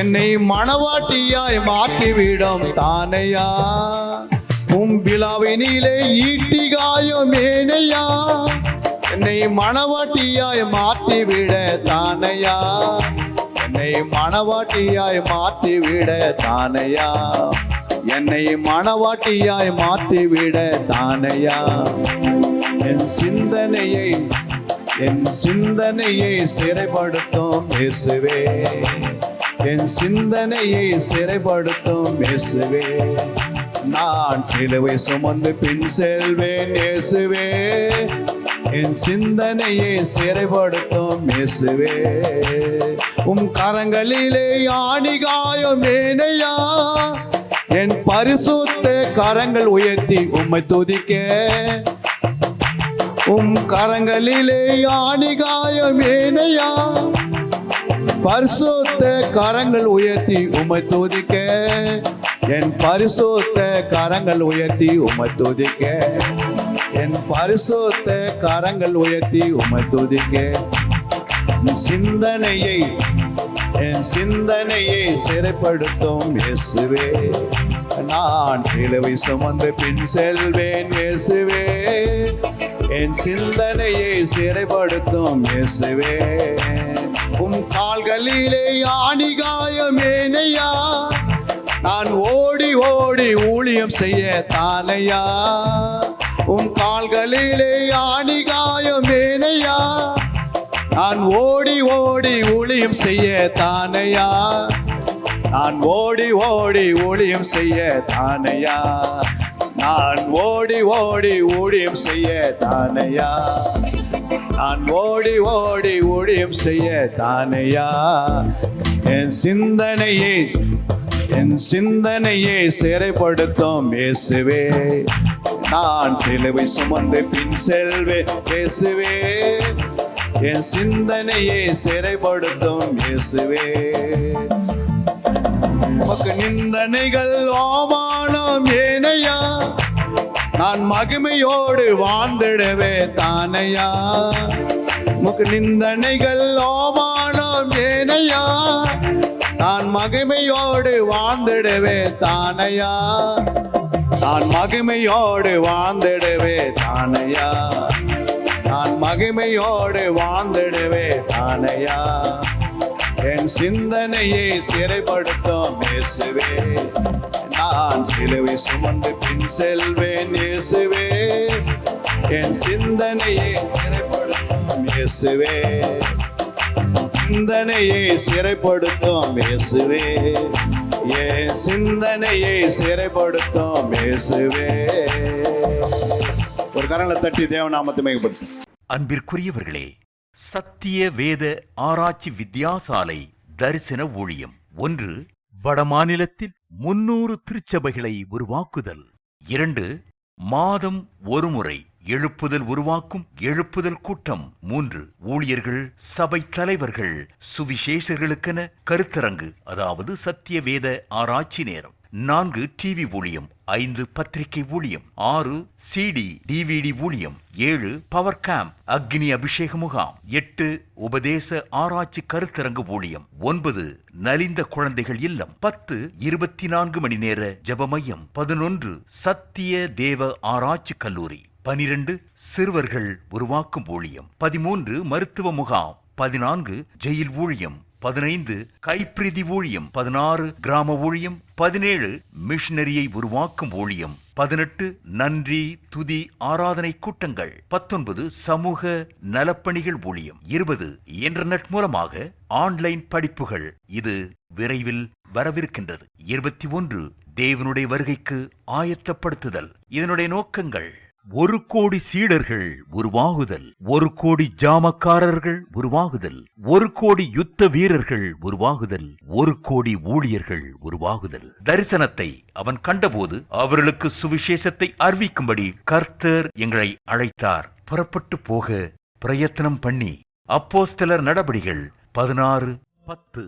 என்னை மணவாட்டியாய் மாற்றிவிடும் தானையா. விழாவினிலே ஈட்டிகாயும் ஏனையா, என்னை மணவாட்டியாய் மாற்றிவிட தானையா. என்னை மணவாட்டியாய் மாற்றிவிட தானையா. என்னை மணவாட்டியாய் மாற்றிவிட தானையா. என் சிந்தனையை சிறைப்படுத்தும் இயேசுவே. என் சிந்தனையை சிறைப்படுத்தும் இயேசுவே. நான் சிலுவை சுமந்து பின் செல்வேன் இயேசுவே. என் சிந்தனையை சிறைப்படுத்தும் இயேசுவே. கரங்களிலே ஆணிகாயம் ஏனையா, என் பரிசுத்த கரங்கள் உயர்த்தி உம்மை துதிக்க. கரங்களிலே ஆணிகாயம் ஏனையா, பரிசுத்த கரங்கள் உயர்த்தி உம்மை துதிக்க. என் பரிசுத்த கரங்கள் உயர்த்தி உம்மை துதிக்க. என் பரிசுத்த கரங்கள் உயர்த்தி உம்மை துதிக்க. என் சிந்தனையை சிறைப்படுத்தும் இயேசுவே. நான் சிலுவை சுமந்து பின் செல்வேன் இயேசுவே. என் சிந்தனையை சிறைப்படுத்தும் இயேசுவே. கால்களிலே ஆணிகாயம் ஏனையா, நான் ஓடி ஓடி ஊழியம் செய்ய தானையா. கால்களிலே ஆணிகாயம் ஏனையா, நான் ஓடி ஓடி ஊழியம் செய்ய தானையா. நான் ஓடி ஓடி ஊழியம் செய்ய தானையா. நான் ஓடி ஓடி ஊழியம் செய்ய தானையா. நான் ஓடி ஓடி ஊழியம் செய்ய தானையா. என் சிந்தனையை சிறைப்படுத்தும் இயேசுவே. நான் சிலுவை சுமந்து பின் செல்வேன் இயேசுவே. என் சிந்தனையை சிறைப்படுத்தும் இயேசுவே. உமக்கு நிந்தனைகள் அவமானம் ஏனையா, நான் மகிமையோடு வாழ்ந்திடவே தானையா. உமக்கு நிந்தனைகள் அவமானம் ஏனையா, நான் மகிமையோடு வாழ்ந்திடவே தானையா. நான் மகிமையோடு வாழ்ந்திடவே தானையா. நான் மகிமையோடு வாழ்ந்திடவே தானையா. என் சிந்தனையை சிறைப்படுத்தும் இயேசுவே. நான் சிலுவை சுமந்து பின் செல்வேன் இயேசுவே. என் சிந்தனையை சிறைப்படுத்தும் இயேசுவே. சிந்தனையை சிறைப்படுத்தும் இயேசுவே. என் சிந்தனையை சிறைப்படுத்தும் இயேசுவே. ஒரு கரங்களை தட்டி தேவநாமத்தை மேம்படுத்தும். அன்பிற்குரியவர்களே, சத்திய வேத ஆராய்ச்சி வித்தியாசாலை தரிசன ஊழியம் 1. வடமாநிலத்தில் 300 திருச்சபைகளை உருவாக்குதல். 2. மாதம் ஒருமுறை எழுப்புதல் உருவாக்கும் எழுப்புதல் கூட்டம். 3. ஊழியர்கள், சபை தலைவர்கள், சுவிசேஷர்களுக்கென கருத்தரங்கு, அதாவது சத்திய வேத ஆராய்ச்சி நேரம். 4 டிவி ஊழியம், 5 பத்திரிகை ஊழியம், 6 சிடி டிவிடி ஊழியம், 7 பவர் கேம்ப் அக்னி அபிஷேக முகாம், 8 உபதேச ஆராய்ச்சி கருத்தரங்கு ஊழியம், 9 நலிந்த குழந்தைகள் இல்லம், 10 24 மணி நேர ஜெப மையம், 11 சத்திய தேவ ஆராய்ச்சி கல்லூரி, 12 சிறுவர்கள் உருவாக்கும் ஊழியம், 13 மருத்துவ முகாம், 14 ஜெயில் ஊழியம், 15 கைப்பிரதி ஊழியம், 16 கிராம ஊழியம், 17 மிஷனரியை உருவாக்கும் ஊழியம், 18 நன்றி துதி ஆராதனை கூட்டங்கள், 19 சமூக நலப்பணிகள் ஊழியம், 20 இன்டர்நெட் மூலமாக ஆன்லைன் படிப்புகள். இது விரைவில் வரவிருக்கின்றது. 21 தேவனுடைய வருகைக்கு ஆயத்தப்படுத்துதல். இதனுடைய நோக்கங்கள்: 1 கோடி சீடர்கள் உருவாகுதல், 1 கோடி ஜாமக்காரர்கள் உருவாகுதல், 1 கோடி யுத்த வீரர்கள் உருவாகுதல், 1 கோடி ஊழியர்கள் உருவாகுதல். தரிசனத்தை அவன் கண்டபோது அவர்களுக்கு சுவிசேஷத்தை அறிவிக்கும்படி கர்த்தர் எங்களை அழைத்தார். புறப்பட்டு போக பிரயத்தனம் பண்ணி. அப்போஸ்தலர் நடபடிகள் 16:10.